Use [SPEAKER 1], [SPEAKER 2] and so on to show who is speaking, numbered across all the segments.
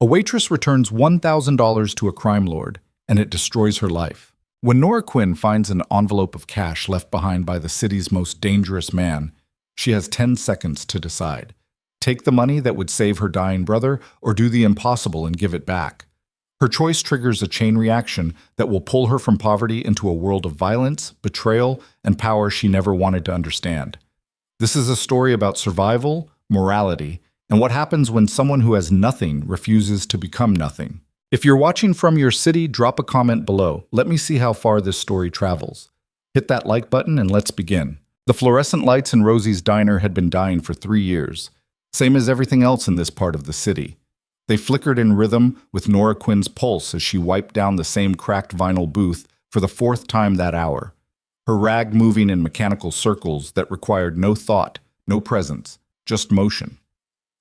[SPEAKER 1] A waitress returns $1,000 to a crime lord, and it destroys her life. When Nora Quinn finds an envelope of cash left behind by the city's most dangerous man, she has 10 seconds to decide. Take the money that would save her dying brother, or do the impossible and give it back. Her choice triggers a chain reaction that will pull her from poverty into a world of violence, betrayal, and power she never wanted to understand. This is a story about survival, morality, and what happens when someone who has nothing refuses to become nothing. If you're watching from your city, drop a comment below. Let me see how far this story travels. Hit that like button and let's begin. The fluorescent lights in Rosy's diner had been dying for 3 years, same as everything else in this part of the city. They flickered in rhythm with Nora Quinn's pulse as she wiped down the same cracked vinyl booth for the 4th time that hour, her rag moving in mechanical circles that required no thought, no presence, just motion.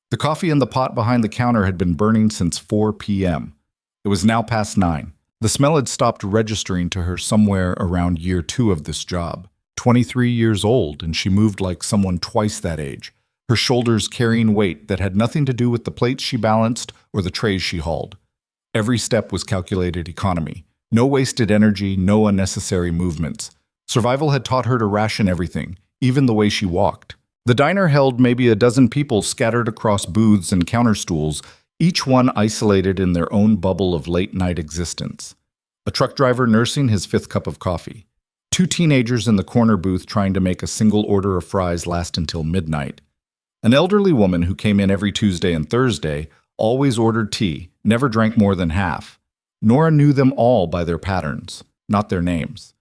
[SPEAKER 1] The coffee in the pot behind the counter had been burning since 4 p.m. It was now past 9. The smell had stopped registering to her somewhere around year 2 of this job. 23 years old, and she moved like someone twice that age, her shoulders carrying weight that had nothing to do with the plates she balanced or the trays she hauled. Every step was calculated economy. No wasted energy, no unnecessary movements. Survival had taught her to ration everything, even the way she walked. The diner held maybe a dozen people scattered across booths and counter stools, each one isolated in their own bubble of late-night existence. A truck driver nursing his 5th cup of coffee. 2 teenagers in the corner booth trying to make a single order of fries last until midnight. An elderly woman who came in every Tuesday and Thursday, always ordered tea, never drank more than half. Nora knew them all by their patterns, not their names.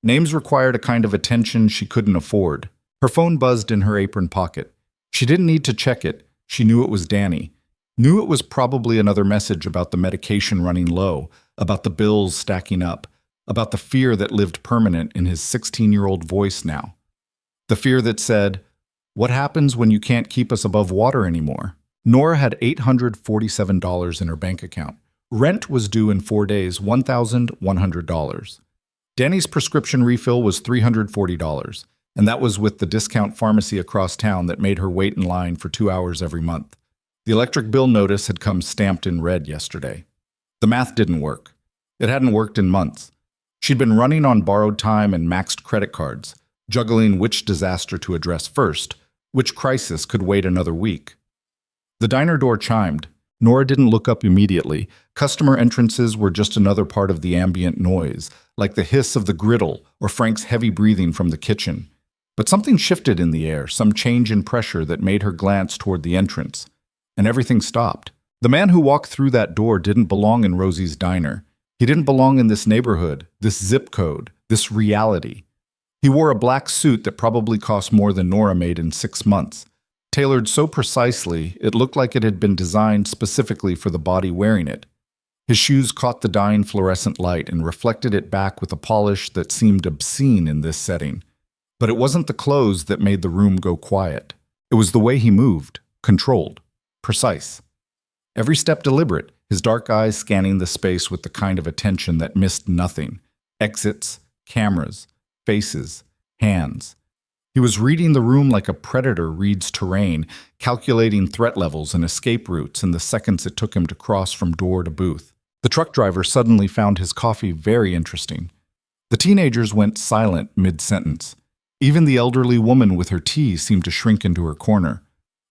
[SPEAKER 1] Names required a kind of attention she couldn't afford. Her phone buzzed in her apron pocket. She didn't need to check it. She knew it was Danny. Knew it was probably another message about the medication running low, about the bills stacking up, about the fear that lived permanent in his 16-year-old voice now. The fear that said, "What happens when you can't keep us above water anymore?" Nora had $847 in her bank account. Rent was due in 4 days, $1,100. Danny's prescription refill was $340, and that was with the discount pharmacy across town that made her wait in line for 2 hours every month. The electric bill notice had come stamped in red yesterday. The math didn't work. It hadn't worked in months. She'd been running on borrowed time and maxed credit cards, juggling which disaster to address first, which crisis could wait another week. The diner door chimed. Nora didn't look up immediately. Customer entrances were just another part of the ambient noise, like the hiss of the griddle or Frank's heavy breathing from the kitchen. But something shifted in the air, some change in pressure that made her glance toward the entrance. And everything stopped. The man who walked through that door didn't belong in Rosy's diner. He didn't belong in this neighborhood, this zip code, this reality. He wore a black suit that probably cost more than Nora made in 6 months. Tailored so precisely, it looked like it had been designed specifically for the body wearing it. His shoes caught the dying fluorescent light and reflected it back with a polish that seemed obscene in this setting. But it wasn't the clothes that made the room go quiet. It was the way he moved, controlled, precise. Every step deliberate, his dark eyes scanning the space with the kind of attention that missed nothing. Exits, cameras, faces, hands. He was reading the room like a predator reads terrain, calculating threat levels and escape routes in the seconds it took him to cross from door to booth. The truck driver suddenly found his coffee very interesting. The teenagers went silent mid-sentence. Even the elderly woman with her tea seemed to shrink into her corner.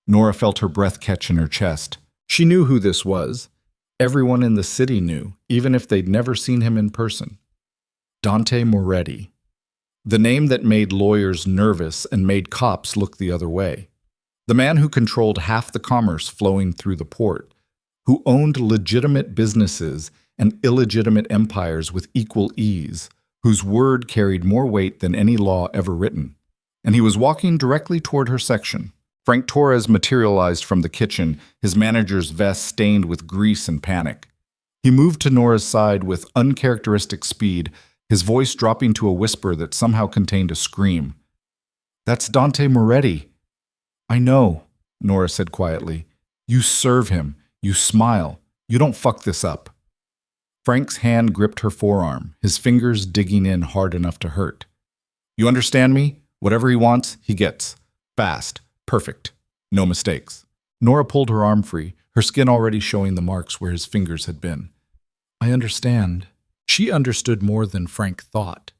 [SPEAKER 1] Nora felt her breath catch in her chest. She knew who this was. Everyone in the city knew, even if they'd never seen him in person. Dante Moretti. The name that made lawyers nervous and made cops look the other way. The man who controlled half the commerce flowing through the port, who owned legitimate businesses and illegitimate empires with equal ease, whose word carried more weight than any law ever written. And he was walking directly toward her section. Frank Torres materialized from the kitchen, his manager's vest stained with grease and panic. He moved to Nora's side with uncharacteristic speed, his voice dropping to a whisper that somehow contained a scream. "That's Dante Moretti." "I know," Nora said quietly. "You serve him. You smile. You don't fuck this up." Frank's hand gripped her forearm, his fingers digging in hard enough to hurt. "You understand me? Whatever he wants, he gets. Fast. Perfect. No mistakes." Nora pulled her arm free, her skin already showing the marks where his fingers had been. I understand. She understood more than Frank thought.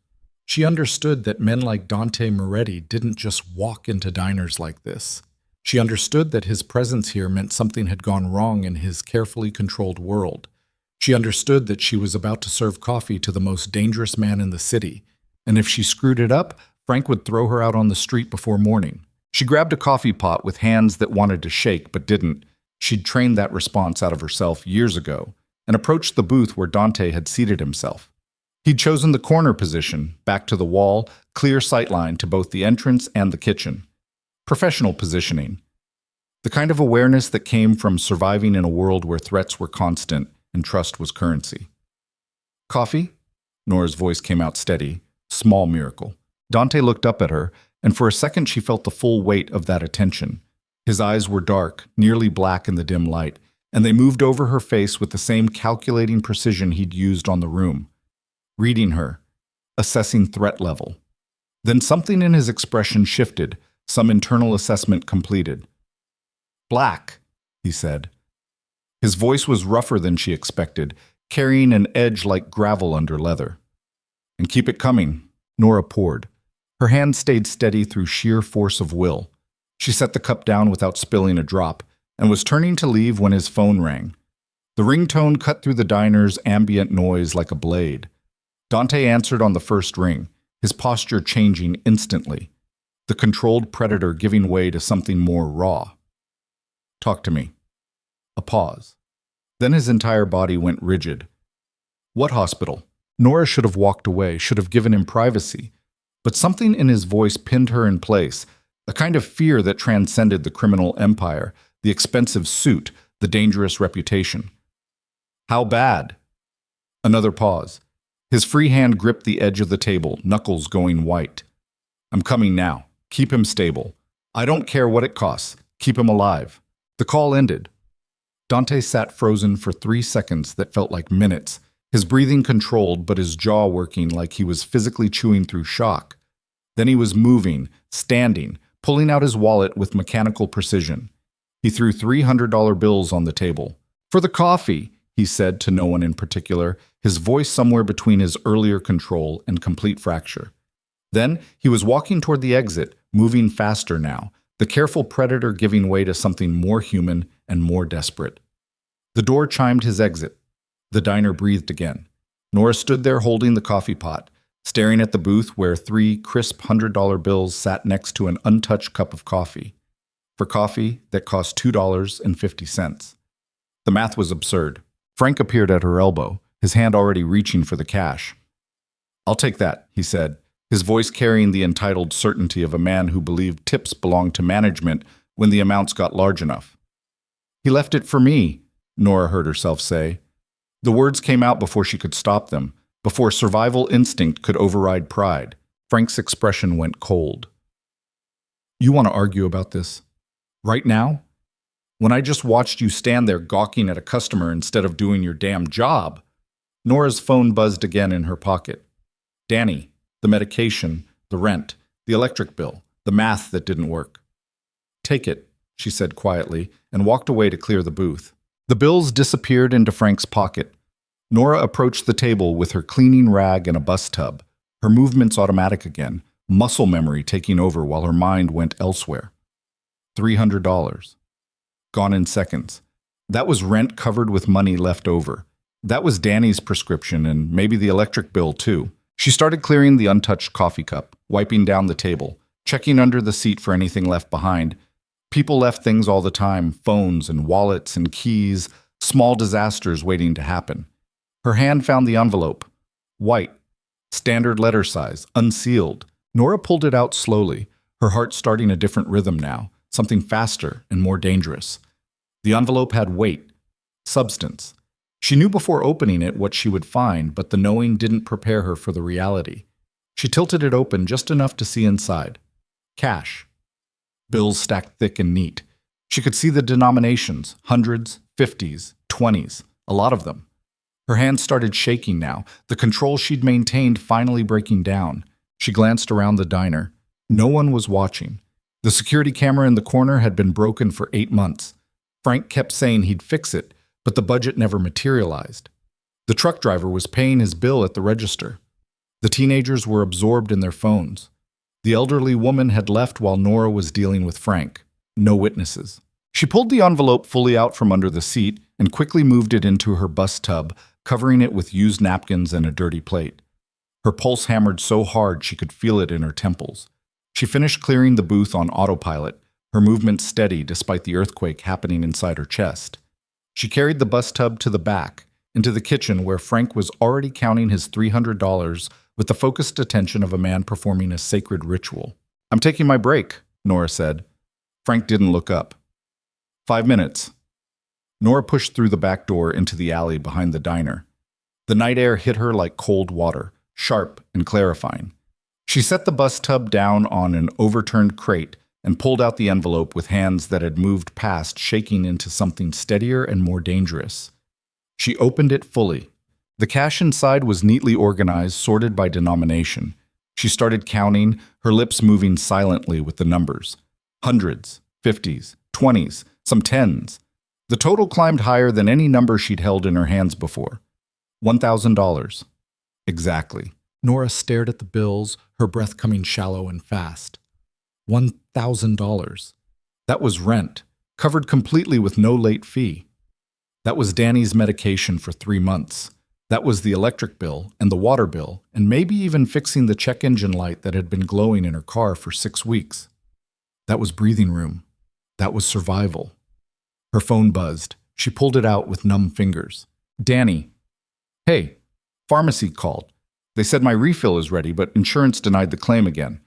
[SPEAKER 1] She understood that men like Dante Moretti didn't just walk into diners like this. She understood that his presence here meant something had gone wrong in his carefully controlled world. She understood that she was about to serve coffee to the most dangerous man in the city, and if she screwed it up, Frank would throw her out on the street before morning. She grabbed a coffee pot with hands that wanted to shake but didn't. She'd trained that response out of herself years ago, and approached the booth where Dante had seated himself. He'd chosen the corner position, back to the wall, clear sightline to both the entrance and the kitchen. Professional positioning. The kind of awareness that came from surviving in a world where threats were constant and trust was currency. Coffee? Nora's voice came out steady. Small miracle. Dante looked up at her, and for a second she felt the full weight of that attention. His eyes were dark, nearly black in the dim light, and they moved over her face with the same calculating precision he'd used on the room. Reading her, assessing threat level. Then something in his expression shifted, some internal assessment completed. Black, he said. His voice was rougher than she expected, carrying an edge like gravel under leather. And keep it coming, Nora poured. Her hand stayed steady through sheer force of will. She set the cup down without spilling a drop, and was turning to leave when his phone rang. The ringtone cut through the diner's ambient noise like a blade. Dante answered on the first ring, his posture changing instantly, the controlled predator giving way to something more raw. Talk to me. A pause. Then his entire body went rigid. What hospital? Nora should have walked away, should have given him privacy. But something in his voice pinned her in place, a kind of fear that transcended the criminal empire, the expensive suit, the dangerous reputation. How bad? Another pause. His free hand gripped the edge of the table, knuckles going white. I'm coming now. Keep him stable. I don't care what it costs. Keep him alive. The call ended. Dante sat frozen for 3 seconds that felt like minutes, his breathing controlled but his jaw working like he was physically chewing through shock. Then he was moving, standing, pulling out his wallet with mechanical precision. He threw $300 bills on the table. For the coffee, he said to no one in particular, his voice somewhere between his earlier control and complete fracture. Then he was walking toward the exit, moving faster now, the careful predator giving way to something more human and more desperate. The door chimed his exit. The diner breathed again. Nora stood there holding the coffee pot, staring at the booth where 3 crisp $100 bills sat next to an untouched cup of coffee. For coffee that cost $2.50. The math was absurd. Frank appeared at her elbow, his hand already reaching for the cash. I'll take that, he said, his voice carrying the entitled certainty of a man who believed tips belonged to management when the amounts got large enough. He left it for me, Nora heard herself say. The words came out before she could stop them, before survival instinct could override pride. Frank's expression went cold. You want to argue about this? Right now? When I just watched you stand there gawking at a customer instead of doing your damn job? Nora's phone buzzed again in her pocket. Danny, the medication, the rent, the electric bill, the math that didn't work. Take it, she said quietly, and walked away to clear the booth. The bills disappeared into Frank's pocket. Nora approached the table with her cleaning rag and a bus tub, her movements automatic again, muscle memory taking over while her mind went elsewhere. $300. Gone in seconds. That was rent covered with money left over. That was Danny's prescription and maybe the electric bill too. She started clearing the untouched coffee cup, wiping down the table, checking under the seat for anything left behind. People left things all the time, phones and wallets and keys, small disasters waiting to happen. Her hand found the envelope. White, standard letter size, unsealed. Nora pulled it out slowly, her heart starting a different rhythm now, something faster and more dangerous. The envelope had weight, substance. She knew before opening it what she would find, but the knowing didn't prepare her for the reality. She tilted it open just enough to see inside. Cash. Bills stacked thick and neat. She could see the denominations, hundreds, 50s, 20s, a lot of them. Her hands started shaking now, the control she'd maintained finally breaking down. She glanced around the diner. No one was watching. The security camera in the corner had been broken for 8 months. Frank kept saying he'd fix it, but the budget never materialized. The truck driver was paying his bill at the register. The teenagers were absorbed in their phones. The elderly woman had left while Nora was dealing with Frank. No witnesses. She pulled the envelope fully out from under the seat and quickly moved it into her bus tub, covering it with used napkins and a dirty plate. Her pulse hammered so hard she could feel it in her temples. She finished clearing the booth on autopilot, her movements steady despite the earthquake happening inside her chest. She carried the bus tub to the back, into the kitchen where Frank was already counting his $300 with the focused attention of a man performing a sacred ritual. "I'm taking my break," Nora said. Frank didn't look up. 5 minutes. Nora pushed through the back door into the alley behind the diner. The night air hit her like cold water, sharp and clarifying. She set the bus tub down on an overturned crate and pulled out the envelope with hands that had moved past shaking into something steadier and more dangerous. She opened it fully. The cash inside was neatly organized, sorted by denomination. She started counting, her lips moving silently with the numbers. Hundreds, 50s, 20s, some 10s. The total climbed higher than any number she'd held in her hands before. $1,000. Exactly. Nora stared at the bills, her breath coming shallow and fast. $1,000. That was rent, covered completely with no late fee. That was Danny's medication for 3 months. That was the electric bill and the water bill, and maybe even fixing the check engine light that had been glowing in her car for 6 weeks. That was breathing room. That was survival. Her phone buzzed. She pulled it out with numb fingers. "Danny." "Hey, pharmacy called. They said my refill is ready, but insurance denied the claim again.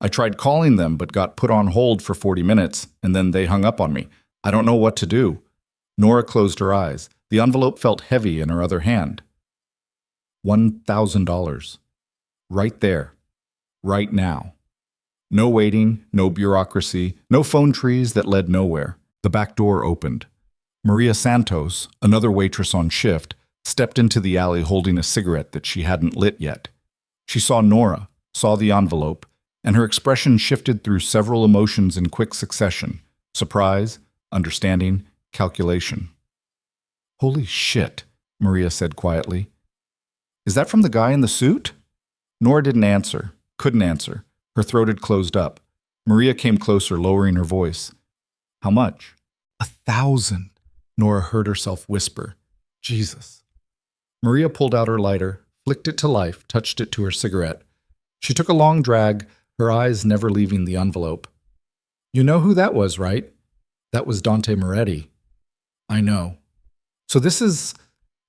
[SPEAKER 1] I tried calling them, but got put on hold for 40 minutes, and then they hung up on me. I don't know what to do." Nora closed her eyes. The envelope felt heavy in her other hand. $1,000. Right there. Right now. No waiting, no bureaucracy, no phone trees that led nowhere. The back door opened. Maria Santos, another waitress on shift, stepped into the alley holding a cigarette that she hadn't lit yet. She saw Nora, saw the envelope, and her expression shifted through several emotions in quick succession: surprise, understanding, calculation. "Holy shit," Maria said quietly. "Is that from the guy in the suit?" Nora didn't answer, couldn't answer. Her throat had closed up. Maria came closer, lowering her voice. "How much?" 1,000, Nora heard herself whisper. Jesus. Maria pulled out her lighter, flicked it to life, touched it to her cigarette. She took a long drag, her eyes never leaving the envelope. "You know who that was, right? That was Dante Moretti." "I know." "So this is,"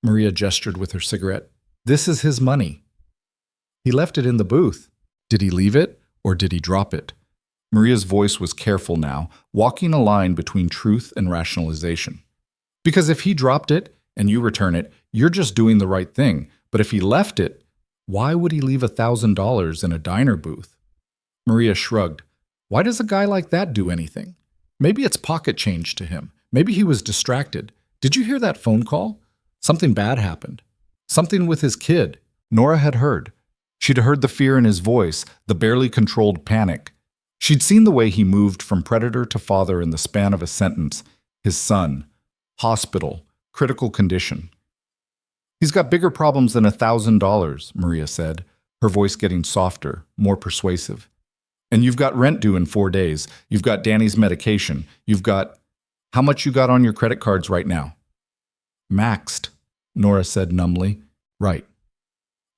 [SPEAKER 1] Maria gestured with her cigarette, "this is his money." "He left it in the booth." "Did he leave it, or did he drop it?" Maria's voice was careful now, walking a line between truth and rationalization. "Because if he dropped it, and you return it, you're just doing the right thing. But if he left it, why would he leave $1,000 in a diner booth?" Maria shrugged. "Why does a guy like that do anything? Maybe it's pocket change to him. Maybe he was distracted. Did you hear that phone call? Something bad happened. Something with his kid." Nora had heard. She'd heard the fear in his voice, the barely controlled panic. She'd seen the way he moved from predator to father in the span of a sentence. His son. Hospital. Critical condition. "He's got bigger problems than $1,000, Maria said, her voice getting softer, more persuasive. "And you've got rent due in 4 days. You've got Danny's medication. You've got... How much you got on your credit cards right now?" "Maxed," Nora said numbly. "Right.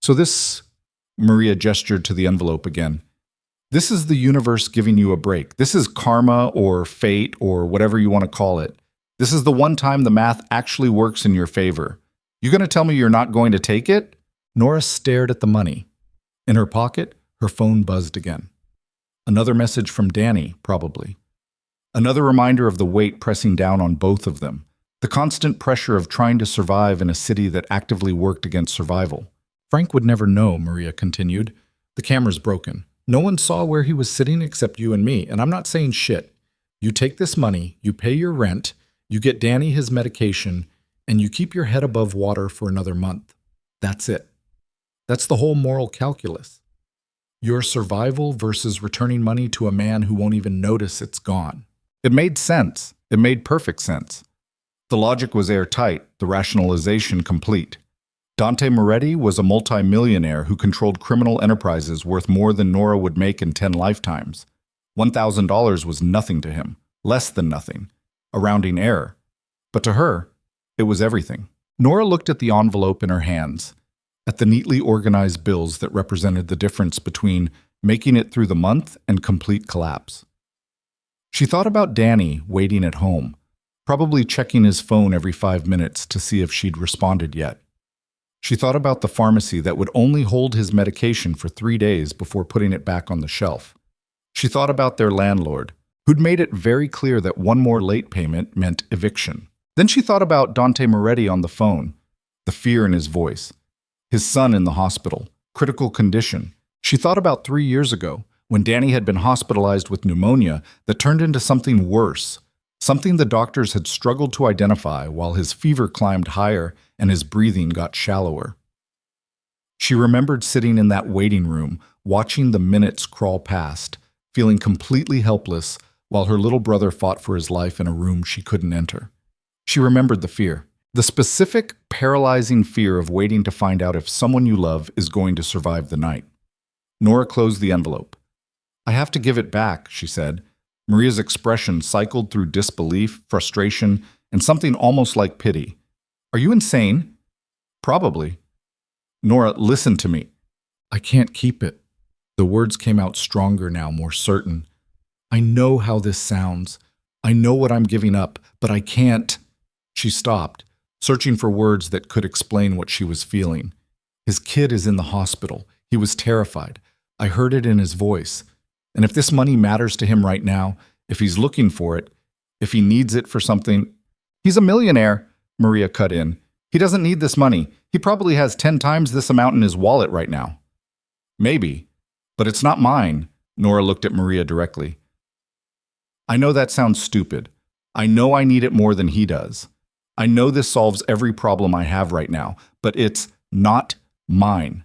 [SPEAKER 1] So this..." Maria gestured to the envelope again. "This is the universe giving you a break. This is karma or fate or whatever you want to call it. This is the one time the math actually works in your favor. You going to tell me you're not going to take it?" Nora stared at the money. In her pocket, her phone buzzed again. Another message from Danny, probably. Another reminder of the weight pressing down on both of them. The constant pressure of trying to survive in a city that actively worked against survival. "Frank would never know," Maria continued. "The camera's broken. No one saw where he was sitting except you and me, and I'm not saying shit. You take this money, you pay your rent, you get Danny his medication, and you keep your head above water for another month. That's it. That's the whole moral calculus. Your survival versus returning money to a man who won't even notice it's gone." It made sense. It made perfect sense. The logic was airtight, the rationalization complete. Dante Moretti was a multimillionaire who controlled criminal enterprises worth more than Nora would make in 10 lifetimes. $1,000 was nothing to him, less than nothing, a rounding error. But to her, it was everything. Nora looked at the envelope in her hands, at the neatly organized bills that represented the difference between making it through the month and complete collapse. She thought about Danny waiting at home, probably checking his phone every 5 minutes to see if she'd responded yet. She thought about the pharmacy that would only hold his medication for 3 days before putting it back on the shelf. She thought about their landlord, who'd made it very clear that one more late payment meant eviction. Then she thought about Dante Moretti on the phone, the fear in his voice, his son in the hospital, critical condition. She thought about 3 years ago, when Danny had been hospitalized with pneumonia that turned into something worse, something the doctors had struggled to identify while his fever climbed higher and his breathing got shallower. She remembered sitting in that waiting room, watching the minutes crawl past, feeling completely helpless while her little brother fought for his life in a room she couldn't enter. She remembered the fear, the specific, paralyzing fear of waiting to find out if someone you love is going to survive the night. Nora closed the envelope. "I have to give it back," she said. Maria's expression cycled through disbelief, frustration, and something almost like pity. "Are you insane?" "Probably." "Nora, listen to me." "I can't keep it." The words came out stronger now, more certain. "I know how this sounds. I know what I'm giving up, but I can't." She stopped, searching for words that could explain what she was feeling. His kid is in the hospital. He was terrified. I heard it in his voice. And if this money matters to him right now, if he's looking for it, if he needs it for something— "He's a millionaire," Maria cut in. "He doesn't need this money. He probably has 10 times this amount in his wallet right now." "Maybe, but it's not mine," Nora looked at Maria directly. "I know that sounds stupid. I know I need it more than he does. I know this solves every problem I have right now, but it's not mine."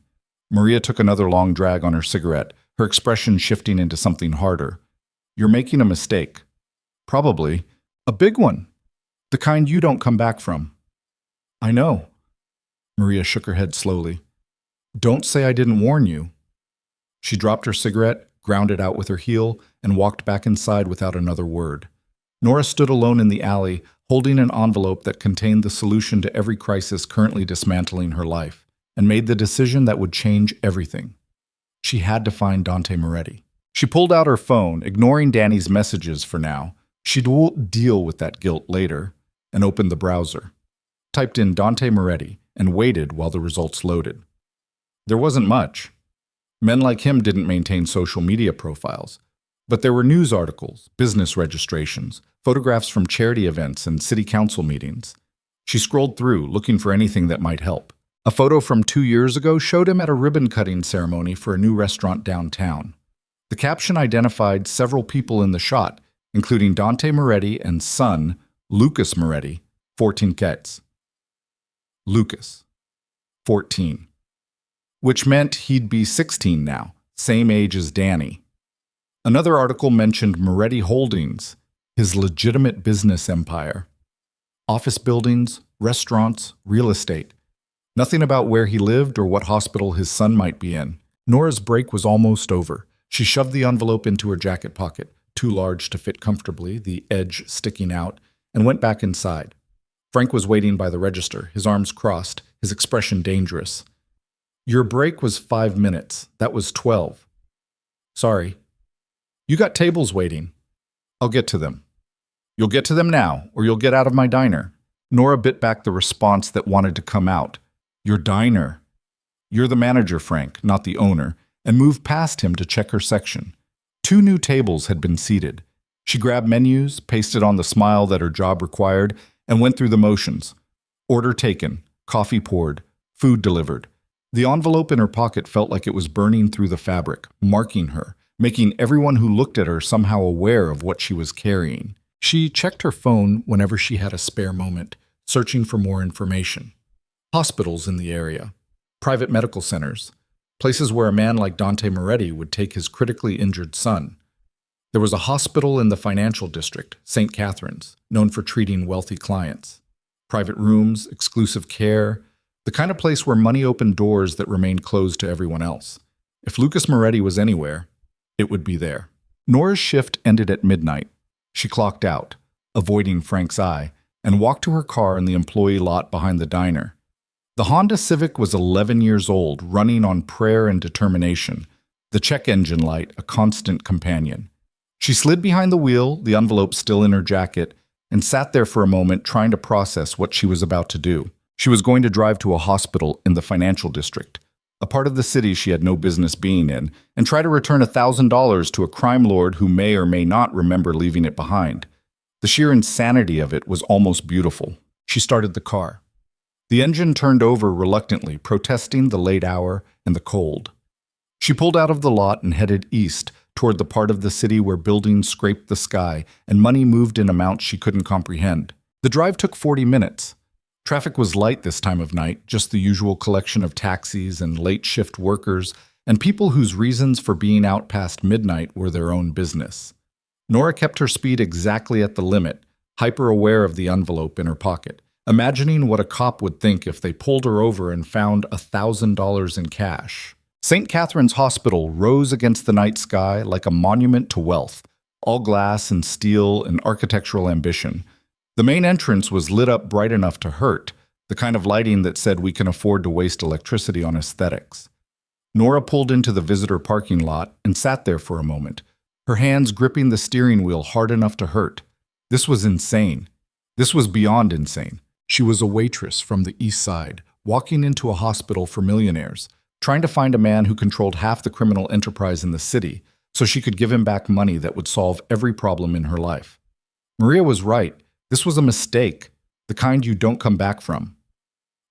[SPEAKER 1] Maria took another long drag on her cigarette, her expression shifting into something harder. "You're making a mistake. Probably. A big one. The kind you don't come back from." "I know." Maria shook her head slowly. "Don't say I didn't warn you." She dropped her cigarette, ground it out with her heel, and walked back inside without another word. Nora stood alone in the alley, holding an envelope that contained the solution to every crisis currently dismantling her life, and made the decision that would change everything. She had to find Dante Moretti. She pulled out her phone, ignoring Danny's messages for now. She'd deal with that guilt later, and opened the browser. Typed in Dante Moretti, and waited while the results loaded. There wasn't much. Men like him didn't maintain social media profiles, but there were news articles, business registrations, photographs from charity events and city council meetings. She scrolled through, looking for anything that might help. A photo from 2 years ago showed him at a ribbon-cutting ceremony for a new restaurant downtown. The caption identified several people in the shot, including Dante Moretti and son, Lucas Moretti, 14 kids. Lucas, 14. Which meant he'd be 16 now, same age as Danny. Another article mentioned Moretti Holdings, his legitimate business empire. Office buildings, restaurants, real estate. Nothing about where he lived or what hospital his son might be in. Nora's break was almost over. She shoved the envelope into her jacket pocket, too large to fit comfortably, the edge sticking out, and went back inside. Frank was waiting by the register, his arms crossed, his expression dangerous. "Your break was 5 minutes. That was 12. "Sorry." "You got tables waiting." "I'll get to them." "You'll get to them now, or you'll get out of my diner." Nora bit back the response that wanted to come out. "Your diner." "You're the manager, Frank, not the owner," and moved past him to check her section. 2 new tables had been seated. She grabbed menus, pasted on the smile that her job required, and went through the motions. Order taken, coffee poured, food delivered. The envelope in her pocket felt like it was burning through the fabric, marking her, making everyone who looked at her somehow aware of what she was carrying. She checked her phone whenever she had a spare moment, searching for more information. Hospitals in the area, private medical centers, places where a man like Dante Moretti would take his critically injured son. There was a hospital in the financial district, St. Catherine's, known for treating wealthy clients. Private rooms, exclusive care, the kind of place where money opened doors that remained closed to everyone else. If Lucas Moretti was anywhere, it would be there. Nora's shift ended at midnight. She clocked out, avoiding Frank's eye, and walked to her car in the employee lot behind the diner. The Honda Civic was 11 years old, running on prayer and determination, the check engine light a constant companion. She slid behind the wheel, the envelope still in her jacket, and sat there for a moment trying to process what she was about to do. She was going to drive to a hospital in the financial district, a part of the city she had no business being in, and try to return $1,000 to a crime lord who may or may not remember leaving it behind. The sheer insanity of it was almost beautiful. She started the car. The engine turned over reluctantly, protesting the late hour and the cold. She pulled out of the lot and headed east, toward the part of the city where buildings scraped the sky and money moved in amounts she couldn't comprehend. The drive took 40 minutes. Traffic was light this time of night, just the usual collection of taxis and late-shift workers and people whose reasons for being out past midnight were their own business. Nora kept her speed exactly at the limit, hyper-aware of the envelope in her pocket, imagining what a cop would think if they pulled her over and found $1,000 in cash. St. Catherine's Hospital rose against the night sky like a monument to wealth, all glass and steel and architectural ambition. The main entrance was lit up bright enough to hurt, the kind of lighting that said we can afford to waste electricity on aesthetics. Nora pulled into the visitor parking lot and sat there for a moment, her hands gripping the steering wheel hard enough to hurt. This was insane. This was beyond insane. She was a waitress from the East Side, walking into a hospital for millionaires, trying to find a man who controlled half the criminal enterprise in the city so she could give him back money that would solve every problem in her life. Maria was right. This was a mistake, the kind you don't come back from.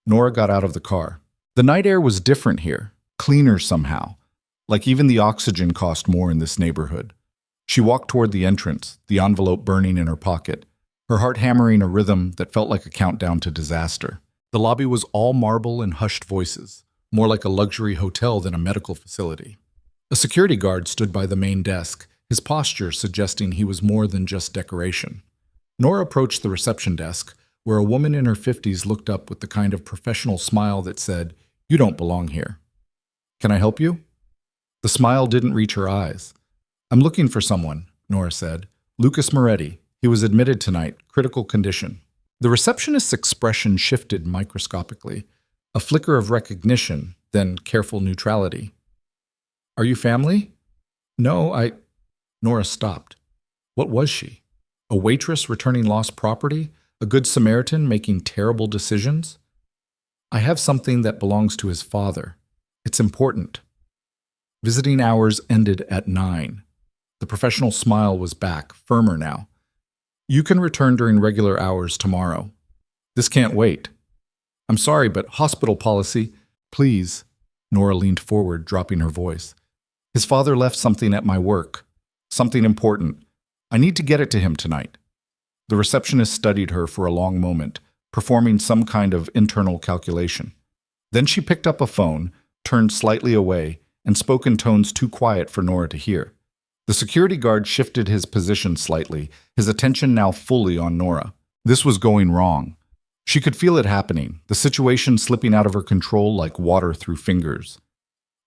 [SPEAKER 1] Nora got out of the car. The night air was different here, cleaner somehow, like even the oxygen cost more in this neighborhood. She walked toward the entrance, the envelope burning in her pocket, her heart hammering a rhythm that felt like a countdown to disaster. The lobby was all marble and hushed voices, more like a luxury hotel than a medical facility. A security guard stood by the main desk, his posture suggesting he was more than just decoration. Nora approached the reception desk, where a woman in her 50s looked up with the kind of professional smile that said, "You don't belong here. Can I help you?" The smile didn't reach her eyes. "I'm looking for someone," Nora said. "Lucas Moretti. He was admitted tonight, critical condition." The receptionist's expression shifted microscopically, a flicker of recognition, then careful neutrality. "Are you family?" "No, Nora stopped. What was she? A waitress returning lost property? A good Samaritan making terrible decisions? "I have something that belongs to his father. It's important." Visiting hours ended at 9. The professional smile was back, firmer now. "You can return during regular hours tomorrow." "This can't wait." "I'm sorry, but hospital policy—" "Please." Nora leaned forward, dropping her voice. "His father left something at my work. Something important. I need to get it to him tonight." The receptionist studied her for a long moment, performing some kind of internal calculation. Then she picked up a phone, turned slightly away, and spoke in tones too quiet for Nora to hear. The security guard shifted his position slightly, his attention now fully on Nora. This was going wrong. She could feel it happening, the situation slipping out of her control like water through fingers.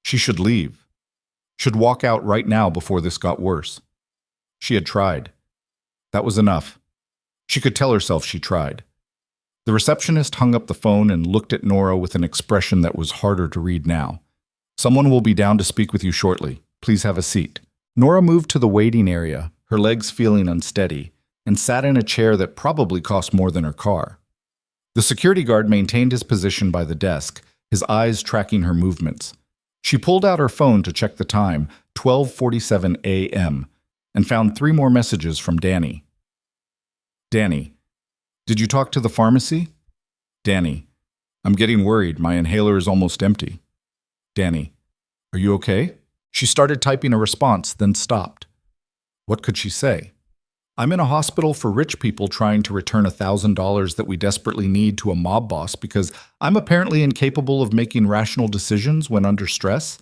[SPEAKER 1] She should leave. Should walk out right now before this got worse. She had tried. That was enough. She could tell herself she tried. The receptionist hung up the phone and looked at Nora with an expression that was harder to read now. "Someone will be down to speak with you shortly. Please have a seat." Nora moved to the waiting area, her legs feeling unsteady, and sat in a chair that probably cost more than her car. The security guard maintained his position by the desk, his eyes tracking her movements. She pulled out her phone to check the time, 12:47 a.m., and found 3 more messages from Danny. "Danny, did you talk to the pharmacy?" "Danny, I'm getting worried. My inhaler is almost empty." "Danny, are you okay?" She started typing a response, then stopped. What could she say? "I'm in a hospital for rich people trying to return $1,000 that we desperately need to a mob boss because I'm apparently incapable of making rational decisions when under stress."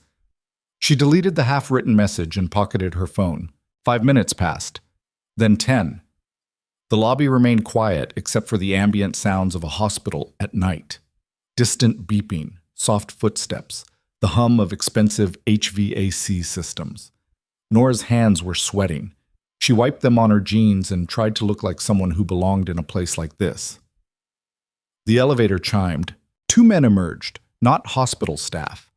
[SPEAKER 1] She deleted the half-written message and pocketed her phone. 5 minutes passed. Then 10. The lobby remained quiet except for the ambient sounds of a hospital at night. Distant beeping, soft footsteps, the hum of expensive HVAC systems. Nora's hands were sweating. She wiped them on her jeans and tried to look like someone who belonged in a place like this. The elevator chimed. Two men emerged, not hospital staff.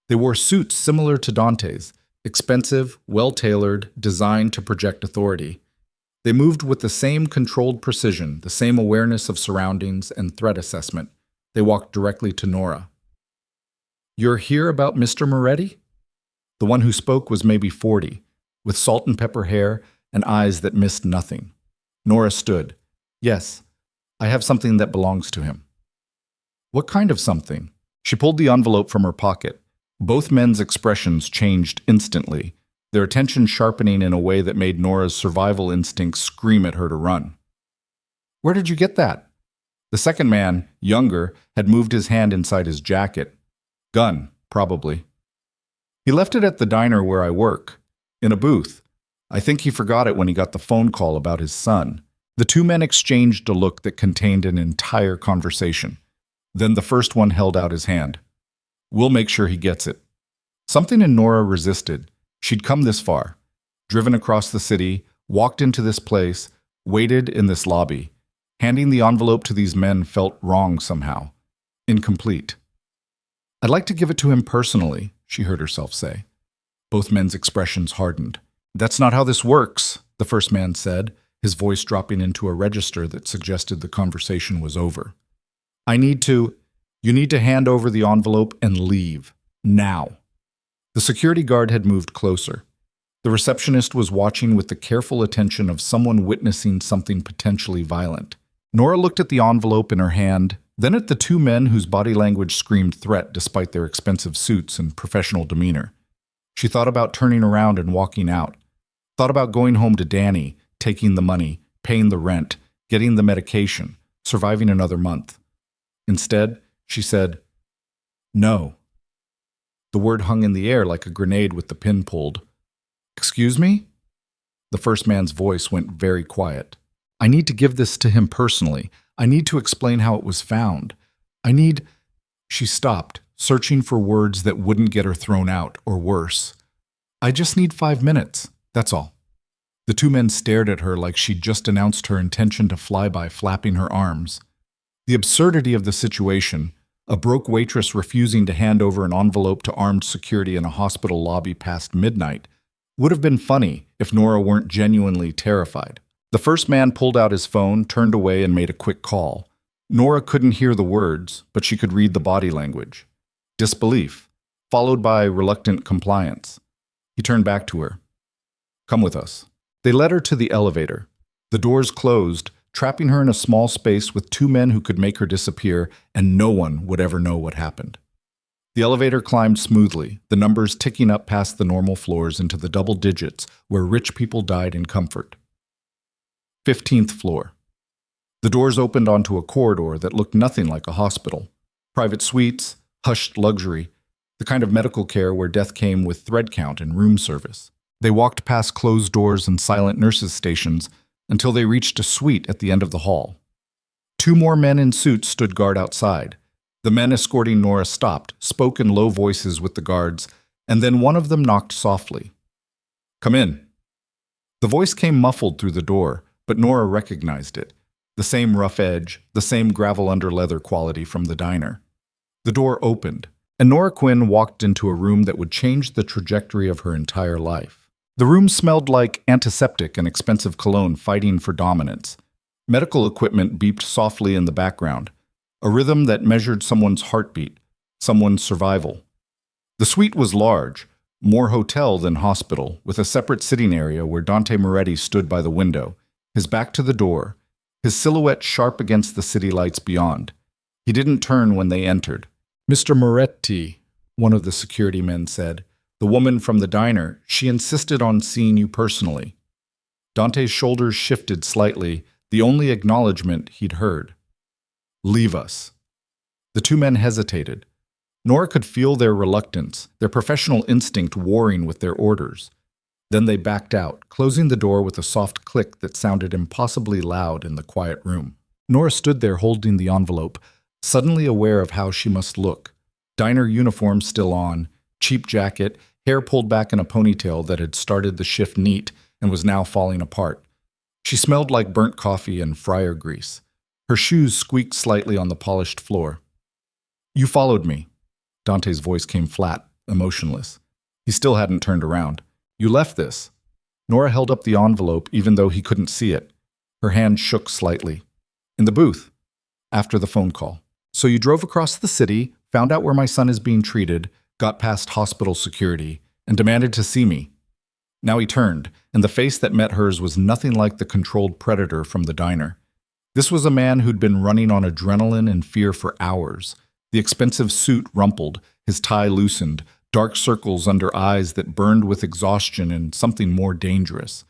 [SPEAKER 1] They wore suits similar to Dante's, expensive, well-tailored, designed to project authority. They moved with the same controlled precision, the same awareness of surroundings and threat assessment. They walked directly to Nora. "You're here about Mr. Moretti?" The one who spoke was maybe 40, with salt and pepper hair and eyes that missed nothing. Nora stood. "Yes, I have something that belongs to him." "What kind of something?" She pulled the envelope from her pocket. Both men's expressions changed instantly, their attention sharpening in a way that made Nora's survival instinct scream at her to run. "Where did you get that?" The second man, younger, had moved his hand inside his jacket. "Gun, probably." "He left it at the diner where I work, in a booth. I think he forgot it when he got the phone call about his son." The two men exchanged a look that contained an entire conversation. Then the first one held out his hand. "We'll make sure he gets it." Something in Nora resisted. She'd come this far, driven across the city, walked into this place, waited in this lobby. Handing the envelope to these men felt wrong somehow, incomplete. "I'd like to give it to him personally," she heard herself say. Both men's expressions hardened. "That's not how this works," the first man said, his voice dropping into a register that suggested the conversation was over. You need to hand over the envelope and leave. Now." The security guard had moved closer. The receptionist was watching with the careful attention of someone witnessing something potentially violent. Nora looked at the envelope in her hand, then at the two men whose body language screamed threat despite their expensive suits and professional demeanor. She thought about turning around and walking out. Thought about going home to Danny, taking the money, paying the rent, getting the medication, surviving another month. Instead, she said, "No." The word hung in the air like a grenade with the pin pulled. "Excuse me?" The first man's voice went very quiet. "I need to give this to him personally. I need to explain how it was found. She stopped, searching for words that wouldn't get her thrown out, or worse. "I just need 5 minutes, that's all." The two men stared at her like she'd just announced her intention to fly by, flapping her arms. The absurdity of the situation, a broke waitress refusing to hand over an envelope to armed security in a hospital lobby past midnight, would have been funny if Nora weren't genuinely terrified. The first man pulled out his phone, turned away, and made a quick call. Nora couldn't hear the words, but she could read the body language. Disbelief, followed by reluctant compliance. He turned back to her. "Come with us." They led her to the elevator. The doors closed, trapping her in a small space with two men who could make her disappear, and no one would ever know what happened. The elevator climbed smoothly, the numbers ticking up past the normal floors into the double digits where rich people died in comfort. 15th floor. The doors opened onto a corridor that looked nothing like a hospital. Private suites, hushed luxury, the kind of medical care where death came with thread count and room service. They walked past closed doors and silent nurses' stations until they reached a suite at the end of the hall. Two more men in suits stood guard outside. The men escorting Nora stopped, spoke in low voices with the guards, and then one of them knocked softly. "Come in." The voice came muffled through the door, but Nora recognized it. The same rough edge, the same gravel under leather quality from the diner. The door opened, and Nora Quinn walked into a room that would change the trajectory of her entire life. The room smelled like antiseptic and expensive cologne fighting for dominance. Medical equipment beeped softly in the background, a rhythm that measured someone's heartbeat, someone's survival. The suite was large, more hotel than hospital, with a separate sitting area where Dante Moretti stood by the window, his back to the door, his silhouette sharp against the city lights beyond. He didn't turn when they entered. "Mr. Moretti," one of the security men said. "The woman from the diner, she insisted on seeing you personally." Dante's shoulders shifted slightly, the only acknowledgement he'd heard. "Leave us." The two men hesitated. Nora could feel their reluctance, their professional instinct warring with their orders. Then they backed out, closing the door with a soft click that sounded impossibly loud in the quiet room. Nora stood there holding the envelope, suddenly aware of how she must look. Diner uniform still on, cheap jacket, hair pulled back in a ponytail that had started the shift neat and was now falling apart. She smelled like burnt coffee and fryer grease. Her shoes squeaked slightly on the polished floor. "You followed me." Dante's voice came flat, emotionless. He still hadn't turned around. "You left this." Nora held up the envelope even though he couldn't see it. Her hand shook slightly. "In the booth. After the phone call. So you drove across the city, found out where my son is being treated, got past hospital security, and demanded to see me." Now he turned, and the face that met hers was nothing like the controlled predator from the diner. This was a man who'd been running on adrenaline and fear for hours. The expensive suit rumpled, his tie loosened, dark circles under eyes that burned with exhaustion and something more dangerous.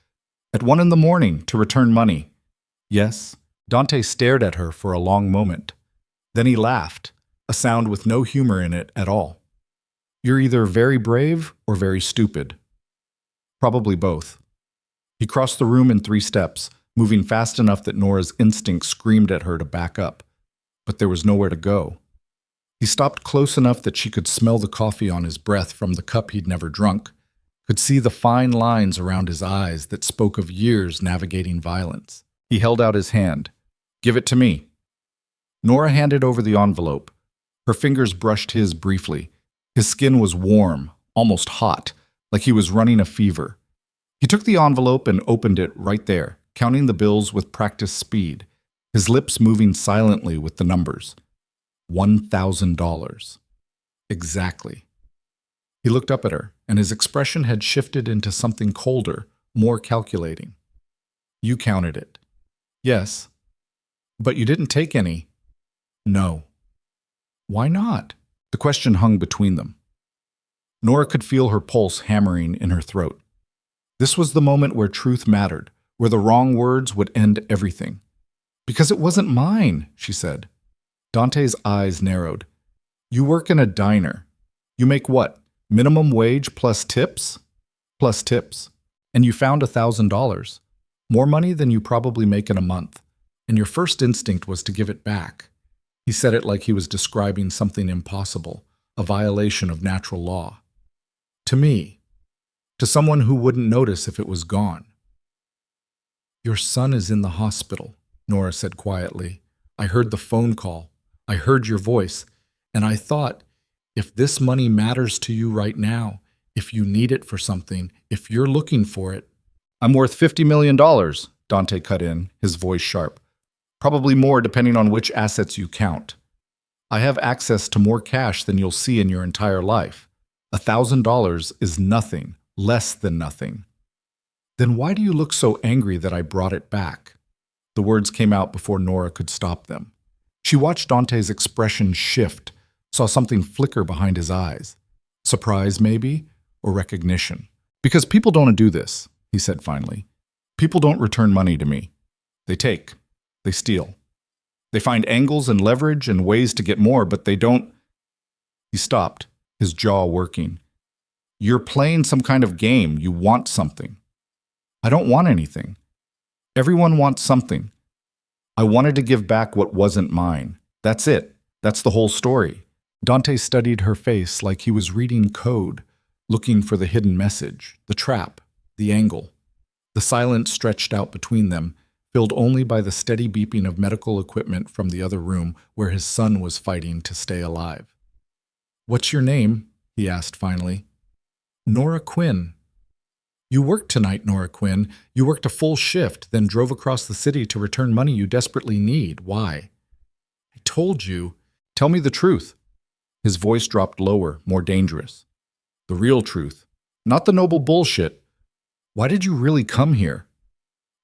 [SPEAKER 1] At 1 a.m. to return money. Yes, Dante stared at her for a long moment. Then he laughed, a sound with no humor in it at all. "You're either very brave or very stupid." "Probably both." He crossed the room in 3 steps, moving fast enough that Nora's instinct screamed at her to back up. But there was nowhere to go. He stopped close enough that she could smell the coffee on his breath from the cup he'd never drunk, could see the fine lines around his eyes that spoke of years navigating violence. He held out his hand. "Give it to me." Nora handed over the envelope. Her fingers brushed his briefly. His skin was warm, almost hot, like he was running a fever. He took the envelope and opened it right there, counting the bills with practiced speed, his lips moving silently with the numbers. $1,000. Exactly. He looked up at her, and his expression had shifted into something colder, more calculating. "You counted it." "Yes." "But you didn't take any." "No." "Why not?" The question hung between them. Nora could feel her pulse hammering in her throat. This was the moment where truth mattered, where the wrong words would end everything. "Because it wasn't mine," she said. Dante's eyes narrowed. "You work in a diner. You make what? Minimum wage plus tips?" "Plus tips. And you found $1,000. More money than you probably make in a month. And your first instinct was to give it back." He said it like he was describing something impossible, a violation of natural law. "To me. To someone who wouldn't notice if it was gone." "Your son is in the hospital," Nora said quietly. "I heard the phone call. I heard your voice. And I thought, if this money matters to you right now, if you need it for something, if you're looking for it—" "I'm worth $50 million, Dante cut in, his voice sharp. "Probably more depending on which assets you count. I have access to more cash than you'll see in your entire life. $1,000 is nothing, less than nothing." "Then why do you look so angry that I brought it back?" The words came out before Nora could stop them. She watched Dante's expression shift, saw something flicker behind his eyes. Surprise, maybe, or recognition. "Because people don't do this," he said finally. "People don't return money to me. They take. They steal. They find angles and leverage and ways to get more, but they don't—" He stopped, his jaw working. "You're playing some kind of game. You want something." "I don't want anything. Everyone wants something. I wanted to give back what wasn't mine. That's it. That's the whole story." Dante studied her face like he was reading code, looking for the hidden message, the trap, the angle. The silence stretched out between them, filled only by the steady beeping of medical equipment from the other room where his son was fighting to stay alive. "What's your name?" he asked finally. "Nora Quinn." "You worked tonight, Nora Quinn. You worked a full shift, then drove across the city to return money you desperately need. Why?" "I told you." "Tell me the truth." His voice dropped lower, more dangerous. "The real truth. Not the noble bullshit. Why did you really come here?"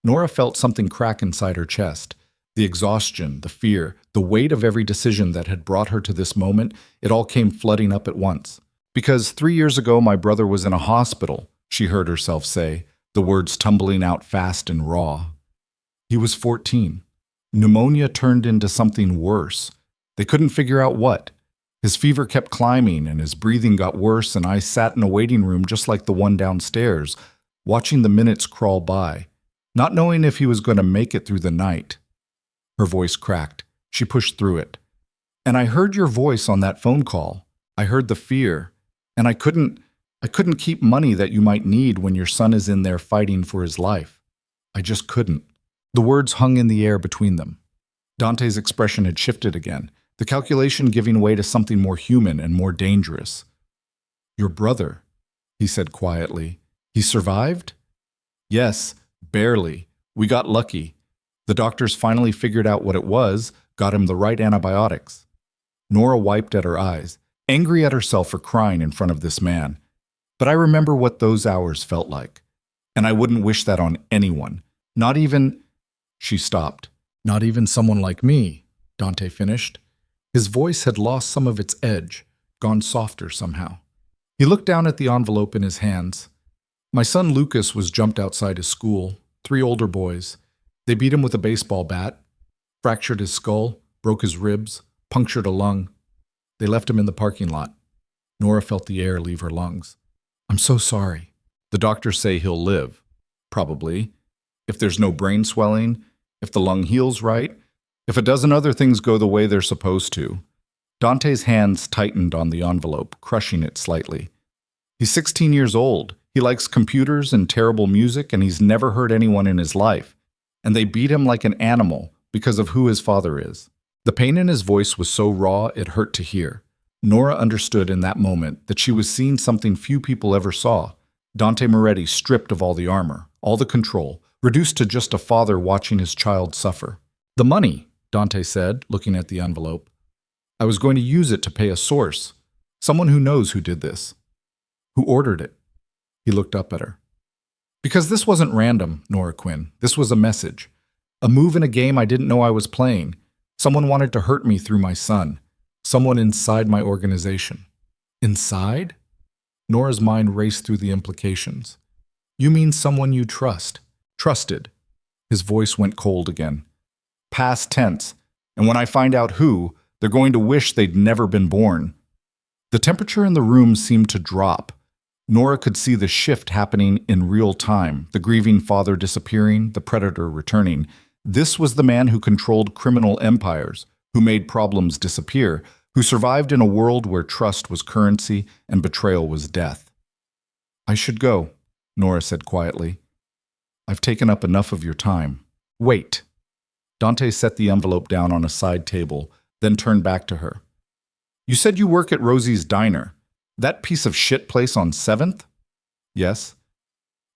[SPEAKER 1] Nora felt something crack inside her chest. The exhaustion, the fear, the weight of every decision that had brought her to this moment, it all came flooding up at once. "Because 3 years ago my brother was in a hospital," she heard herself say, the words tumbling out fast and raw. "He was 14. Pneumonia turned into something worse. They couldn't figure out what. His fever kept climbing and his breathing got worse, and I sat in a waiting room just like the one downstairs, watching the minutes crawl by, not knowing if he was going to make it through the night. Her voice cracked. She pushed through it. And I heard your voice on that phone call. I heard the fear. And I couldn't keep money that you might need when your son is in there fighting for his life. I just couldn't. The words hung in the air between them. Dante's expression had shifted again, the calculation giving way to something more human and more dangerous. Your brother, he said quietly. He survived? Yes, barely. We got lucky. The doctors finally figured out what it was, got him the right antibiotics. Nora wiped at her eyes, angry at herself for crying in front of this man. But I remember what those hours felt like. And I wouldn't wish that on anyone. Not even... She stopped. Not even someone like me, Dante finished. His voice had lost some of its edge, gone softer somehow. He looked down at the envelope in his hands. My son Lucas was jumped outside his school, 3 older boys. They beat him with a baseball bat, fractured his skull, broke his ribs, punctured a lung. They left him in the parking lot. Nora felt the air leave her lungs. I'm so sorry. The doctors say he'll live. Probably. If there's no brain swelling, if the lung heals right, if a dozen other things go the way they're supposed to. Dante's hands tightened on the envelope, crushing it slightly. He's 16 years old. He likes computers and terrible music, and he's never hurt anyone in his life. And they beat him like an animal because of who his father is. The pain in his voice was so raw it hurt to hear. Nora understood in that moment that she was seeing something few people ever saw. Dante Moretti stripped of all the armor, all the control, reduced to just a father watching his child suffer. The money, Dante said, looking at the envelope. I was going to use it to pay a source, someone who knows who did this. Who ordered it? He looked up at her. Because this wasn't random, Nora Quinn. This was a message. A move in a game I didn't know I was playing. Someone wanted to hurt me through my son. Someone inside my organization. Inside? Nora's mind raced through the implications. You mean someone you trust. Trusted. His voice went cold again. Past tense. And when I find out who, they're going to wish they'd never been born. The temperature in the room seemed to drop. Nora could see the shift happening in real time, the grieving father disappearing, the predator returning. This was the man who controlled criminal empires, who made problems disappear, who survived in a world where trust was currency and betrayal was death. I should go, Nora said quietly. I've taken up enough of your time. Wait. Dante set the envelope down on a side table, then turned back to her. You said you work at Rosy's diner. That piece of shit place on 7th? Yes.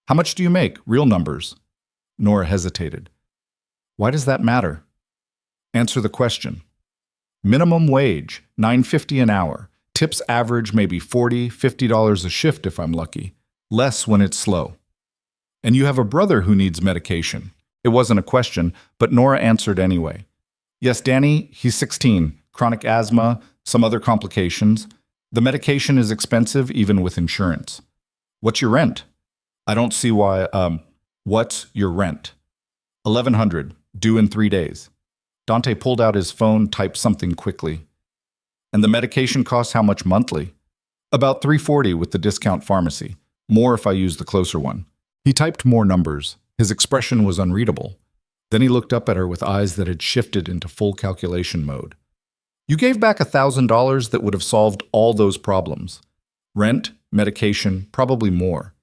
[SPEAKER 1] How much do you make? Real numbers. Nora hesitated. Why does that matter? Answer the question. Minimum wage, $9.50 an hour. Tips average maybe $40, $50 a shift if I'm lucky. Less when it's slow. And you have a brother who needs medication. It wasn't a question, but Nora answered anyway. Yes, Danny, he's 16. Chronic asthma, some other complications. The medication is expensive even with insurance. What's your rent? I don't see why, what's your rent? $1,100, due in 3 days. Dante pulled out his phone, typed something quickly. And the medication costs how much monthly? About $340 with the discount pharmacy. More if I use the closer one. He typed more numbers. His expression was unreadable. Then he looked up at her with eyes that had shifted into full calculation mode. You gave back $1,000 that would have solved all those problems. Rent, medication, probably more.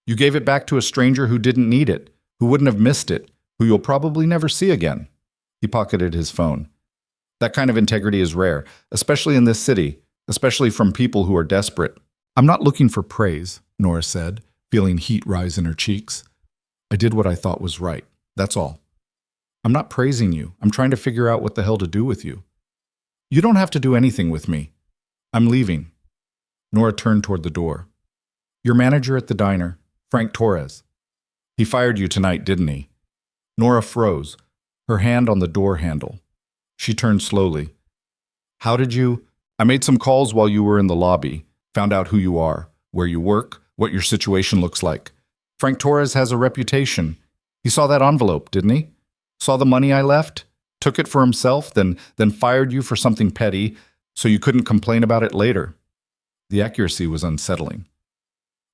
[SPEAKER 1] You gave it back to a stranger who didn't need it, who wouldn't have missed it, who you'll probably never see again. He pocketed his phone. That kind of integrity is rare, especially in this city, especially from people who are desperate. I'm not looking for praise, Nora said, feeling heat rise in her cheeks. I did what I thought was right. That's all. I'm not praising you. I'm trying to figure out what the hell to do with you. You don't have to do anything with me. I'm leaving. Nora turned toward the door. Your manager at the diner, Frank Torres. He fired you tonight, didn't he? Nora froze, her hand on the door handle. She turned slowly. How did you? I made some calls while you were in the lobby, found out who you are, where you work, what your situation looks like. Frank Torres has a reputation. He saw that envelope, didn't he? Saw the money I left? Took it for himself, then fired you for something petty, so you couldn't complain about it later. The accuracy was unsettling.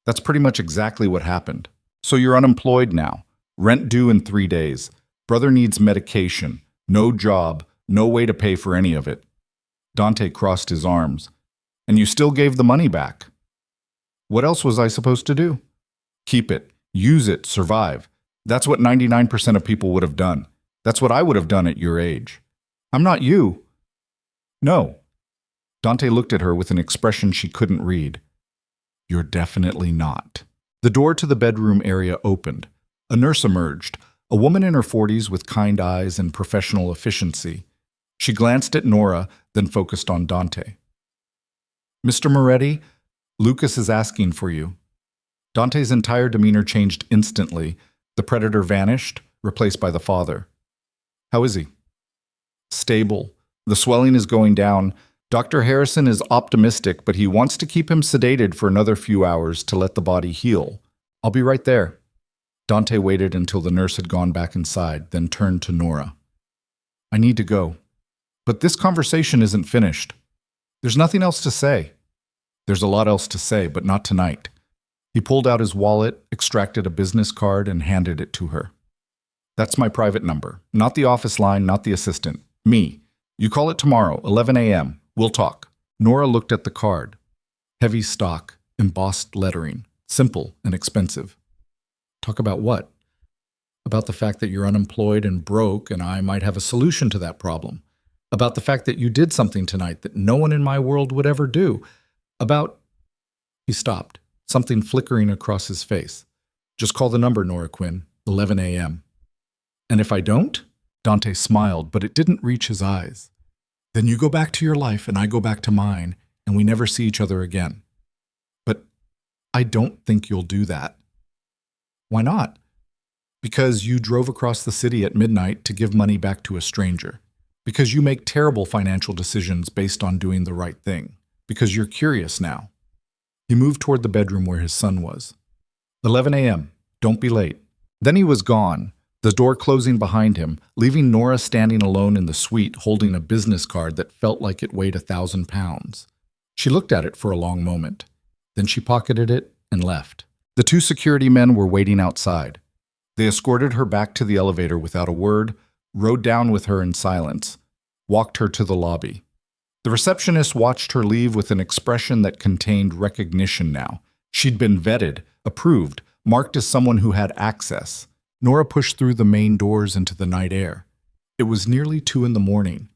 [SPEAKER 1] That's pretty much exactly what happened. So you're unemployed now. Rent due in 3 days. Brother needs medication. No job. No way to pay for any of it. Dante crossed his arms. And you still gave the money back. What else was I supposed to do? Keep it. Use it. Survive. That's what 99% of people would have done. That's what I would have done at your age. I'm not you. No. Dante looked at her with an expression she couldn't read. You're definitely not. The door to the bedroom area opened. A nurse emerged, a woman in her 40s with kind eyes and professional efficiency. She glanced at Nora, then focused on Dante. Mr. Moretti, Lucas is asking for you. Dante's entire demeanor changed instantly. The predator vanished, replaced by the father. How is he? Stable. The swelling is going down. Dr. Harrison is optimistic, but he wants to keep him sedated for another few hours to let the body heal. I'll be right there. Dante waited until the nurse had gone back inside, then turned to Nora. I need to go. But this conversation isn't finished. There's nothing else to say. There's a lot else to say, but not tonight. He pulled out his wallet, extracted a business card, and handed it to her. That's my private number. Not the office line, not the assistant. Me. You call it tomorrow, 11 a.m. We'll talk. Nora looked at the card. Heavy stock, embossed lettering, simple and expensive. Talk about what? About the fact that you're unemployed and broke, and I might have a solution to that problem. About the fact that you did something tonight that no one in my world would ever do. About... He stopped, something flickering across his face. Just call the number, Nora Quinn, 11 a.m. And if I don't? Dante smiled, but it didn't reach his eyes. Then you go back to your life and I go back to mine, and we never see each other again. But I don't think you'll do that. Why not? Because you drove across the city at midnight to give money back to a stranger. Because you make terrible financial decisions based on doing the right thing. Because you're curious now. He moved toward the bedroom where his son was. 11 a.m. Don't be late. Then he was gone, the door closing behind him, leaving Nora standing alone in the suite holding a business card that felt like it weighed 1,000 pounds. She looked at it for a long moment. Then she pocketed it and left. The 2 security men were waiting outside. They escorted her back to the elevator without a word, rode down with her in silence, walked her to the lobby. The receptionist watched her leave with an expression that contained recognition now. She'd been vetted, approved, marked as someone who had access. Nora pushed through the main doors into the night air. It was nearly 2 a.m.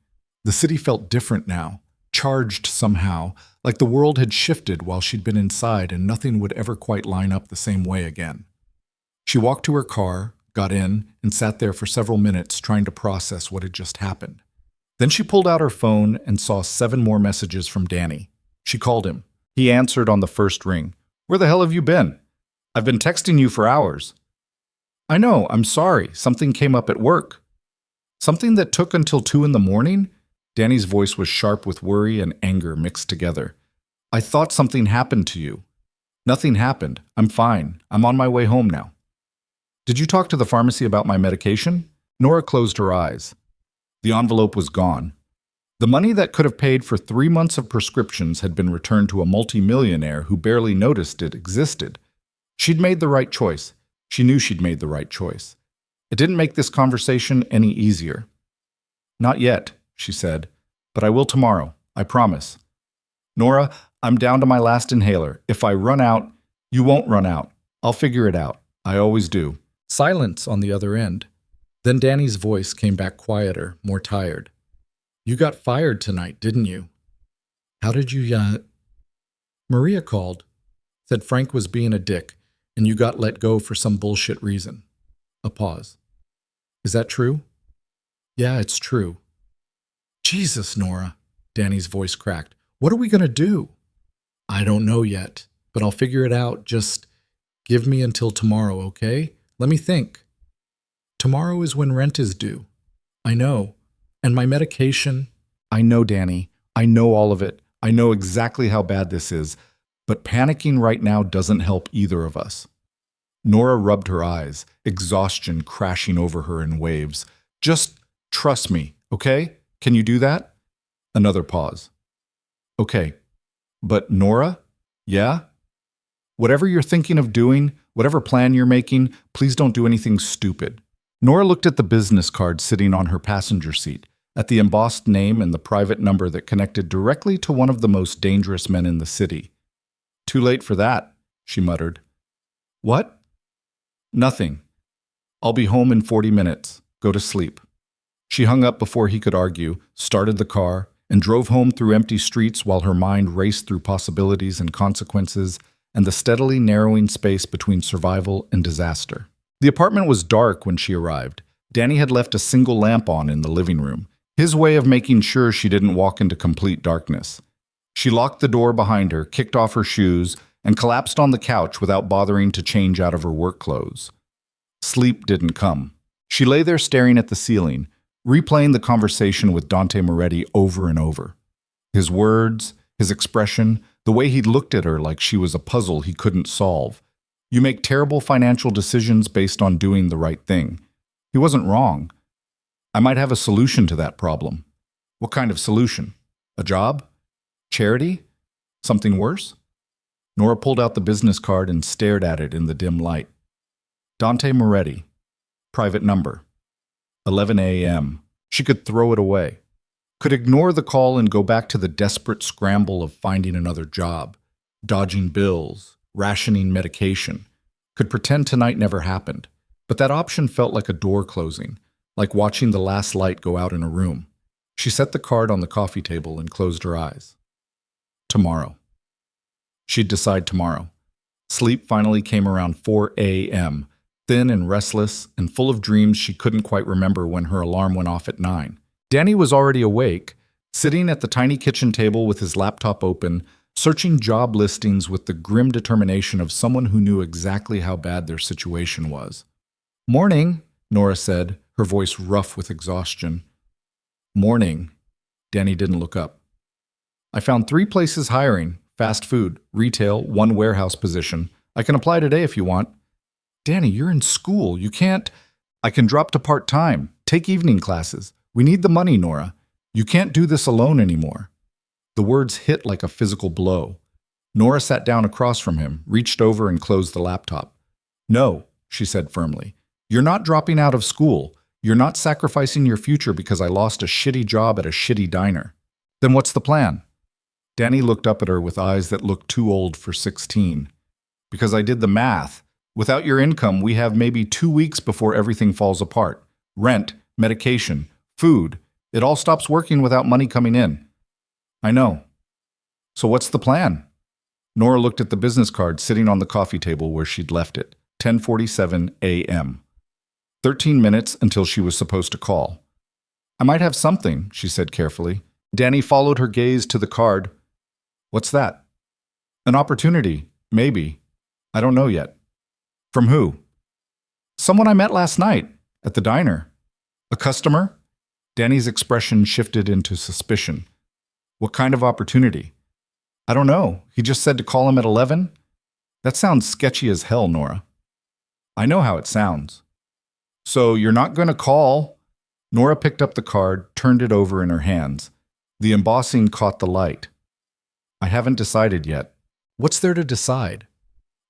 [SPEAKER 1] The city felt different now, charged somehow, like the world had shifted while she'd been inside and nothing would ever quite line up the same way again. She walked to her car, got in, and sat there for several minutes trying to process what had just happened. Then she pulled out her phone and saw 7 more messages from Danny. She called him. He answered on the first ring. Where the hell have you been? I've been texting you for hours. I know, I'm sorry. Something came up at work. Something that took until 2 a.m? Danny's voice was sharp with worry and anger mixed together. I thought something happened to you. Nothing happened. I'm fine. I'm on my way home now. Did you talk to the pharmacy about my medication? Nora closed her eyes. The envelope was gone. The money that could have paid for 3 months of prescriptions had been returned to a multimillionaire who barely noticed it existed. She'd made the right choice. She knew she'd made the right choice. It didn't make this conversation any easier. Not yet, she said, but I will tomorrow, I promise. Nora, I'm down to my last inhaler. If I run out, you won't run out. I'll figure it out. I always do. Silence on the other end. Then Danny's voice came back quieter, more tired. You got fired tonight, didn't you? How did you, Maria called. Said Frank was being a dick, and you got let go for some bullshit reason. A pause. Is that true? Yeah, it's true. Jesus, Nora, Danny's voice cracked. What are we going to do? I don't know yet, but I'll figure it out. Just give me until tomorrow, okay? Let me think. Tomorrow is when rent is due. I know. And my medication. I know, Danny. I know all of it. I know exactly how bad this is. But panicking right now doesn't help either of us. Nora rubbed her eyes, exhaustion crashing over her in waves. Just trust me, okay? Can you do that? Another pause. Okay. But Nora? Yeah? Whatever you're thinking of doing, whatever plan you're making, please don't do anything stupid. Nora looked at the business card sitting on her passenger seat, at the embossed name and the private number that connected directly to one of the most dangerous men in the city. Too late for that, she muttered. What? Nothing. I'll be home in 40 minutes. Go to sleep. She hung up before he could argue, started the car, and drove home through empty streets while her mind raced through possibilities and consequences and the steadily narrowing space between survival and disaster. The apartment was dark when she arrived. Danny had left a single lamp on in the living room, his way of making sure she didn't walk into complete darkness. She locked the door behind her, kicked off her shoes, and collapsed on the couch without bothering to change out of her work clothes. Sleep didn't come. She lay there staring at the ceiling, replaying the conversation with Dante Moretti over and over. His words, his expression, the way he looked at her like she was a puzzle he couldn't solve. You make terrible financial decisions based on doing the right thing. He wasn't wrong. I might have a solution to that problem. What kind of solution? A job? Charity? Something worse? Nora pulled out the business card and stared at it in the dim light. Dante Moretti. Private number. 11 a.m. She could throw it away. Could ignore the call and go back to the desperate scramble of finding another job, dodging bills, rationing medication. Could pretend tonight never happened. But that option felt like a door closing, like watching the last light go out in a room. She set the card on the coffee table and closed her eyes. Tomorrow. She'd decide tomorrow. Sleep finally came around 4 a.m., thin and restless and full of dreams she couldn't quite remember when her alarm went off at 9. Danny was already awake, sitting at the tiny kitchen table with his laptop open, searching job listings with the grim determination of someone who knew exactly how bad their situation was. Morning, Nora said, her voice rough with exhaustion. Morning. Danny didn't look up. I found 3 places hiring, fast food, retail, 1 warehouse position. I can apply today if you want. Danny, you're in school. You can't. I can drop to part-time, take evening classes. We need the money, Nora. You can't do this alone anymore. The words hit like a physical blow. Nora sat down across from him, reached over and closed the laptop. No, she said firmly. You're not dropping out of school. You're not sacrificing your future because I lost a shitty job at a shitty diner. Then what's the plan? Danny looked up at her with eyes that looked too old for 16. Because I did the math. Without your income, we have maybe 2 weeks before everything falls apart. Rent, medication, food. It all stops working without money coming in. I know. So what's the plan? Nora looked at the business card sitting on the coffee table where she'd left it. 10:47 a.m. 13 minutes until she was supposed to call. I might have something, she said carefully. Danny followed her gaze to the card. What's that? An opportunity, maybe. I don't know yet. From who? Someone I met last night, at the diner. A customer? Danny's expression shifted into suspicion. What kind of opportunity? I don't know. He just said to call him at 11? That sounds sketchy as hell, Nora. I know how it sounds. So you're not going to call? Nora picked up the card, turned it over in her hands. The embossing caught the light. I haven't decided yet. What's there to decide?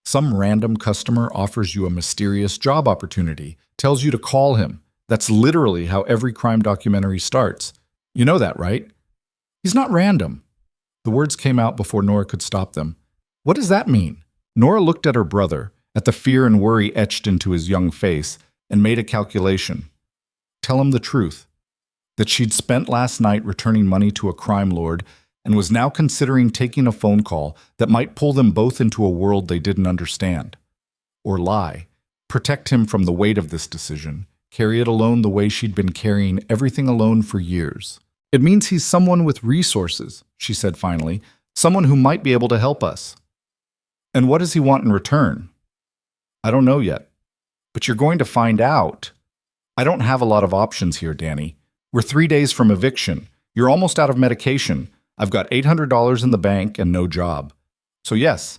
[SPEAKER 1] Some random customer offers you a mysterious job opportunity, tells you to call him. That's literally how every crime documentary starts. You know that, right? He's not random. The words came out before Nora could stop them. What does that mean? Nora looked at her brother, at the fear and worry etched into his young face, and made a calculation. Tell him the truth. That she'd spent last night returning money to a crime lord and was now considering taking a phone call that might pull them both into a world they didn't understand. Or lie. Protect him from the weight of this decision. Carry it alone the way she'd been carrying everything alone for years. It means he's someone with resources, she said finally. Someone who might be able to help us. And what does he want in return? I don't know yet. But you're going to find out. I don't have a lot of options here, Danny. We're 3 days from eviction. You're almost out of medication. I've got $800 in the bank and no job. So yes,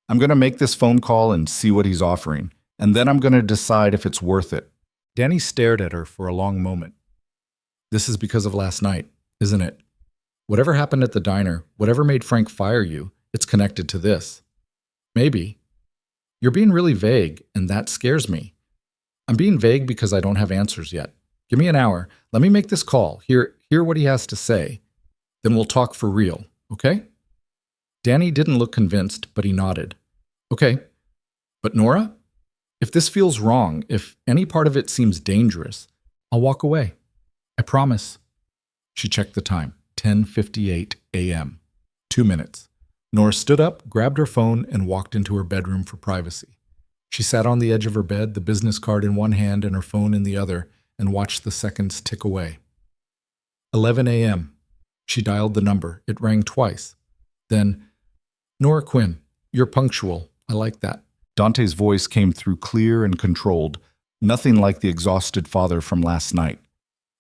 [SPEAKER 1] I'm going to make this phone call and see what he's offering. And then I'm going to decide if it's worth it. Danny stared at her for a long moment. This is because of last night, isn't it? Whatever happened at the diner, whatever made Frank fire you, it's connected to this. Maybe. You're being really vague, and that scares me. I'm being vague because I don't have answers yet. Give me an hour. Let me make this call. Hear what he has to say. Then we'll talk for real, okay? Danny didn't look convinced, but he nodded. Okay. But Nora? If this feels wrong, if any part of it seems dangerous, I'll walk away. I promise. She checked the time. 10:58 a.m. 2 minutes. Nora stood up, grabbed her phone, and walked into her bedroom for privacy. She sat on the edge of her bed, the business card in one hand and her phone in the other, and watched the seconds tick away. 11 a.m. She dialed the number. It rang twice. Then, Nora Quinn, you're punctual. I like that. Dante's voice came through clear and controlled, nothing like the exhausted father from last night.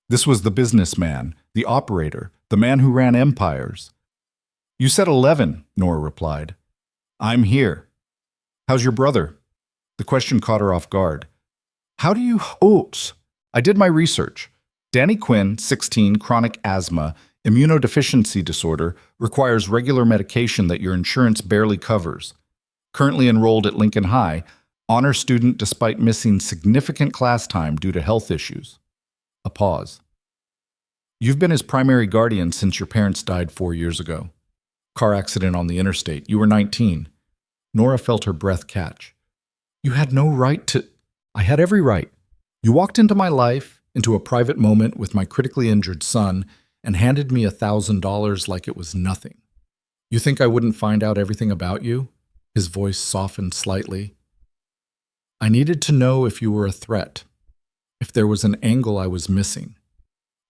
[SPEAKER 1] This was the businessman, the operator, the man who ran empires. You said 11, Nora replied. I'm here. How's your brother? The question caught her off guard. How do you... Oops. I did my research. Danny Quinn, 16, chronic asthma, immunodeficiency disorder, requires regular medication that your insurance barely covers. Currently enrolled at Lincoln High, honor student despite missing significant class time due to health issues. A pause. You've been his primary guardian since your parents died 4 years ago. Car accident on the interstate. You were 19. Nora felt her breath catch. You had no right to... I had every right. You walked into my life, into a private moment with my critically injured son, and handed me $1,000 like it was nothing. You think I wouldn't find out everything about you? His voice softened slightly. I needed to know if you were a threat, if there was an angle I was missing,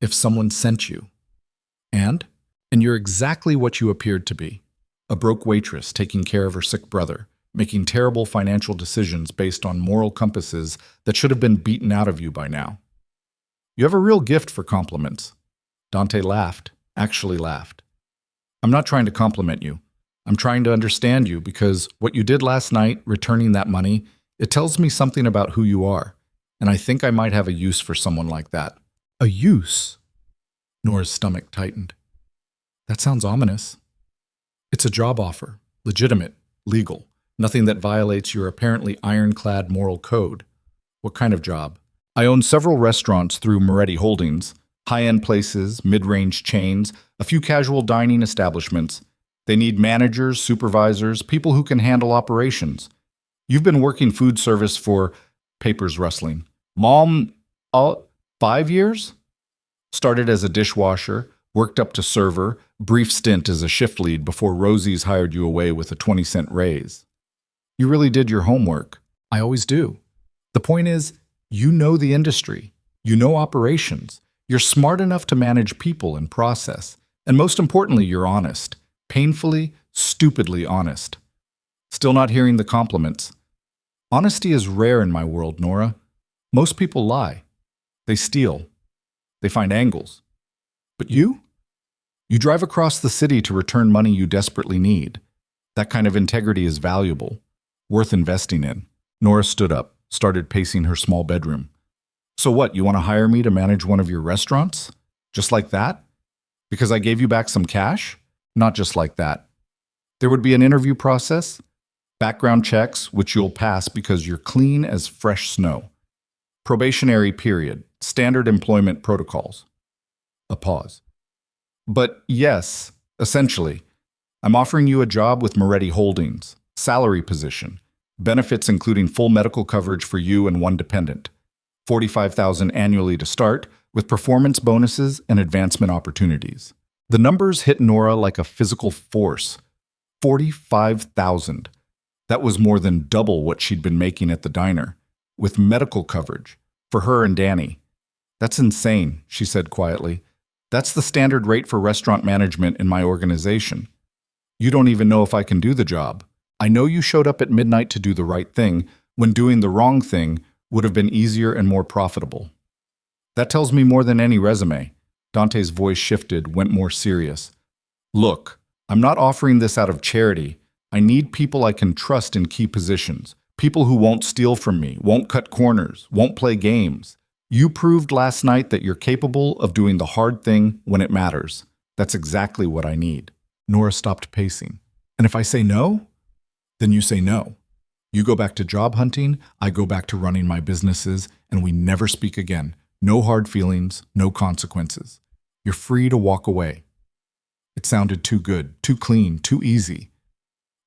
[SPEAKER 1] if someone sent you. And you're exactly what you appeared to be. A broke waitress taking care of her sick brother, making terrible financial decisions based on moral compasses that should have been beaten out of you by now. You have a real gift for compliments. Dante laughed, actually laughed. I'm not trying to compliment you. I'm trying to understand you because what you did last night, returning that money, it tells me something about who you are. And I think I might have a use for someone like that. A use? Nora's stomach tightened. That sounds ominous. It's a job offer, legitimate, legal, nothing that violates your apparently ironclad moral code. What kind of job? I own several restaurants through Moretti Holdings, high-end places, mid-range chains, a few casual dining establishments. They need managers, supervisors, people who can handle operations. You've been working food service for, papers rustling, 5 years? Started as a dishwasher, worked up to server, brief stint as a shift lead before Rosy's hired you away with a 20-cent raise. You really did your homework. I always do. The point is, you know the industry. You know operations. You're smart enough to manage people and process. And most importantly, you're honest. Painfully, stupidly honest. Still not hearing the compliments. Honesty is rare in my world, Nora. Most people lie. They steal. They find angles. But you? You drive across the city to return money you desperately need. That kind of integrity is valuable, worth investing in. Nora stood up, started pacing her small bedroom. So what, you want to hire me to manage one of your restaurants? Just like that? Because I gave you back some cash? Not just like that. There would be an interview process, background checks, which you'll pass because you're clean as fresh snow. Probationary period, standard employment protocols. A pause. But yes, essentially, I'm offering you a job with Moretti Holdings, salary position, benefits including full medical coverage for you and one dependent, $45,000 annually to start, with performance bonuses and advancement opportunities. The numbers hit Nora like a physical force. 45,000. That was more than double what she'd been making at the diner, with medical coverage, for her and Danny. That's insane, she said quietly. That's the standard rate for restaurant management in my organization. You don't even know if I can do the job. I know you showed up at midnight to do the right thing, when doing the wrong thing would have been easier and more profitable. That tells me more than any resume. Dante's voice shifted, went more serious. Look, I'm not offering this out of charity. I need people I can trust in key positions. People who won't steal from me, won't cut corners, won't play games. You proved last night that you're capable of doing the hard thing when it matters. That's exactly what I need. Nora stopped pacing. And if I say no, then you say no. You go back to job hunting, I go back to running my businesses, and we never speak again. No hard feelings, no consequences. You're free to walk away. It sounded too good, too clean, too easy.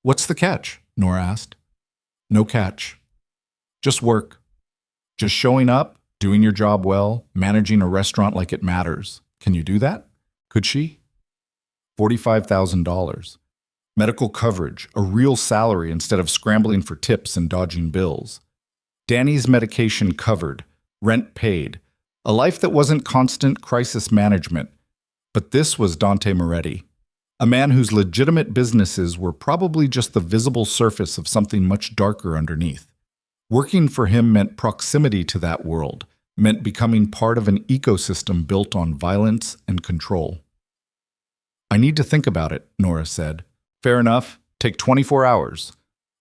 [SPEAKER 1] What's the catch? Nora asked. No catch. Just work. Just showing up, doing your job well, managing a restaurant like it matters. Can you do that? Could she? $45,000. Medical coverage, a real salary instead of scrambling for tips and dodging bills. Danny's medication covered, rent paid, a life that wasn't constant crisis management. But this was Dante Moretti, a man whose legitimate businesses were probably just the visible surface of something much darker underneath. Working for him meant proximity to that world, meant becoming part of an ecosystem built on violence and control. I need to think about it, Nora said. Fair enough. Take 24 hours.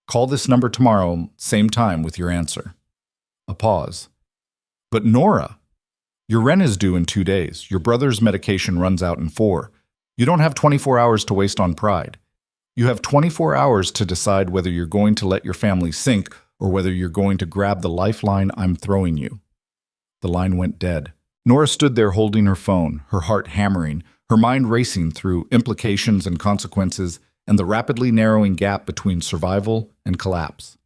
[SPEAKER 1] Call this number tomorrow, same time, with your answer. A pause. But Nora, your rent is due in 2 days. Your brother's medication runs out in 4. You don't have 24 hours to waste on pride. You have 24 hours to decide whether you're going to let your family sink or whether you're going to grab the lifeline I'm throwing you. The line went dead. Nora stood there holding her phone, her heart hammering, her mind racing through implications and consequences and the rapidly narrowing gap between survival and collapse.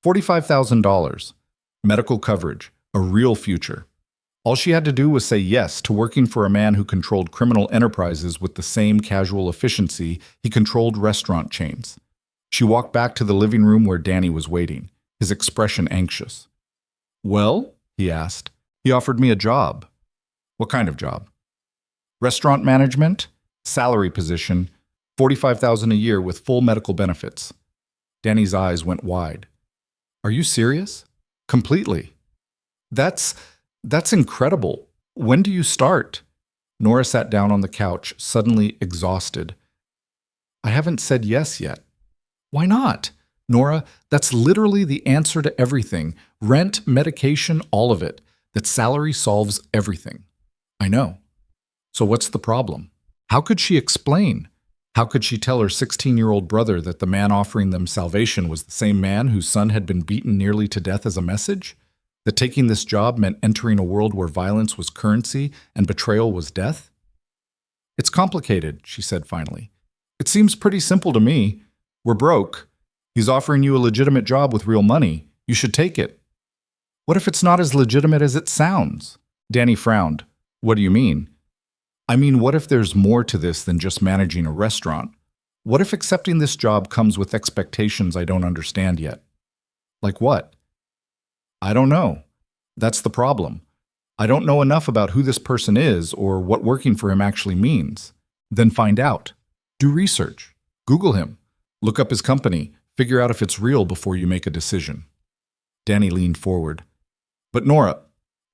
[SPEAKER 1] $45,000. Medical coverage. A real future. All she had to do was say yes to working for a man who controlled criminal enterprises with the same casual efficiency he controlled restaurant chains. She walked back to the living room where Danny was waiting, his expression anxious. Well, he asked. He offered me a job. What kind of job? Restaurant management, salary position, $45,000 a year with full medical benefits. Danny's eyes went wide. Are you serious? Completely. That's incredible. When do you start? Nora sat down on the couch, suddenly exhausted. I haven't said yes yet. Why not? Nora, that's literally the answer to everything. Rent, medication, all of it. That salary solves everything. I know. So what's the problem? How could she explain? How could she tell her 16-year-old brother that the man offering them salvation was the same man whose son had been beaten nearly to death as a message? That taking this job meant entering a world where violence was currency and betrayal was death? It's complicated, she said finally. It seems pretty simple to me. We're broke. He's offering you a legitimate job with real money. You should take it. What if it's not as legitimate as it sounds? Danny frowned. What do you mean? I mean, what if there's more to this than just managing a restaurant? What if accepting this job comes with expectations I don't understand yet? Like what? I don't know. That's the problem. I don't know enough about who this person is or what working for him actually means. Then find out. Do research. Google him. Look up his company. Figure out if it's real before you make a decision. Danny leaned forward. But Nora,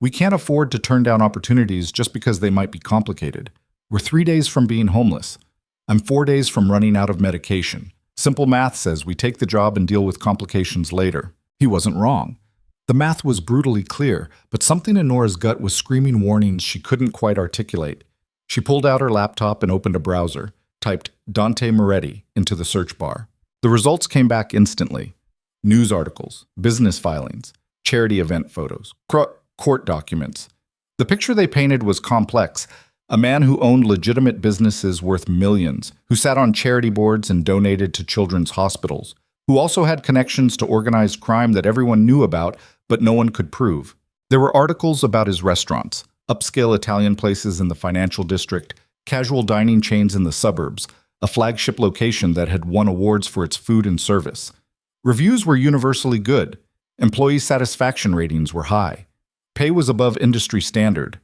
[SPEAKER 1] we can't afford to turn down opportunities just because they might be complicated. We're 3 days from being homeless. I'm 4 days from running out of medication. Simple math says we take the job and deal with complications later. He wasn't wrong. The math was brutally clear, but something in Nora's gut was screaming warnings she couldn't quite articulate. She pulled out her laptop and opened a browser, typed Dante Moretti into the search bar. The results came back instantly. News articles, business filings, charity event photos, court documents. The picture they painted was complex. A man who owned legitimate businesses worth millions, who sat on charity boards and donated to children's hospitals, who also had connections to organized crime that everyone knew about, but no one could prove. There were articles about his restaurants, upscale Italian places in the financial district, casual dining chains in the suburbs, a flagship location that had won awards for its food and service. Reviews were universally good. Employee satisfaction ratings were high. Pay was above industry standard.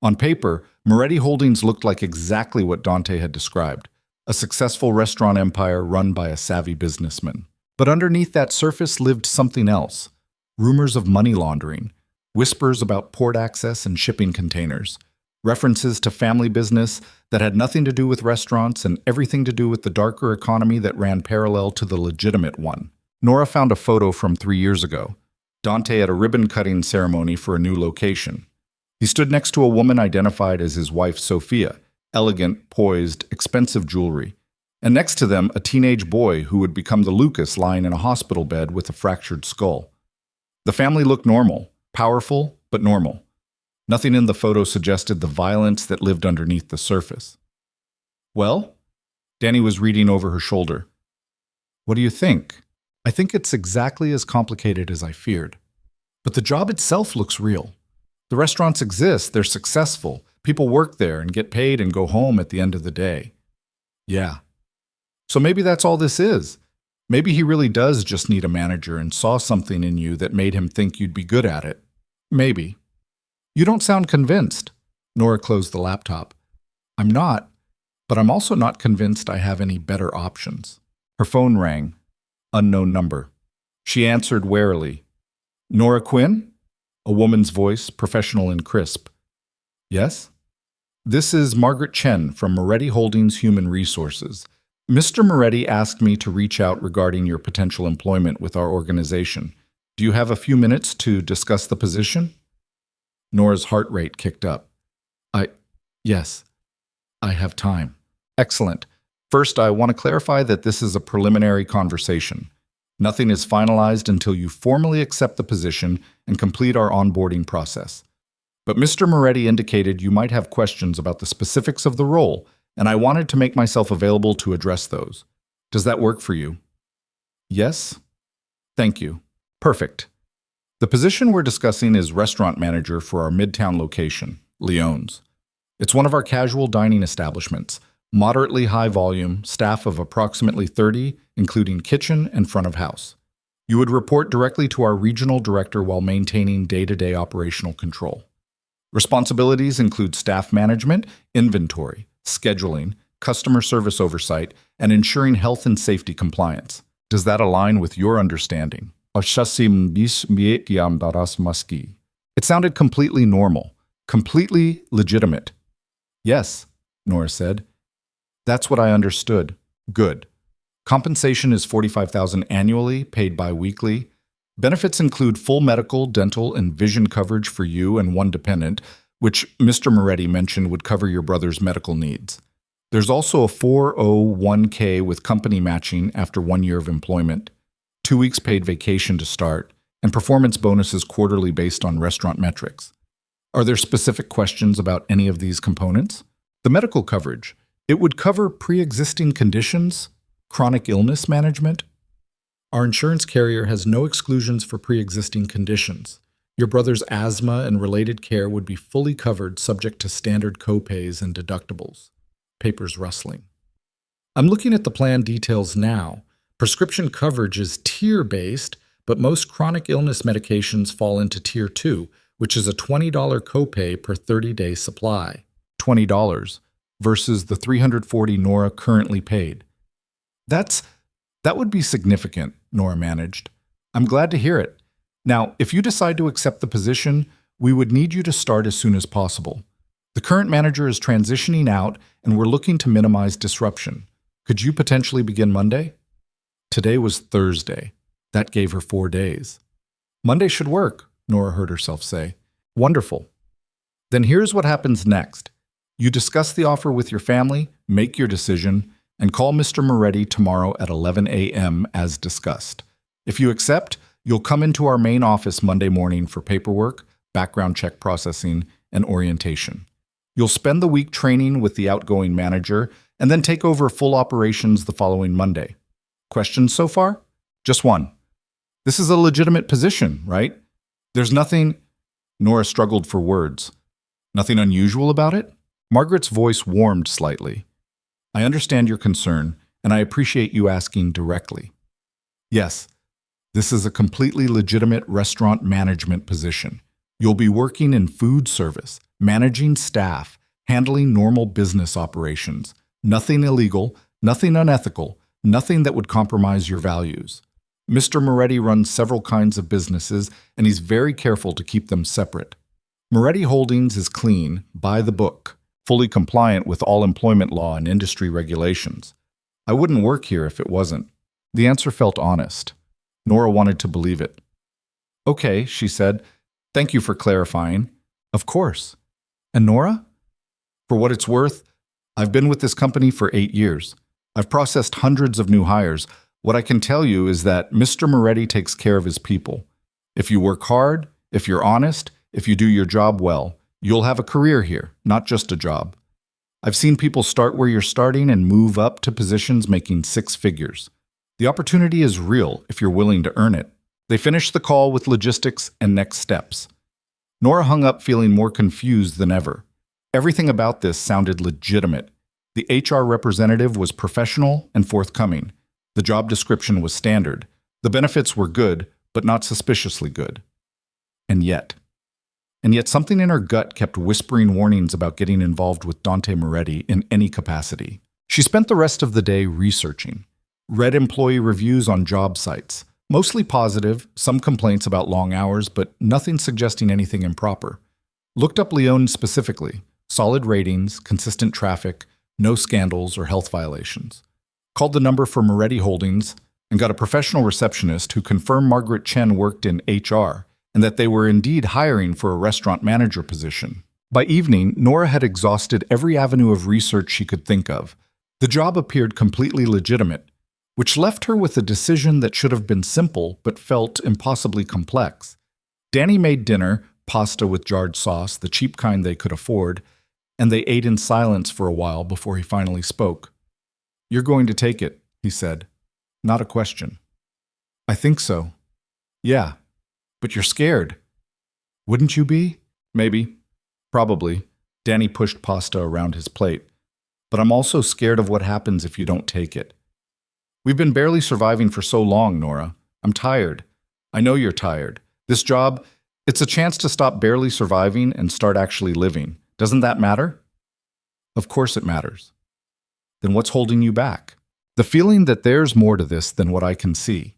[SPEAKER 1] On paper, Moretti Holdings looked like exactly what Dante had described, a successful restaurant empire run by a savvy businessman. But underneath that surface lived something else. Rumors of money laundering, whispers about port access and shipping containers, references to family business that had nothing to do with restaurants and everything to do with the darker economy that ran parallel to the legitimate one. Nora found a photo from 3 years ago. Dante at a ribbon-cutting ceremony for a new location. He stood next to a woman identified as his wife Sophia, elegant, poised, expensive jewelry. and next to them a teenage boy who would become the Lucas lying in a hospital bed with a fractured skull. The family looked normal, powerful, but normal. Nothing in the photo suggested the violence that lived underneath the surface. Well? Danny was reading over her shoulder. What do you think? I think it's exactly as complicated as I feared. But the job itself looks real. The restaurants exist, they're successful. People work there and get paid and go home at the end of the day. Yeah. So maybe that's all this is. Maybe he really does just need a manager and saw something in you that made him think you'd be good at it. Maybe. You don't sound convinced. Nora closed the laptop. I'm not, but I'm also not convinced I have any better options. Her phone rang. Unknown number. She answered warily. Nora Quinn? A woman's voice, professional and crisp. Yes? This is Margaret Chen from Moretti Holdings Human Resources. Mr. Moretti asked me to reach out regarding your potential employment with our organization. Do you have a few minutes to discuss the position? Nora's heart rate kicked up. Yes, I have time. Excellent. First, I want to clarify that this is a preliminary conversation. Nothing is finalized until you formally accept the position and complete our onboarding process. But Mr. Moretti indicated you might have questions about the specifics of the role, and I wanted to make myself available to address those. Does that work for you? Yes? Thank you. Perfect. The position we're discussing is restaurant manager for our Midtown location, Leon's. It's one of our casual dining establishments, moderately high volume, staff of approximately 30, including kitchen and front of house. You would report directly to our regional director while maintaining day-to-day operational control. Responsibilities include staff management, inventory, scheduling, customer service oversight, and ensuring health and safety compliance. Does that align with your understanding? It sounded completely normal, completely legitimate. Yes, Nora said. That's what I understood. Good. Compensation is $45,000 annually, paid bi-weekly. Benefits include full medical, dental, and vision coverage for you and one dependent, which Mr. Moretti mentioned would cover your brother's medical needs. There's also a 401k with company matching after 1 year of employment, 2 weeks paid vacation to start, and performance bonuses quarterly based on restaurant metrics. Are there specific questions about any of these components? The medical coverage. It would cover pre-existing conditions, chronic illness management. Our insurance carrier has no exclusions for pre-existing conditions. Your brother's asthma and related care would be fully covered subject to standard copays and deductibles. Papers rustling. I'm looking at the plan details now. Prescription coverage is tier-based, but most chronic illness medications fall into Tier 2, which is a $20 copay per 30-day supply. $20 versus the $340 Nora currently paid. That would be significant, Nora managed. I'm glad to hear it. Now, if you decide to accept the position, we would need you to start as soon as possible. The current manager is transitioning out, and we're looking to minimize disruption. Could you potentially begin Monday? Today was Thursday. That gave her 4 days. Monday should work, Nora heard herself say. Wonderful. Then here's what happens next. You discuss the offer with your family, make your decision, and call Mr. Moretti tomorrow at 11 a.m. as discussed. If you accept, you'll come into our main office Monday morning for paperwork, background check processing, and orientation. You'll spend the week training with the outgoing manager and then take over full operations the following Monday. Questions so far? Just one. This is a legitimate position, right? There's nothing... Nora struggled for words. Nothing unusual about it? Margaret's voice warmed slightly. I understand your concern, and I appreciate you asking directly. Yes, this is a completely legitimate restaurant management position. You'll be working in food service, managing staff, handling normal business operations. Nothing illegal, nothing unethical, nothing that would compromise your values. Mr. Moretti runs several kinds of businesses, and he's very careful to keep them separate. Moretti Holdings is clean, by the book, fully compliant with all employment law and industry regulations. I wouldn't work here if it wasn't. The answer felt honest. Nora wanted to believe it. Okay, she said. Thank you for clarifying. Of course. And Nora? For what it's worth, I've been with this company for 8 years. I've processed hundreds of new hires. What I can tell you is that Mr. Moretti takes care of his people. If you work hard, if you're honest, if you do your job well, you'll have a career here, not just a job. I've seen people start where you're starting and move up to positions making six figures. The opportunity is real if you're willing to earn it. They finished the call with logistics and next steps. Nora hung up feeling more confused than ever. Everything about this sounded legitimate. The HR representative was professional and forthcoming. The job description was standard. The benefits were good, but not suspiciously good. And yet something in her gut kept whispering warnings about getting involved with Dante Moretti in any capacity. She spent the rest of the day researching. Read employee reviews on job sites. Mostly positive, some complaints about long hours, but nothing suggesting anything improper. Looked up Leon specifically. Solid ratings, consistent traffic, no scandals or health violations. Called the number for Moretti Holdings and got a professional receptionist who confirmed Margaret Chen worked in HR and that they were indeed hiring for a restaurant manager position. By evening, Nora had exhausted every avenue of research she could think of. The job appeared completely legitimate, which left her with a decision that should have been simple but felt impossibly complex. Danny made dinner, pasta with jarred sauce, the cheap kind they could afford, and they ate in silence for a while before he finally spoke. "You're going to take it," he said. Not a question. "I think so." "Yeah, but you're scared." "Wouldn't you be?" "Maybe. Probably." Danny pushed pasta around his plate. "But I'm also scared of what happens if you don't take it. We've been barely surviving for so long, Nora. I'm tired. I know you're tired. This job, it's a chance to stop barely surviving and start actually living. Doesn't that matter?" "Of course it matters." "Then what's holding you back?" "The feeling that there's more to this than what I can see.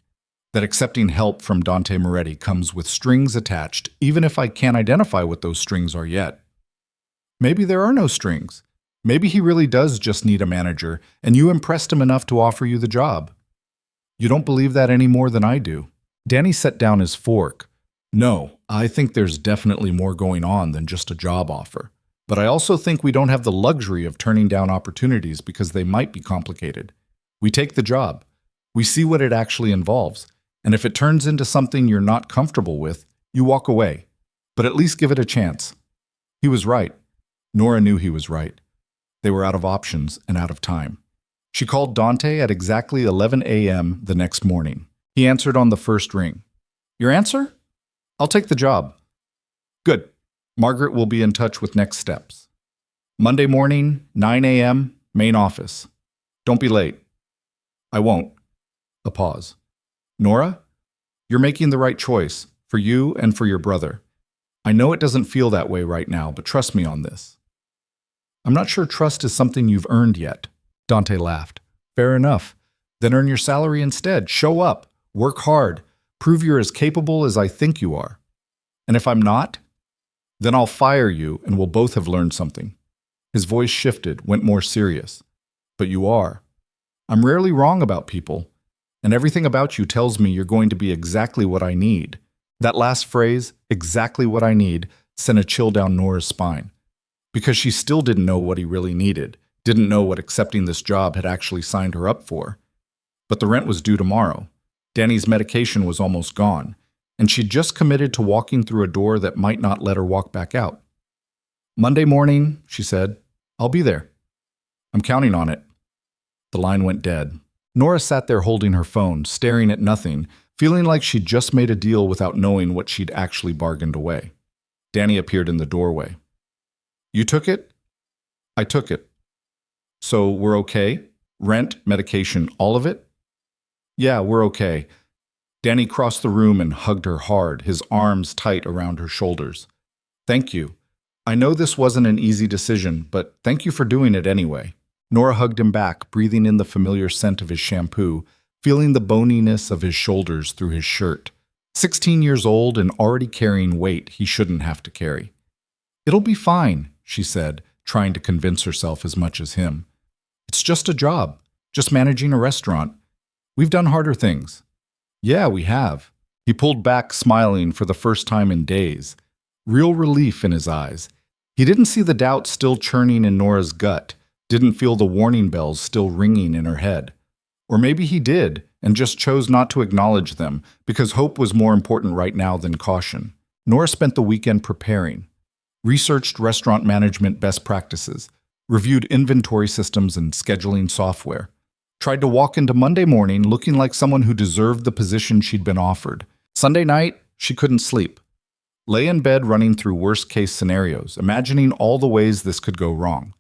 [SPEAKER 1] That accepting help from Dante Moretti comes with strings attached, even if I can't identify what those strings are yet." "Maybe there are no strings. Maybe he really does just need a manager, and you impressed him enough to offer you the job." "You don't believe that any more than I do." Danny set down his fork. "No, I think there's definitely more going on than just a job offer. But I also think we don't have the luxury of turning down opportunities because they might be complicated. We take the job. We see what it actually involves. And if it turns into something you're not comfortable with, you walk away. But at least give it a chance." He was right. Nora knew he was right. They were out of options and out of time. She called Dante at exactly 11 a.m. the next morning. He answered on the first ring. "Your answer? I'll take the job." "Good. Margaret will be in touch with next steps. Monday morning, 9 a.m., main office. Don't be late." "I won't." A pause. "Nora, you're making the right choice, for you and for your brother. I know it doesn't feel that way right now, but trust me on this." "I'm not sure trust is something you've earned yet." Dante laughed. "Fair enough. Then earn your salary instead. Show up. Work hard. Prove you're as capable as I think you are. And if I'm not, then I'll fire you and we'll both have learned something." His voice shifted, went more serious. "But you are. I'm rarely wrong about people, and everything about you tells me you're going to be exactly what I need." That last phrase, "exactly what I need," sent a chill down Nora's spine. Because she still didn't know what he really needed, didn't know what accepting this job had actually signed her up for. But the rent was due tomorrow. Danny's medication was almost gone, and she'd just committed to walking through a door that might not let her walk back out. "Monday morning," she said. "I'll be there. I'm counting on it." The line went dead. Nora sat there holding her phone, staring at nothing, feeling like she'd just made a deal without knowing what she'd actually bargained away. Danny appeared in the doorway. "You took it?" "I took it." "So we're okay? Rent, medication, all of it?" "Yeah, we're okay." Danny crossed the room and hugged her hard, his arms tight around her shoulders. "Thank you. I know this wasn't an easy decision, but thank you for doing it anyway." Nora hugged him back, breathing in the familiar scent of his shampoo, feeling the boniness of his shoulders through his shirt. 16 years old and already carrying weight he shouldn't have to carry. "It'll be fine," she said, trying to convince herself as much as him. "It's just a job, just managing a restaurant. We've done harder things." "Yeah, we have." He pulled back, smiling for the first time in days. Real relief in his eyes. He didn't see the doubt still churning in Nora's gut, didn't feel the warning bells still ringing in her head. Or maybe he did, and just chose not to acknowledge them, because hope was more important right now than caution. Nora spent the weekend preparing, researched restaurant management best practices, reviewed inventory systems and scheduling software, tried to walk into Monday morning looking like someone who deserved the position she'd been offered. Sunday night, she couldn't sleep. Lay in bed running through worst-case scenarios, imagining all the ways this could go wrong.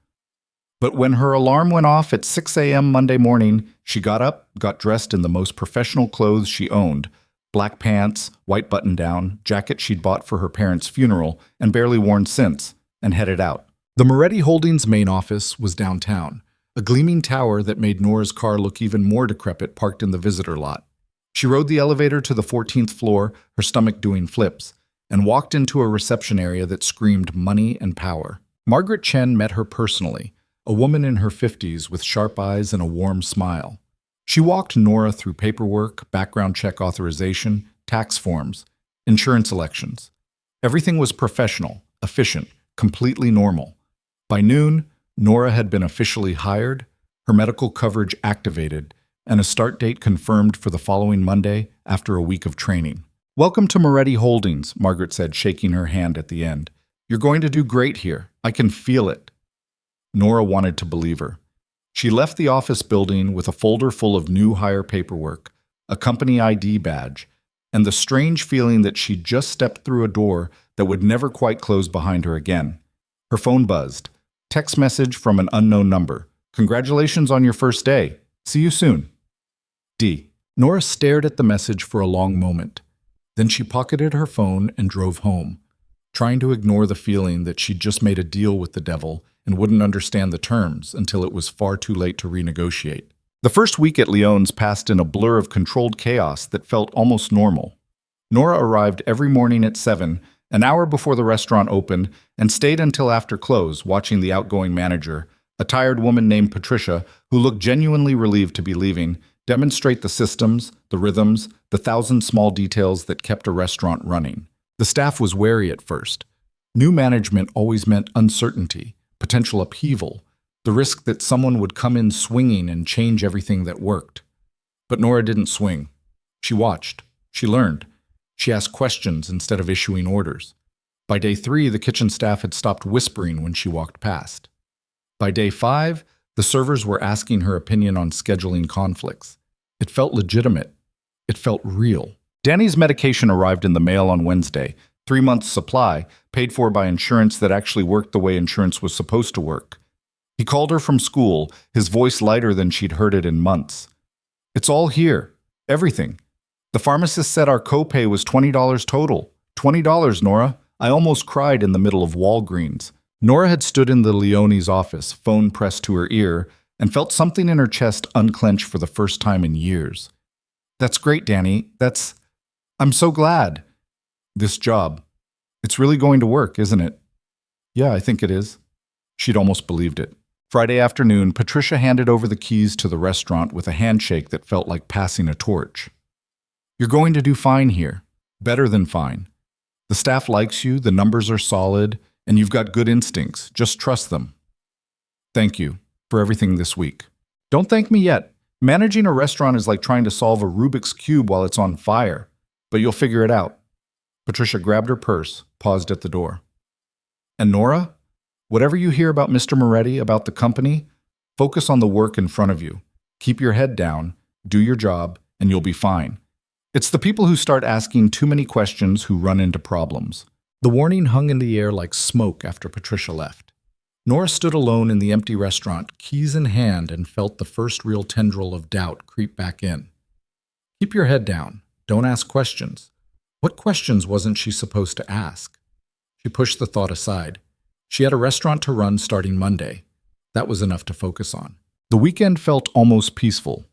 [SPEAKER 1] But when her alarm went off at 6 a.m. Monday morning, she got up, got dressed in the most professional clothes she owned, black pants, white button-down, jacket she'd bought for her parents' funeral and barely worn since, and headed out. The Moretti Holdings main office was downtown, a gleaming tower that made Nora's car look even more decrepit parked in the visitor lot. She rode the elevator to the 14th floor, her stomach doing flips, and walked into a reception area that screamed money and power. Margaret Chen met her personally, a woman in her 50s with sharp eyes and a warm smile. She walked Nora through paperwork, background check authorization, tax forms, insurance elections. Everything was professional, efficient, completely normal. By noon, Nora had been officially hired, her medical coverage activated, and a start date confirmed for the following Monday after a week of training. "Welcome to Moretti Holdings," Margaret said, shaking her hand at the end. "You're going to do great here. I can feel it." Nora wanted to believe her. She left the office building with a folder full of new hire paperwork, a company ID badge, and the strange feeling that she'd just stepped through a door that would never quite close behind her again. Her phone buzzed. Text message from an unknown number. "Congratulations on your first day. See you soon. D." Nora stared at the message for a long moment. Then she pocketed her phone and drove home, trying to ignore the feeling that she'd just made a deal with the devil and wouldn't understand the terms until it was far too late to renegotiate. The first week at Leon's passed in a blur of controlled chaos that felt almost normal. Nora arrived every morning at 7, an hour before the restaurant opened, and stayed until after close, watching the outgoing manager, a tired woman named Patricia, who looked genuinely relieved to be leaving, demonstrate the systems, the rhythms, the thousand small details that kept a restaurant running. The staff was wary at first. New management always meant uncertainty, potential upheaval, the risk that someone would come in swinging and change everything that worked. But Nora didn't swing. She watched. She learned. She asked questions instead of issuing orders. By day 3, the kitchen staff had stopped whispering when she walked past. By day 5, the servers were asking her opinion on scheduling conflicts. It felt legitimate. It felt real. Danny's medication arrived in the mail on Wednesday, 3 months' supply, paid for by insurance that actually worked the way insurance was supposed to work. He called her from school, his voice lighter than she'd heard it in months. "It's all here. Everything. The pharmacist said our copay was $20 total. $20, Nora. I almost cried in the middle of Walgreens." Nora had stood in the Leone's office, phone pressed to her ear, and felt something in her chest unclench for the first time in years. "That's great, Danny. I'm so glad. This job. It's really going to work, isn't it?" "Yeah, I think it is." She'd almost believed it. Friday afternoon, Patricia handed over the keys to the restaurant with a handshake that felt like passing a torch. "You're going to do fine here. Better than fine. The staff likes you, the numbers are solid, and you've got good instincts. Just trust them. Thank you for everything this week." "Don't thank me yet. Managing a restaurant is like trying to solve a Rubik's Cube while it's on fire, but you'll figure it out." Patricia grabbed her purse, paused at the door. "And Nora, whatever you hear about Mr. Moretti, about the company, focus on the work in front of you. Keep your head down, do your job, and you'll be fine. It's the people who start asking too many questions who run into problems." The warning hung in the air like smoke after Patricia left. Nora stood alone in the empty restaurant, keys in hand, and felt the first real tendril of doubt creep back in. Keep your head down. Don't ask questions. What questions wasn't she supposed to ask? She pushed the thought aside. She had a restaurant to run starting Monday. That was enough to focus on. The weekend felt almost peaceful.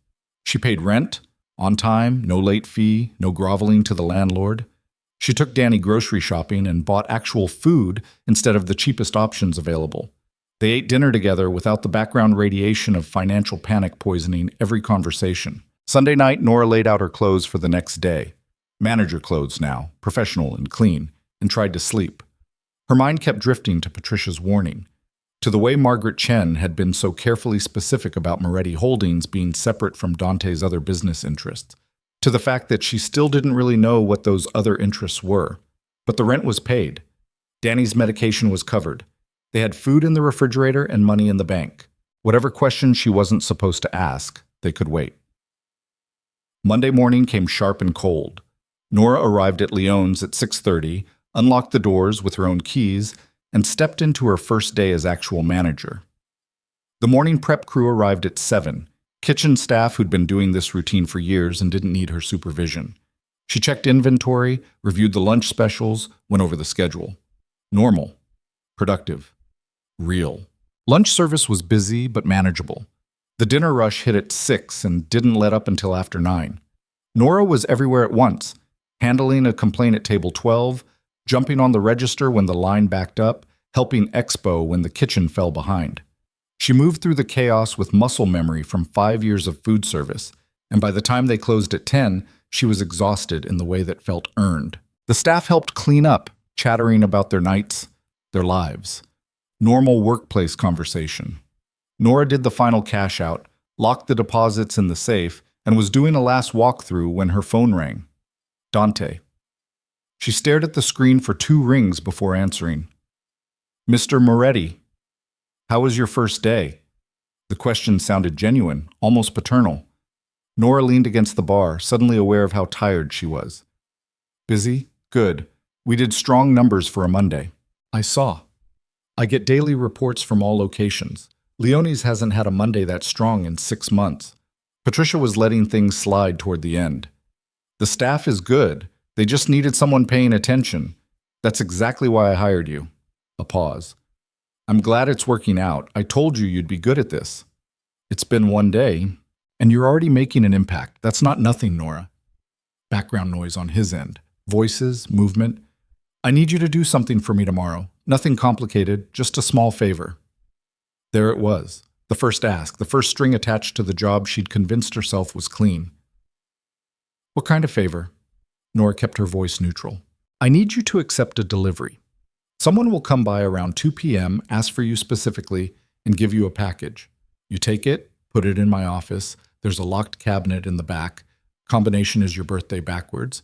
[SPEAKER 1] She paid rent, on time, no late fee, no groveling to the landlord. She took Danny grocery shopping and bought actual food instead of the cheapest options available. They ate dinner together without the background radiation of financial panic poisoning every conversation. Sunday night, Nora laid out her clothes for the next day. Manager clothes now, professional and clean, and tried to sleep. Her mind kept drifting to Patricia's warning. to the way Margaret Chen had been so carefully specific about Moretti Holdings being separate from Dante's other business interests, to the fact that she still didn't really know what those other interests were. But the rent was paid. Danny's medication was covered. They had food in the refrigerator and money in the bank. Whatever questions she wasn't supposed to ask, they could wait. Monday morning came sharp and cold. Nora arrived at Leon's at 6:30, unlocked the doors with her own keys, and stepped into her first day as actual manager. The morning prep crew arrived at 7, kitchen staff who'd been doing this routine for years and didn't need her supervision. She checked inventory, reviewed the lunch specials, went over the schedule. Normal, productive, real. Lunch service was busy but manageable. The dinner rush hit at 6 and didn't let up until after 9. Nora was everywhere at once, handling a complaint at table 12, jumping on the register when the line backed up, helping Expo when the kitchen fell behind. She moved through the chaos with muscle memory from 5 years of food service, and by the time they closed at 10, she was exhausted in the way that felt earned. The staff helped clean up, chattering about their nights, their lives. Normal workplace conversation. Nora did the final cash out, locked the deposits in the safe, and was doing a last walkthrough when her phone rang. Dante. She stared at the screen for 2 rings before answering. Mr. Moretti, how was your first day? The question sounded genuine, almost paternal. Nora leaned against the bar, suddenly aware of how tired she was. Busy? Good. We did strong numbers for a Monday. I saw. I get daily reports from all locations. Leone's hasn't had a Monday that strong in 6 months. Patricia was letting things slide toward the end. The staff is good. They just needed someone paying attention. That's exactly why I hired you. A pause. I'm glad it's working out. I told you you'd be good at this. It's been 1 day, and you're already making an impact. That's not nothing, Nora. Background noise on his end. Voices, movement. I need you to do something for me tomorrow. Nothing complicated, just a small favor. There it was. The first ask, the first string attached to the job she'd convinced herself was clean. What kind of favor? Nora kept her voice neutral. I need you to accept a delivery. Someone will come by around 2 p.m., ask for you specifically, and give you a package. You take it, put it in my office. There's a locked cabinet in the back. Combination is your birthday backwards.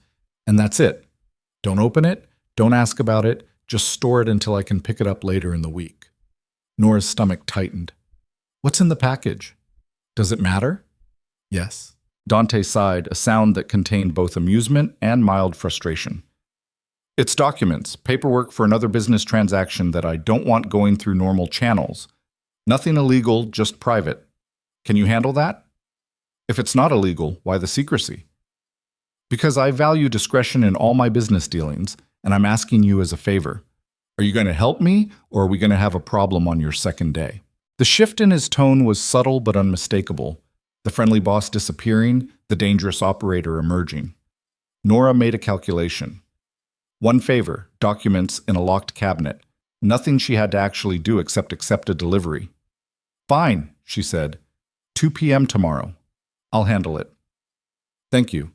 [SPEAKER 1] And that's it. Don't open it. Don't ask about it. Just store it until I can pick it up later in the week. Nora's stomach tightened. What's in the package? Does it matter? Yes. Dante sighed, a sound that contained both amusement and mild frustration. It's documents, paperwork for another business transaction that I don't want going through normal channels. Nothing illegal, just private. Can you handle that? If it's not illegal, why the secrecy? Because I value discretion in all my business dealings, and I'm asking you as a favor. Are you going to help me, or are we going to have a problem on your second day? The shift in his tone was subtle but unmistakable. The friendly boss disappearing, the dangerous operator emerging. Nora made a calculation. 1 favor, documents in a locked cabinet. Nothing she had to actually do except accept a delivery. Fine, she said. 2 p.m. tomorrow. I'll handle it. Thank you.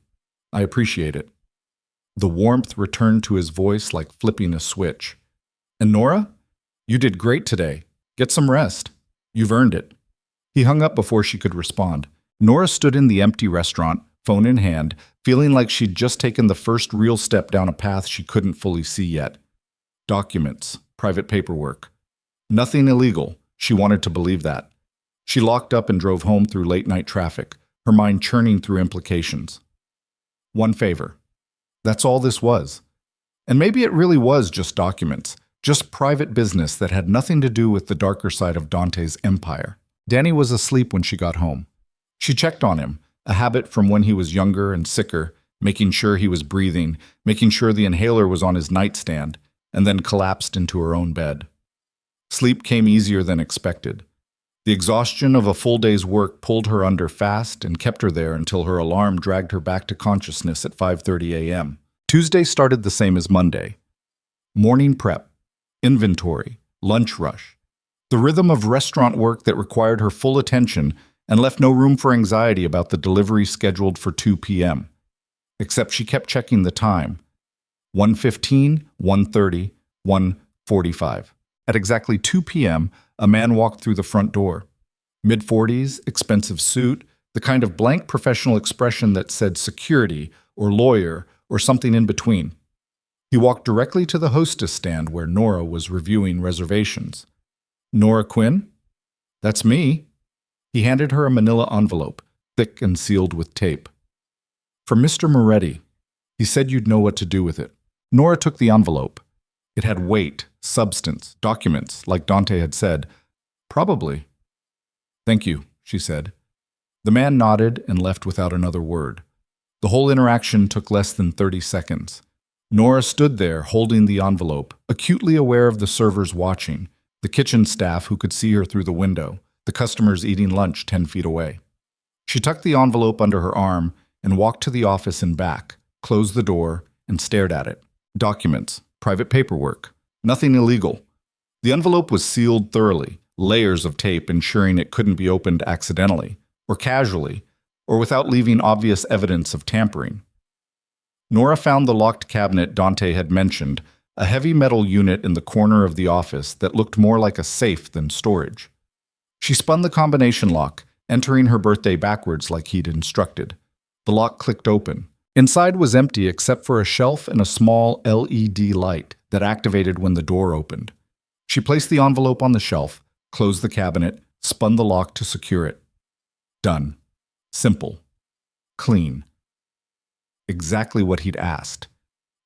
[SPEAKER 1] I appreciate it. The warmth returned to his voice like flipping a switch. And Nora? You did great today. Get some rest. You've earned it. He hung up before she could respond. Nora stood in the empty restaurant, phone in hand, feeling like she'd just taken the first real step down a path she couldn't fully see yet. Documents, private paperwork. Nothing illegal. She wanted to believe that. She locked up and drove home through late-night traffic, her mind churning through implications. 1 favor. That's all this was. And maybe it really was just documents, just private business that had nothing to do with the darker side of Dante's empire. Danny was asleep when she got home. She checked on him, a habit from when he was younger and sicker, making sure he was breathing, making sure the inhaler was on his nightstand, and then collapsed into her own bed. Sleep came easier than expected. The exhaustion of a full day's work pulled her under fast and kept her there until her alarm dragged her back to consciousness at 5:30 a.m. Tuesday started the same as Monday. Morning prep, inventory, lunch rush. The rhythm of restaurant work that required her full attention and left no room for anxiety about the delivery scheduled for 2 p.m. Except she kept checking the time. 1:15, 1:30, 1:45. At exactly 2 p.m., a man walked through the front door. Mid-40s, expensive suit, the kind of blank professional expression that said security or lawyer or something in between. He walked directly to the hostess stand where Nora was reviewing reservations. "Nora Quinn?" "That's me." He handed her a manila envelope, thick and sealed with tape. "For Mr. Moretti. He said you'd know what to do with it." Nora took the envelope. It had weight, substance, documents, like Dante had said. "Probably." "Thank you," she said. The man nodded and left without another word. The whole interaction took less than 30 seconds. Nora stood there holding the envelope, acutely aware of the servers watching, the kitchen staff who could see her through the window, the customers eating lunch 10 feet away. She tucked the envelope under her arm and walked to the office and back, closed the door, and stared at it. Documents, private paperwork, nothing illegal. The envelope was sealed thoroughly, layers of tape ensuring it couldn't be opened accidentally, or casually, or without leaving obvious evidence of tampering. Nora found the locked cabinet Dante had mentioned, a heavy metal unit in the corner of the office that looked more like a safe than storage. She spun the combination lock, entering her birthday backwards like he'd instructed. The lock clicked open. Inside was empty except for a shelf and a small LED light that activated when the door opened. She placed the envelope on the shelf, closed the cabinet, spun the lock to secure it. Done. Simple. Clean. Exactly what he'd asked.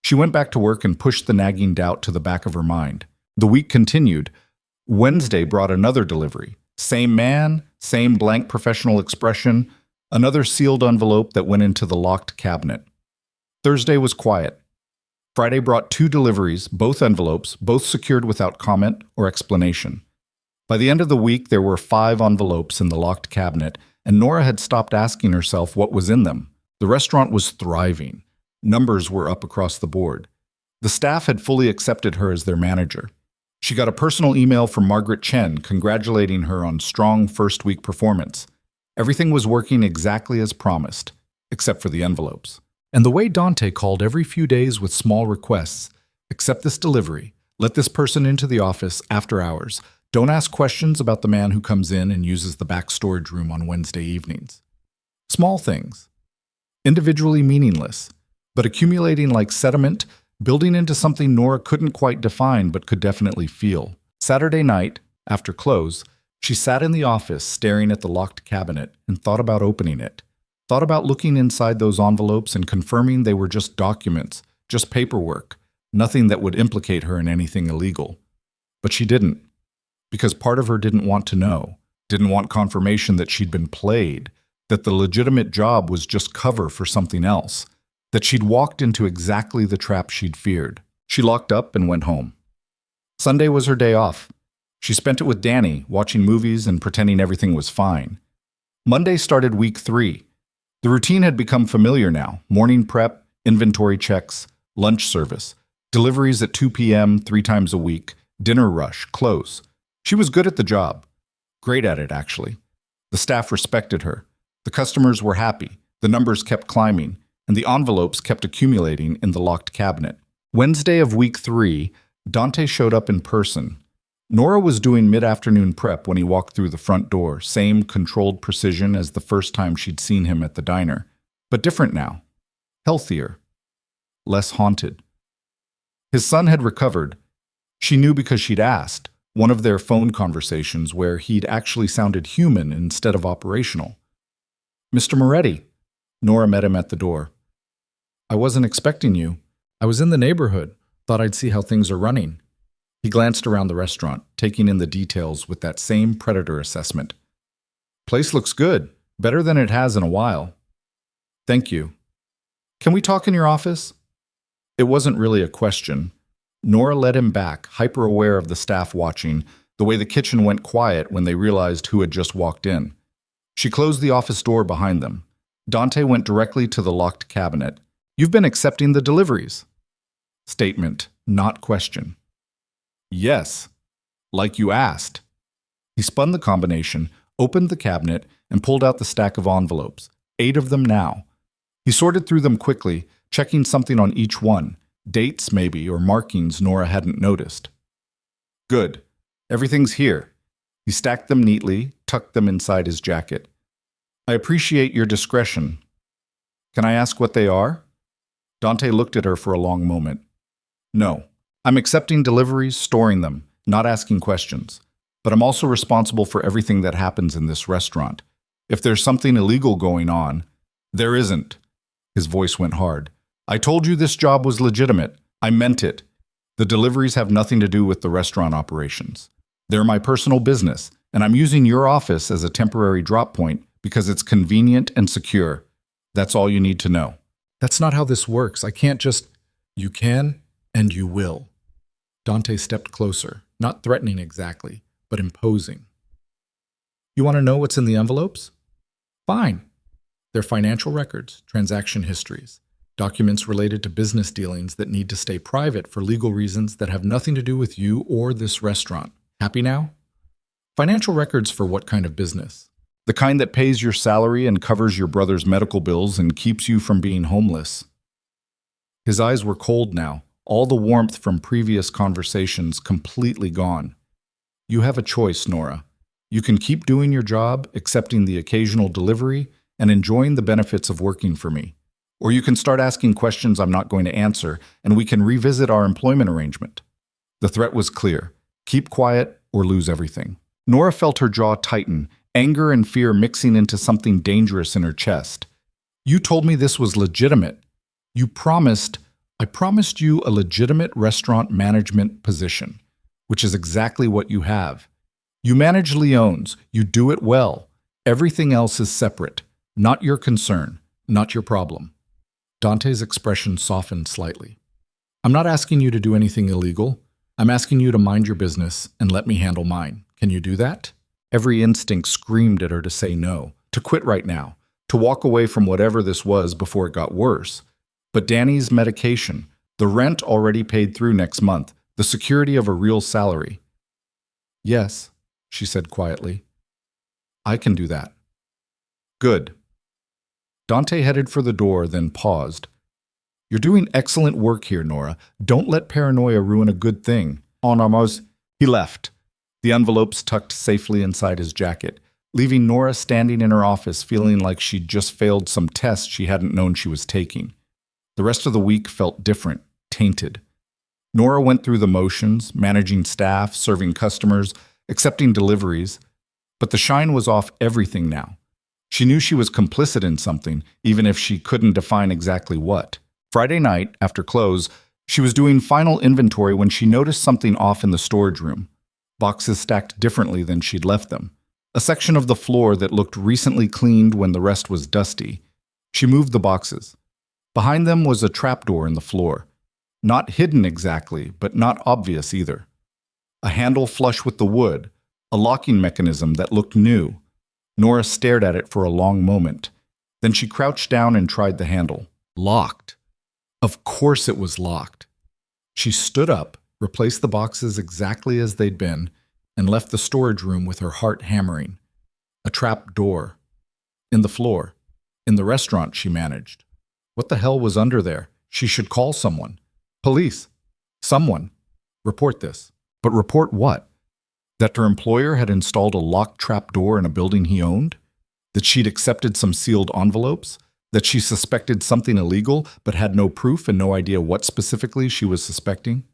[SPEAKER 1] She went back to work and pushed the nagging doubt to the back of her mind. The week continued. Wednesday brought another delivery. Same man, same blank professional expression, another sealed envelope that went into the locked cabinet. Thursday was quiet. Friday brought 2 deliveries, both envelopes, both secured without comment or explanation. By the end of the week, there were 5 envelopes in the locked cabinet, and Nora had stopped asking herself what was in them. The restaurant was thriving. Numbers were up across the board. The staff had fully accepted her as their manager. She got a personal email from Margaret Chen congratulating her on strong first-week performance. Everything was working exactly as promised, except for the envelopes. And the way Dante called every few days with small requests: accept this delivery, let this person into the office after hours, don't ask questions about the man who comes in and uses the back storage room on Wednesday evenings. Small things. Individually meaningless, but accumulating like sediment, building into something Nora couldn't quite define but could definitely feel. Saturday night, after close, she sat in the office staring at the locked cabinet and thought about opening it. Thought about looking inside those envelopes and confirming they were just documents, just paperwork, nothing that would implicate her in anything illegal. But she didn't, because part of her didn't want to know, didn't want confirmation that she'd been played, that the legitimate job was just cover for something else, that she'd walked into exactly the trap she'd feared. She locked up and went home. Sunday was her day off. She spent it with Danny, watching movies and pretending everything was fine. Monday started week 3. The routine had become familiar now. Morning prep, inventory checks, lunch service, deliveries at 2 p.m. 3 times a week, dinner rush, close. She was good at the job. Great at it, actually. The staff respected her. The customers were happy. The numbers kept climbing, and the envelopes kept accumulating in the locked cabinet. Wednesday of week 3, Dante showed up in person. Nora was doing mid-afternoon prep when he walked through the front door, same controlled precision as the first time she'd seen him at the diner, but different now. Healthier. Less haunted. His son had recovered. She knew because she'd asked, one of their phone conversations where he'd actually sounded human instead of operational. "Mr. Moretti." Nora met him at the door. "I wasn't expecting you. I was in the neighborhood. Thought I'd see how things are running." He glanced around the restaurant, taking in the details with that same predator assessment. "Place looks good. Better than it has in a while." "Thank you. Can we talk in your office?" It wasn't really a question. Nora led him back, hyper-aware of the staff watching, the way the kitchen went quiet when they realized who had just walked in. She closed the office door behind them. Dante went directly to the locked cabinet. "You've been accepting the deliveries." Statement, not question. "Yes, like you asked." He spun the combination, opened the cabinet, and pulled out the stack of envelopes, 8 of them now. He sorted through them quickly, checking something on each one, dates maybe, or markings Nora hadn't noticed. "Good. Everything's here. He stacked them neatly, tucked them inside his jacket. I appreciate your discretion. Can I ask what they are? Dante looked at her for a long moment. No. I'm accepting deliveries, storing them, not asking questions. But I'm also responsible for everything that happens in this restaurant. If there's something illegal going on, there isn't. His voice went hard. I told you this job was legitimate. I meant it. The deliveries have nothing to do with the restaurant operations. They're my personal business, and I'm using your office as a temporary drop point because it's convenient and secure. That's all you need to know. That's not how this works. I can't just... You can, and you will. Dante stepped closer, not threatening exactly, but imposing. You want to know what's in the envelopes? Fine. They're financial records, transaction histories, documents related to business dealings that need to stay private for legal reasons that have nothing to do with you or this restaurant. Happy now? Financial records for what kind of business? The kind that pays your salary and covers your brother's medical bills and keeps you from being homeless. His eyes were cold now, all the warmth from previous conversations completely gone. You have a choice, Nora. You can keep doing your job, accepting the occasional delivery, and enjoying the benefits of working for me. Or you can start asking questions I'm not going to answer, and we can revisit our employment arrangement. The threat was clear. Keep quiet or lose everything. Nora felt her jaw tighten, anger and fear mixing into something dangerous in her chest. You told me this was legitimate. I promised you a legitimate restaurant management position, which is exactly what you have. You manage Leon's. You do it well. Everything else is separate. Not your concern, not your problem. Dante's expression softened slightly. I'm not asking you to do anything illegal. I'm asking you to mind your business and let me handle mine. Can you do that? Every instinct screamed at her to say no, to quit right now, to walk away from whatever this was before it got worse. But Danny's medication, the rent already paid through next month, the security of a real salary. Yes, she said quietly. I can do that. Good. Dante headed for the door, then paused. You're doing excellent work here, Nora. Don't let paranoia ruin a good thing. En armos, he left, the envelopes tucked safely inside his jacket, leaving Nora standing in her office feeling like she'd just failed some test she hadn't known she was taking. The rest of the week felt different, tainted. Nora went through the motions, managing staff, serving customers, accepting deliveries, but the shine was off everything now. She knew she was complicit in something, even if she couldn't define exactly what. Friday night, after close, she was doing final inventory when she noticed something off in the storage room. Boxes stacked differently than she'd left them. A section of the floor that looked recently cleaned when the rest was dusty. She moved the boxes. Behind them was a trapdoor in the floor. Not hidden exactly, but not obvious either. A handle flush with the wood, a locking mechanism that looked new. Nora stared at it for a long moment. Then she crouched down and tried the handle. Locked. Of course it was locked. She stood up, replaced the boxes exactly as they'd been, and left the storage room with her heart hammering. A trap door. In the floor. In the restaurant she managed. What the hell was under there? She should call someone. Police. Someone. Report this. But report what? That her employer had installed a locked trap door in a building he owned? That she'd accepted some sealed envelopes? That she suspected something illegal but had no proof and no idea what specifically she was suspecting?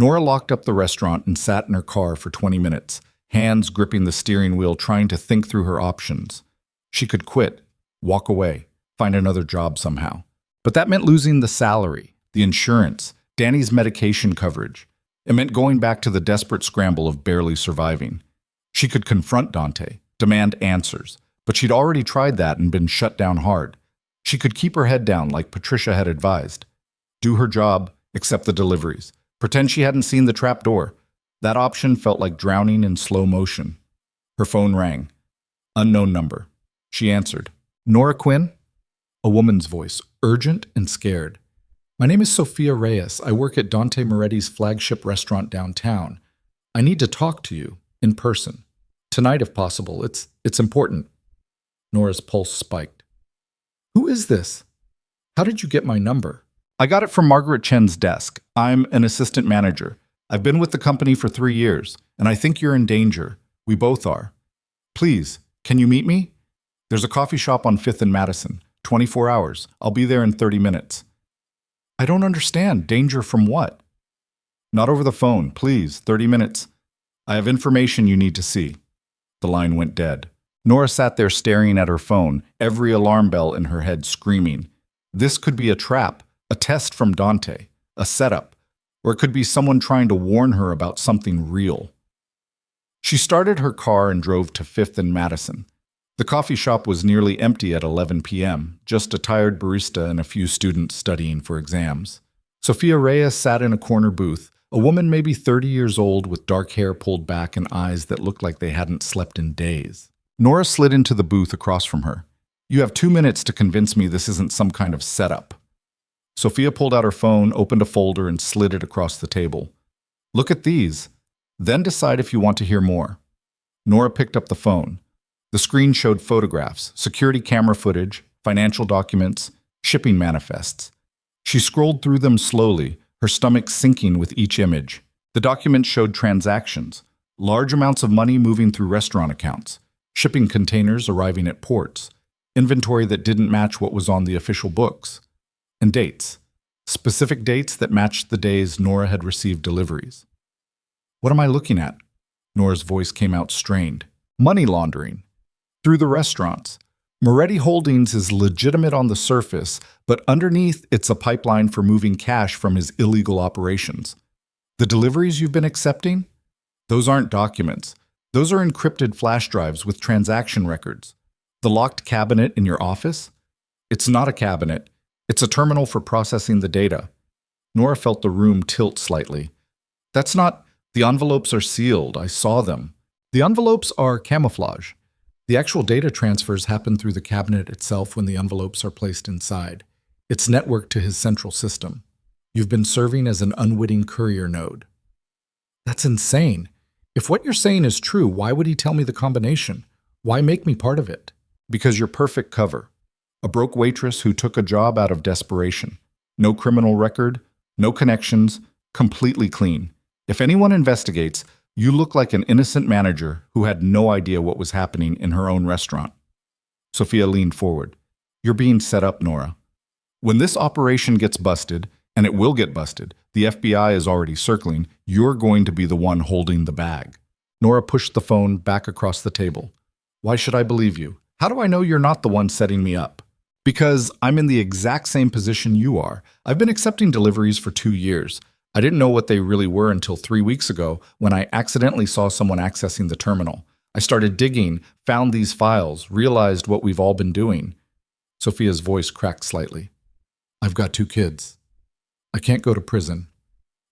[SPEAKER 1] Nora locked up the restaurant and sat in her car for 20 minutes, hands gripping the steering wheel trying to think through her options. She could quit, walk away, find another job somehow. But that meant losing the salary, the insurance, Danny's medication coverage. It meant going back to the desperate scramble of barely surviving. She could confront Dante, demand answers, but she'd already tried that and been shut down hard. She could keep her head down like Patricia had advised. Do her job, accept the deliveries. Pretend she hadn't seen the trap door. That option felt like drowning in slow motion. Her phone rang. Unknown number. She answered. Nora Quinn? A woman's voice, urgent and scared. My name is Sophia Reyes. I work at Dante Moretti's flagship restaurant downtown. I need to talk to you, in person. Tonight, if possible. It's important. Nora's pulse spiked. Who is this? How did you get my number? I got it from Margaret Chen's desk. I'm an assistant manager. I've been with the company for 3 years, and I think you're in danger. We both are. Please, can you meet me? There's a coffee shop on 5th and Madison, 24 hours. I'll be there in 30 minutes. I don't understand. Danger from what? Not over the phone, please. 30 minutes. I have information you need to see. The line went dead. Nora sat there staring at her phone, every alarm bell in her head screaming. This could be a trap, a test from Dante, a setup, or it could be someone trying to warn her about something real. She started her car and drove to 5th and Madison. The coffee shop was nearly empty at 11 p.m., just a tired barista and a few students studying for exams. Sophia Reyes sat in a corner booth, a woman maybe 30 years old with dark hair pulled back and eyes that looked like they hadn't slept in days. Nora slid into the booth across from her. You have 2 minutes to convince me this isn't some kind of setup. Sophia pulled out her phone, opened a folder, and slid it across the table. Look at these. Then decide if you want to hear more. Nora picked up the phone. The screen showed photographs, security camera footage, financial documents, shipping manifests. She scrolled through them slowly, her stomach sinking with each image. The documents showed transactions, large amounts of money moving through restaurant accounts, shipping containers arriving at ports, inventory that didn't match what was on the official books, and dates, specific dates that matched the days Nora had received deliveries. What am I looking at? Nora's voice came out strained. Money laundering. Through the restaurants. Moretti Holdings is legitimate on the surface, but underneath it's a pipeline for moving cash from his illegal operations. The deliveries you've been accepting? Those aren't documents. Those are encrypted flash drives with transaction records. The locked cabinet in your office? It's not a cabinet. It's a terminal for processing the data. Nora felt the room tilt slightly. That's not... The envelopes are sealed. I saw them. The envelopes are camouflage. The actual data transfers happen through the cabinet itself when the envelopes are placed inside. It's networked to his central system. You've been serving as an unwitting courier node. That's insane. If what you're saying is true, why would he tell me the combination? Why make me part of it? Because you're perfect cover. A broke waitress who took a job out of desperation. No criminal record, no connections, completely clean. If anyone investigates, you look like an innocent manager who had no idea what was happening in her own restaurant. Sophia leaned forward. You're being set up, Nora. When this operation gets busted, and it will get busted, the FBI is already circling, you're going to be the one holding the bag. Nora pushed the phone back across the table. Why should I believe you? How do I know you're not the one setting me up? Because I'm in the exact same position you are. I've been accepting deliveries for 2 years. I didn't know what they really were until 3 weeks ago when I accidentally saw someone accessing the terminal. I started digging, found these files, realized what we've all been doing. Sophia's voice cracked slightly. I've got 2 kids. I can't go to prison.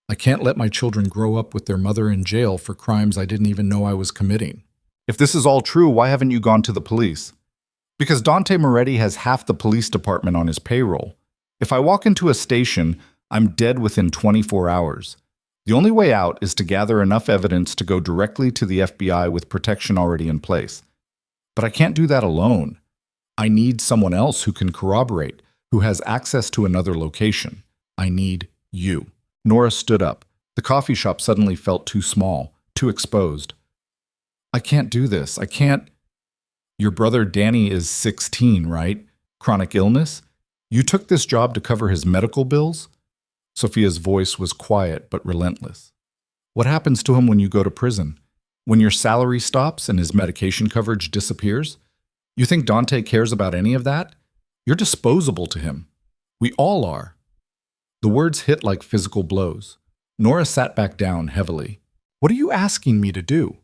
[SPEAKER 1] I can't let my children grow up with their mother in jail for crimes I didn't even know I was committing. If this is all true, why haven't you gone to the police? Because Dante Moretti has half the police department on his payroll. If I walk into a station, I'm dead within 24 hours. The only way out is to gather enough evidence to go directly to the FBI with protection already in place. But I can't do that alone. I need someone else who can corroborate, who has access to another location. I need you. Nora stood up. The coffee shop suddenly felt too small, too exposed. I can't do this. I can't... Your brother Danny is 16, right? Chronic illness? You took this job to cover his medical bills? Sophia's voice was quiet but relentless. What happens to him when you go to prison? When your salary stops and his medication coverage disappears? You think Dante cares about any of that? You're disposable to him. We all are. The words hit like physical blows. Nora sat back down heavily. What are you asking me to do?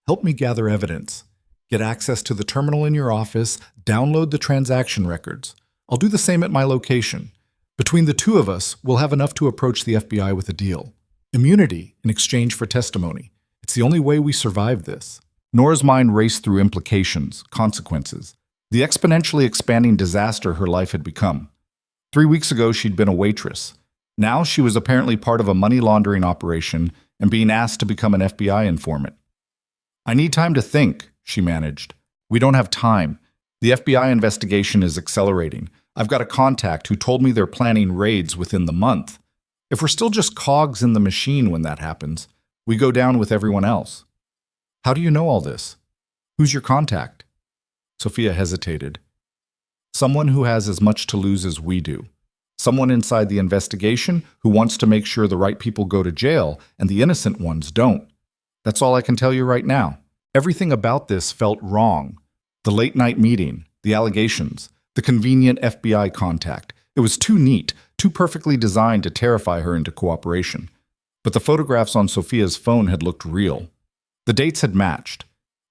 [SPEAKER 1] Help me gather evidence. Get access to the terminal in your office, download the transaction records. I'll do the same at my location. Between the 2 of us, we'll have enough to approach the FBI with a deal. Immunity in exchange for testimony. It's the only way we survive this. Nora's mind raced through implications, consequences, the exponentially expanding disaster her life had become. 3 weeks ago, she'd been a waitress. Now she was apparently part of a money laundering operation and being asked to become an FBI informant. I need time to think, she managed. We don't have time. The FBI investigation is accelerating. I've got a contact who told me they're planning raids within the month. If we're still just cogs in the machine when that happens, we go down with everyone else. How do you know all this? Who's your contact? Sophia hesitated. Someone who has as much to lose as we do. Someone inside the investigation who wants to make sure the right people go to jail and the innocent ones don't. That's all I can tell you right now. Everything about this felt wrong. The late-night meeting, the allegations, the convenient FBI contact. It was too neat, too perfectly designed to terrify her into cooperation. But the photographs on Sophia's phone had looked real. The dates had matched,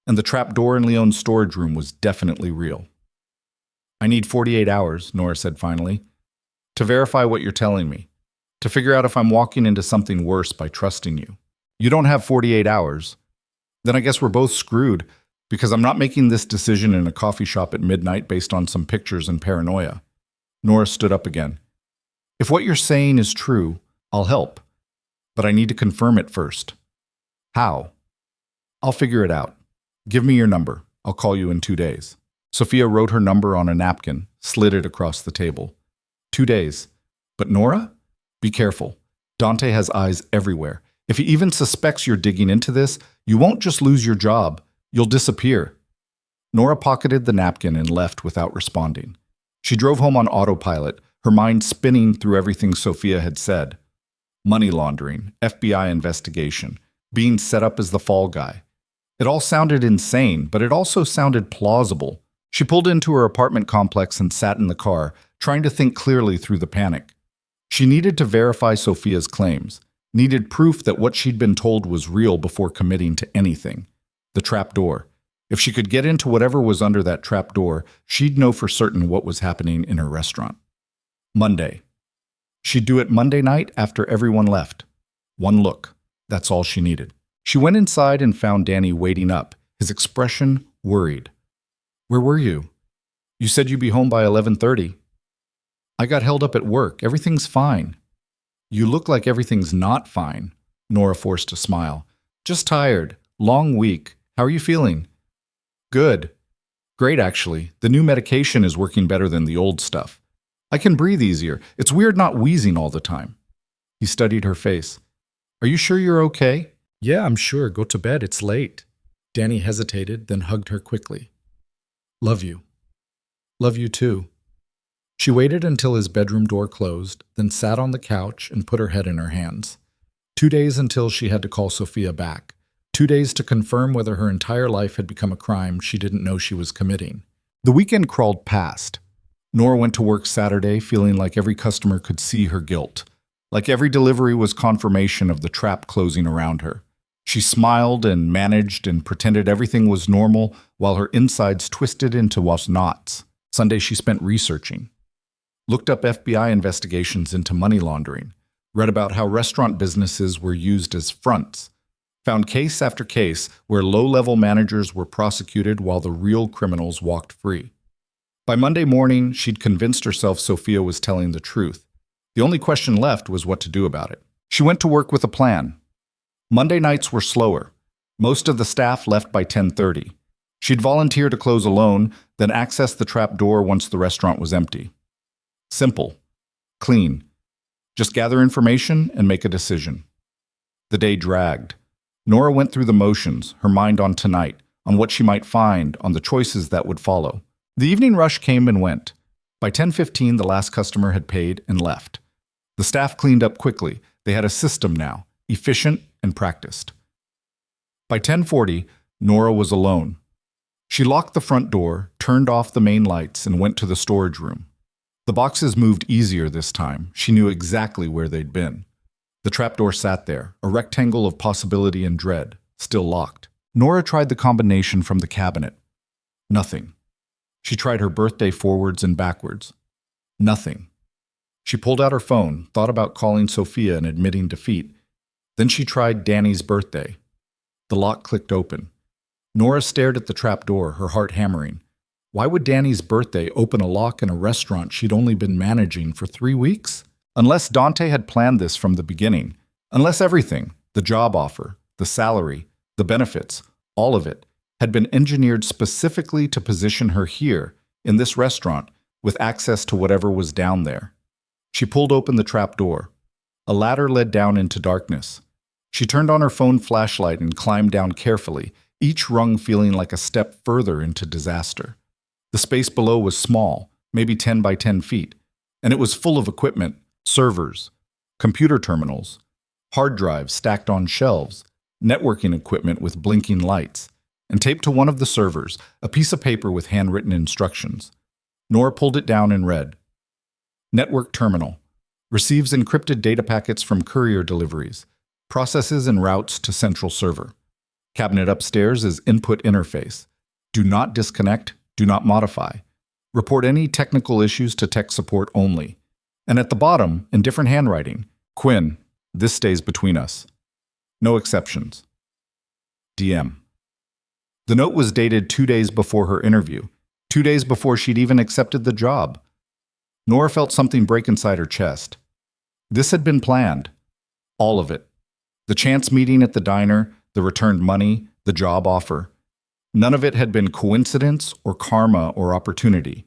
[SPEAKER 1] and the trapdoor in Leon's storage room was definitely real. I need 48 hours, Nora said finally, to verify what you're telling me, to figure out if I'm walking into something worse by trusting you. You don't have 48 hours. Then I guess we're both screwed, because I'm not making this decision in a coffee shop at midnight based on some pictures and paranoia. Nora stood up again. If what you're saying is true, I'll help. But I need to confirm it first. How? I'll figure it out. Give me your number. I'll call you in 2 days. Sophia wrote her number on a napkin, slid it across the table. 2 days. But Nora? Be careful. Dante has eyes everywhere. If he even suspects you're digging into this, you won't just lose your job. You'll disappear. Nora pocketed the napkin and left without responding. She drove home on autopilot, her mind spinning through everything Sophia had said. Money laundering, FBI investigation, being set up as the fall guy. It all sounded insane, but it also sounded plausible. She pulled into her apartment complex and sat in the car, trying to think clearly through the panic. She needed to verify Sophia's claims, needed proof that what she'd been told was real before committing to anything. The trapdoor. If she could get into whatever was under that trapdoor, she'd know for certain what was happening in her restaurant. Monday. She'd do it Monday night after everyone left. One look. That's all she needed. She went inside and found Danny waiting up, his expression worried. Where were you? You said you'd be home by 11:30. I got held up at work. Everything's fine. You look like everything's not fine. Nora forced a smile. Just tired. Long week. How are you feeling? Good. Great, actually. The new medication is working better than the old stuff. I can breathe easier. It's weird not wheezing all the time. He studied her face. Are you sure you're okay? Yeah, I'm sure. Go to bed. It's late. Danny hesitated, then hugged her quickly. Love you. Love you too. She waited until his bedroom door closed, then sat on the couch and put her head in her hands. 2 days until she had to call Sophia back. 2 days to confirm whether her entire life had become a crime she didn't know she was committing. The weekend crawled past. Nora went to work Saturday feeling like every customer could see her guilt, like every delivery was confirmation of the trap closing around her. She smiled and managed and pretended everything was normal while her insides twisted into knots. Sunday she spent researching. Looked up FBI investigations into money laundering. Read about how restaurant businesses were used as fronts. Found case after case where low-level managers were prosecuted while the real criminals walked free. By Monday morning, she'd convinced herself Sophia was telling the truth. The only question left was what to do about it. She went to work with a plan. Monday nights were slower. Most of the staff left by 10:30. She'd volunteer to close alone, then access the trap door once the restaurant was empty. Simple. Clean. Just gather information and make a decision. The day dragged. Nora went through the motions, her mind on tonight, on what she might find, on the choices that would follow. The evening rush came and went. By 10:15, the last customer had paid and left. The staff cleaned up quickly. They had a system now, efficient and practiced. By 10:40, Nora was alone. She locked the front door, turned off the main lights, and went to the storage room. The boxes moved easier this time. She knew exactly where they'd been. The trapdoor sat there, a rectangle of possibility and dread, still locked. Nora tried the combination from the cabinet. Nothing. She tried her birthday forwards and backwards. Nothing. She pulled out her phone, thought about calling Sophia and admitting defeat. Then she tried Danny's birthday. The lock clicked open. Nora stared at the trapdoor, her heart hammering. Why would Danny's birthday open a lock in a restaurant she'd only been managing for 3 weeks? Unless Dante had planned this from the beginning. Unless everything, the job offer, the salary, the benefits, all of it, had been engineered specifically to position her here, in this restaurant, with access to whatever was down there. She pulled open the trap door. A ladder led down into darkness. She turned on her phone flashlight and climbed down carefully, each rung feeling like a step further into disaster. The space below was small, maybe 10 by 10 feet, and it was full of equipment, servers, computer terminals, hard drives stacked on shelves, networking equipment with blinking lights, and taped to one of the servers, a piece of paper with handwritten instructions. Nora pulled it down and read, "Network terminal. Receives encrypted data packets from courier deliveries. Processes and routes to central server. Cabinet upstairs is input interface. Do not disconnect, do not modify. Report any technical issues to tech support only." And at the bottom, in different handwriting, "Quinn, this stays between us. No exceptions. DM." The note was dated 2 days before her interview, 2 days before she'd even accepted the job. Nora felt something break inside her chest. This had been planned. All of it. The chance meeting at the diner, the returned money, the job offer. None of it had been coincidence or karma or opportunity.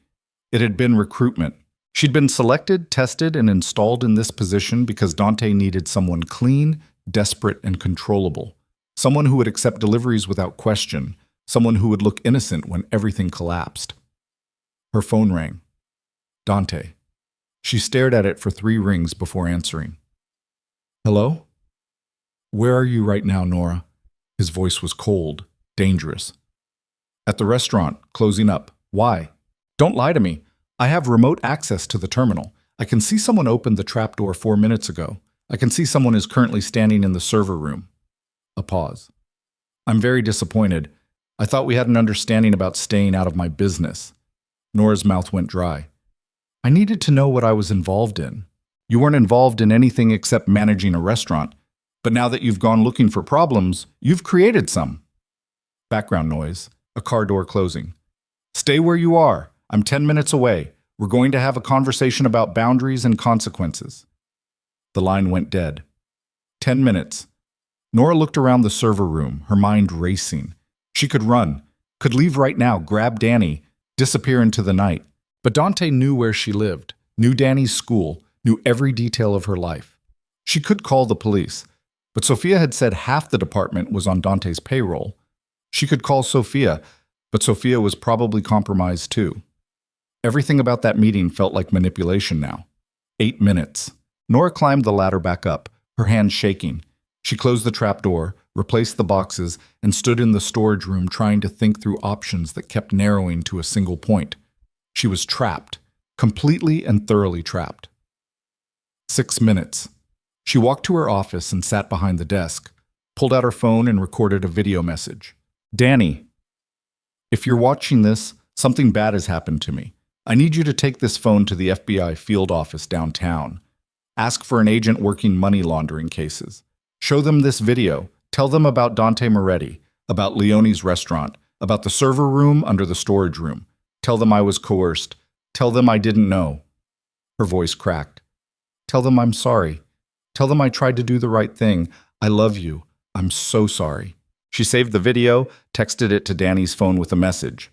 [SPEAKER 1] It had been recruitment. She'd been selected, tested, and installed in this position because Dante needed someone clean, desperate, and controllable. Someone who would accept deliveries without question. Someone who would look innocent when everything collapsed. Her phone rang. Dante. She stared at it for 3 rings before answering. "Hello? Where are you right now, Nora?" His voice was cold, dangerous. "At the restaurant, closing up. Why?" "Don't lie to me. I have remote access to the terminal. I can see someone opened the trapdoor 4 minutes ago. I can see someone is currently standing in the server room." A pause. "I'm very disappointed. I thought we had an understanding about staying out of my business." Nora's mouth went dry. "I needed to know what I was involved in." "You weren't involved in anything except managing a restaurant. But now that you've gone looking for problems, you've created some." Background noise. A car door closing. "Stay where you are. I'm 10 minutes away. We're going to have a conversation about boundaries and consequences." The line went dead. 10 minutes. Nora looked around the server room, her mind racing. She could run, could leave right now, grab Danny, disappear into the night. But Dante knew where she lived, knew Danny's school, knew every detail of her life. She could call the police, but Sophia had said half the department was on Dante's payroll. She could call Sophia, but Sophia was probably compromised too. Everything about that meeting felt like manipulation now. 8 minutes. Nora climbed the ladder back up, her hands shaking. She closed the trapdoor, replaced the boxes, and stood in the storage room trying to think through options that kept narrowing to a single point. She was trapped, completely and thoroughly trapped. 6 minutes. She walked to her office and sat behind the desk, pulled out her phone and recorded a video message. "Danny, if you're watching this, something bad has happened to me. I need you to take this phone to the FBI field office downtown. Ask for an agent working money laundering cases. Show them this video. Tell them about Dante Moretti, about Leone's restaurant, about the server room under the storage room. Tell them I was coerced. Tell them I didn't know." Her voice cracked. "Tell them I'm sorry. Tell them I tried to do the right thing. I love you. I'm so sorry." She saved the video, texted it to Danny's phone with a message.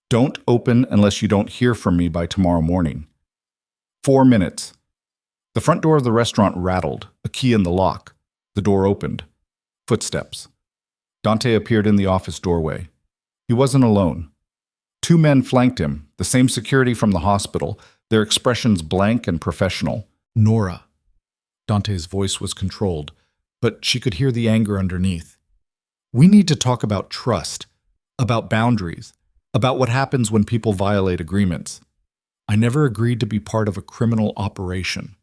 [SPEAKER 1] "Don't open unless you don't hear from me by tomorrow morning." 4 minutes. The front door of the restaurant rattled, a key in the lock. The door opened. Footsteps. Dante appeared in the office doorway. He wasn't alone. 2 men flanked him, the same security from the hospital, their expressions blank and professional. "Nora." Dante's voice was controlled, but she could hear the anger underneath. "We need to talk about trust, about boundaries, about what happens when people violate agreements. I never agreed to be part of a criminal operation."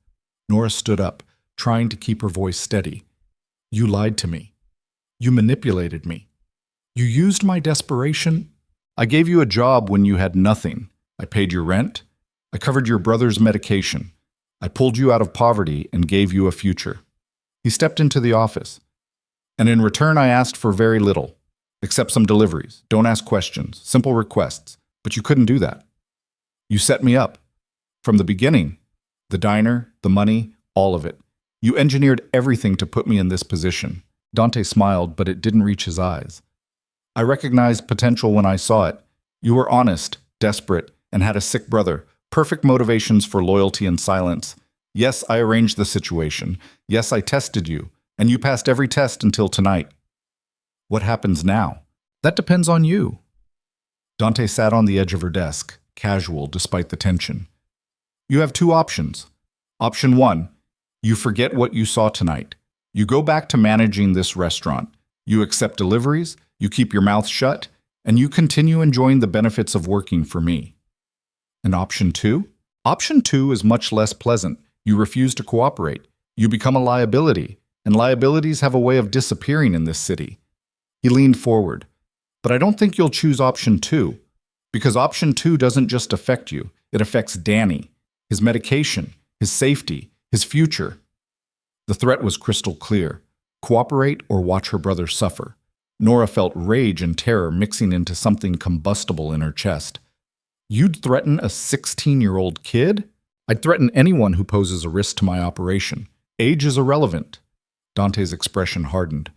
[SPEAKER 1] Nora stood up, trying to keep her voice steady. "You lied to me. You manipulated me. You used my desperation. I gave you a job when you had nothing. I paid your rent. I covered your brother's medication. I pulled you out of poverty and gave you a future." He stepped into the office. "And in return, I asked for very little. Accept some deliveries. Don't ask questions. Simple requests. But you couldn't do that. You set me up. From the beginning. The diner, the money, all of it. You engineered everything to put me in this position." Dante smiled, but it didn't reach his eyes. "I recognized potential when I saw it. You were honest, desperate, and had a sick brother. Perfect motivations for loyalty and silence. Yes, I arranged the situation. Yes, I tested you. And you passed every test until tonight. What happens now? That depends on you. Dante sat on the edge of her desk, casual despite the tension. You have two options. Option one, you forget what you saw tonight. You go back to managing this restaurant. You accept deliveries, you keep your mouth shut, and you continue enjoying the benefits of working for me. And option two? Option two is much less pleasant. You refuse to cooperate. You become a liability, and liabilities have a way of disappearing in this city. He leaned forward. But I don't think you'll choose option two, because option two doesn't just affect you, it affects Danny, his medication, his safety, his future. The threat was crystal clear. Cooperate or watch her brother suffer. Nora felt rage and terror mixing into something combustible in her chest. You'd threaten a 16-year-old kid? I'd threaten anyone who poses a risk to my operation. Age is irrelevant. Dante's expression hardened.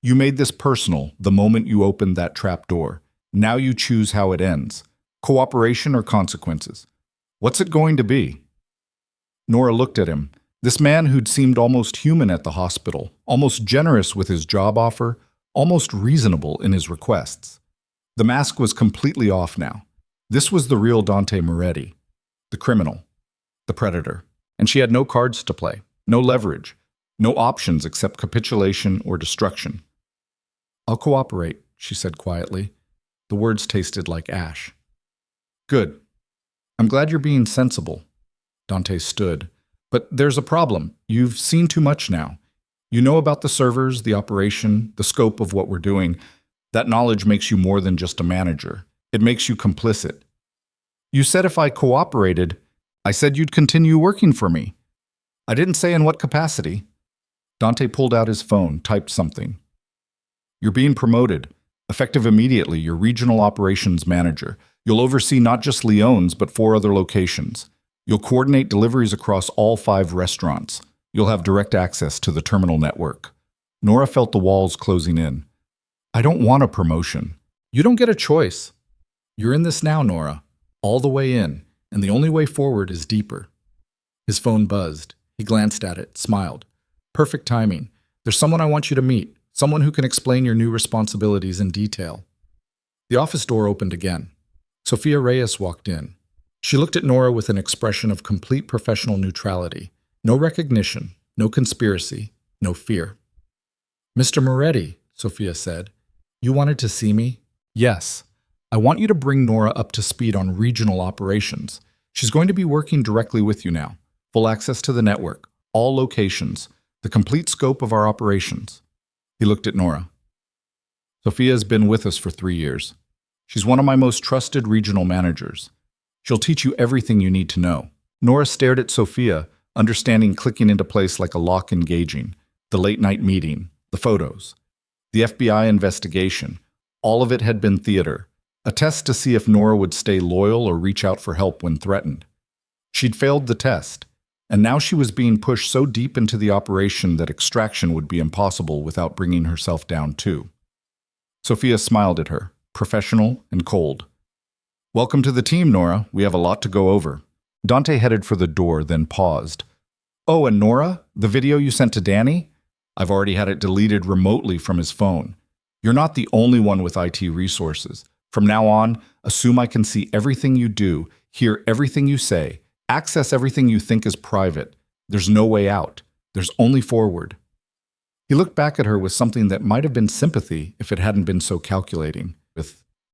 [SPEAKER 1] You made this personal the moment you opened that trap door. Now you choose how it ends. Cooperation or consequences. What's it going to be? Nora looked at him. This man who'd seemed almost human at the hospital, almost generous with his job offer, almost reasonable in his requests. The mask was completely off now. This was the real Dante Moretti, the criminal, the predator. And she had no cards to play, no leverage, no options except capitulation or destruction. I'll cooperate, she said quietly. The words tasted like ash. Good. I'm glad you're being sensible. Dante stood. But there's a problem. You've seen too much now. You know about the servers, the operation, the scope of what we're doing. That knowledge makes you more than just a manager. It makes you complicit. You said if I cooperated, I said you'd continue working for me. I didn't say in what capacity. Dante pulled out his phone, typed something. You're being promoted. Effective immediately, you're regional operations manager. You'll oversee not just Lyon's, but 4 other locations. You'll coordinate deliveries across all 5 restaurants. You'll have direct access to the terminal network. Nora felt the walls closing in. I don't want a promotion. You don't get a choice. You're in this now, Nora. All the way in, and the only way forward is deeper. His phone buzzed. He glanced at it, smiled. Perfect timing. There's someone I want you to meet, someone who can explain your new responsibilities in detail. The office door opened again. Sophia Reyes walked in. She looked at Nora with an expression of complete professional neutrality. No recognition, no conspiracy, no fear. Mr. Moretti, Sophia said, you wanted to see me? Yes. I want you to bring Nora up to speed on regional operations. She's going to be working directly with you now. Full access to the network, all locations, the complete scope of our operations. He looked at Nora. Sophia has been with us for 3 years. She's one of my most trusted regional managers. She'll teach you everything you need to know. Nora stared at Sophia, understanding clicking into place like a lock engaging. The late-night meeting, the photos, the FBI investigation. All of it had been theater, a test to see if Nora would stay loyal or reach out for help when threatened. She'd failed the test, and now she was being pushed so deep into the operation that extraction would be impossible without bringing herself down too. Sophia smiled at her, professional and cold. Welcome to the team, Nora. We have a lot to go over. Dante headed for the door, then paused. Oh, and Nora, the video you sent to Danny? I've already had it deleted remotely from his phone. You're not the only one with IT resources. From now on, assume I can see everything you do, hear everything you say, access everything you think is private. There's no way out. There's only forward. He looked back at her with something that might have been sympathy if it hadn't been so calculating.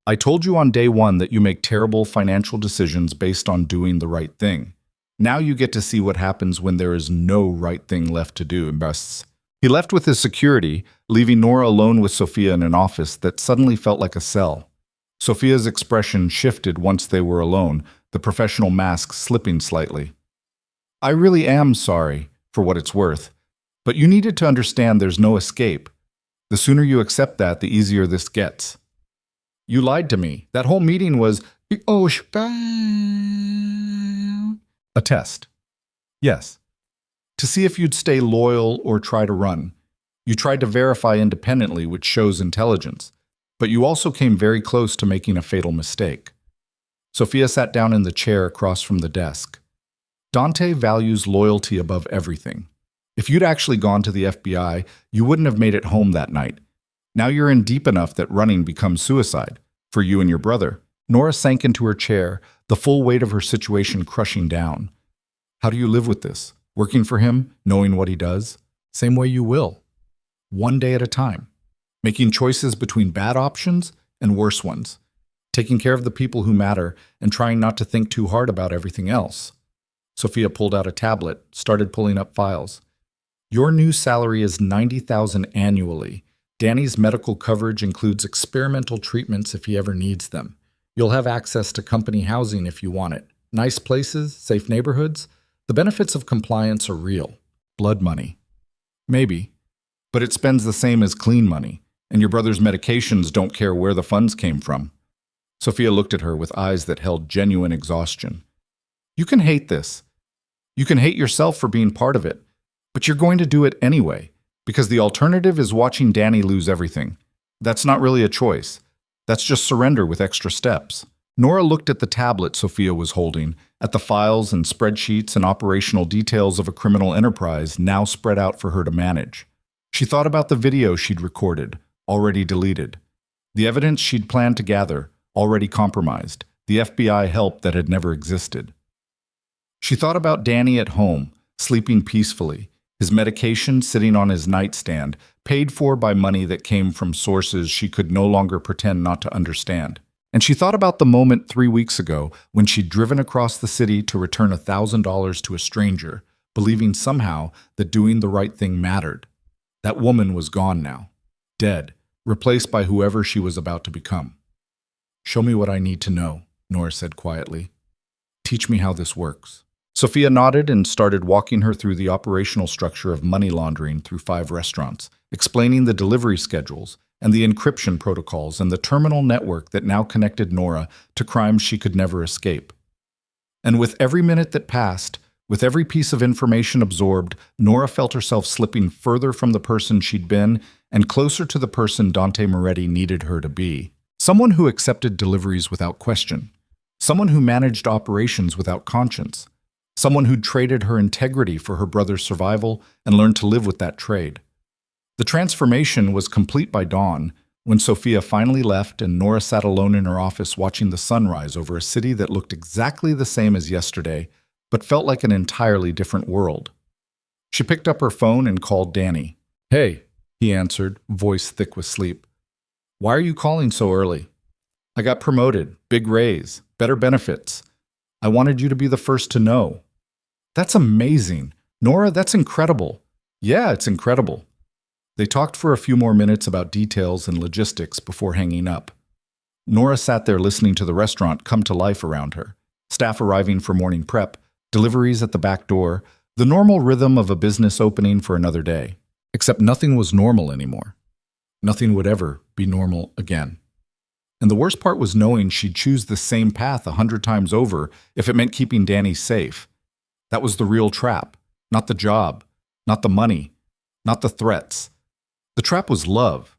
[SPEAKER 1] I told you on day 1 that you make terrible financial decisions based on doing the right thing. Now you get to see what happens when there is no right thing left to do. He left with his security, leaving Nora alone with Sophia in an office that suddenly felt like a cell. Sophia's expression shifted once they were alone, the professional mask slipping slightly. I really am sorry, for what it's worth, but you needed to understand there's no escape. The sooner you accept that, the easier this gets. You lied to me. That whole meeting was a test. Yes. To see if you'd stay loyal or try to run. You tried to verify independently, which shows intelligence. But you also came very close to making a fatal mistake. Sophia sat down in the chair across from the desk. Dante values loyalty above everything. If you'd actually gone to the FBI, you wouldn't have made it home that night. Now you're in deep enough that running becomes suicide for you and your brother. Nora sank into her chair, the full weight of her situation crushing down. How do you live with this? Working for him, knowing what he does? Same way you will. One day at a time. Making choices between bad options and worse ones. Taking care of the people who matter and trying not to think too hard about everything else. Sophia pulled out a tablet, started pulling up files. Your new salary is $90,000 annually. Danny's medical coverage includes experimental treatments if he ever needs them. You'll have access to company housing if you want it. Nice places, safe neighborhoods. The benefits of compliance are real. Blood money. Maybe. But it spends the same as clean money, and your brother's medications don't care where the funds came from. Sophia looked at her with eyes that held genuine exhaustion. You can hate this. You can hate yourself for being part of it, but you're going to do it anyway, because the alternative is watching Danny lose everything. That's not really a choice. That's just surrender with extra steps. Nora looked at the tablet Sophia was holding, at the files and spreadsheets and operational details of a criminal enterprise now spread out for her to manage. She thought about the video she'd recorded, already deleted. The evidence she'd planned to gather, already compromised. The FBI help that had never existed. She thought about Danny at home, sleeping peacefully, his medication sitting on his nightstand, paid for by money that came from sources she could no longer pretend not to understand. And she thought about the moment 3 weeks ago when she'd driven across the city to return $1,000 to a stranger, believing somehow that doing the right thing mattered. That woman was gone now, dead, replaced by whoever she was about to become. Show me what I need to know, Nora said quietly. Teach me how this works. Sophia nodded and started walking her through the operational structure of money laundering through 5 restaurants, explaining the delivery schedules and the encryption protocols and the terminal network that now connected Nora to crimes she could never escape. And with every minute that passed, with every piece of information absorbed, Nora felt herself slipping further from the person she'd been and closer to the person Dante Moretti needed her to be. Someone who accepted deliveries without question. Someone who managed operations without conscience. Someone who'd traded her integrity for her brother's survival and learned to live with that trade. The transformation was complete by dawn, when Sophia finally left and Nora sat alone in her office watching the sunrise over a city that looked exactly the same as yesterday, but felt like an entirely different world. She picked up her phone and called Danny. "Hey," he answered, voice thick with sleep. "Why are you calling so early?" "I got promoted, big raise, better benefits. I wanted you to be the first to know." "That's amazing. Nora, that's incredible." "Yeah, it's incredible." They talked for a few more minutes about details and logistics before hanging up. Nora sat there listening to the restaurant come to life around her. Staff arriving for morning prep, deliveries at the back door, the normal rhythm of a business opening for another day. Except nothing was normal anymore. Nothing would ever be normal again. And the worst part was knowing she'd choose the same path 100 times over if it meant keeping Danny safe. That was the real trap, not the job, not the money, not the threats. The trap was love,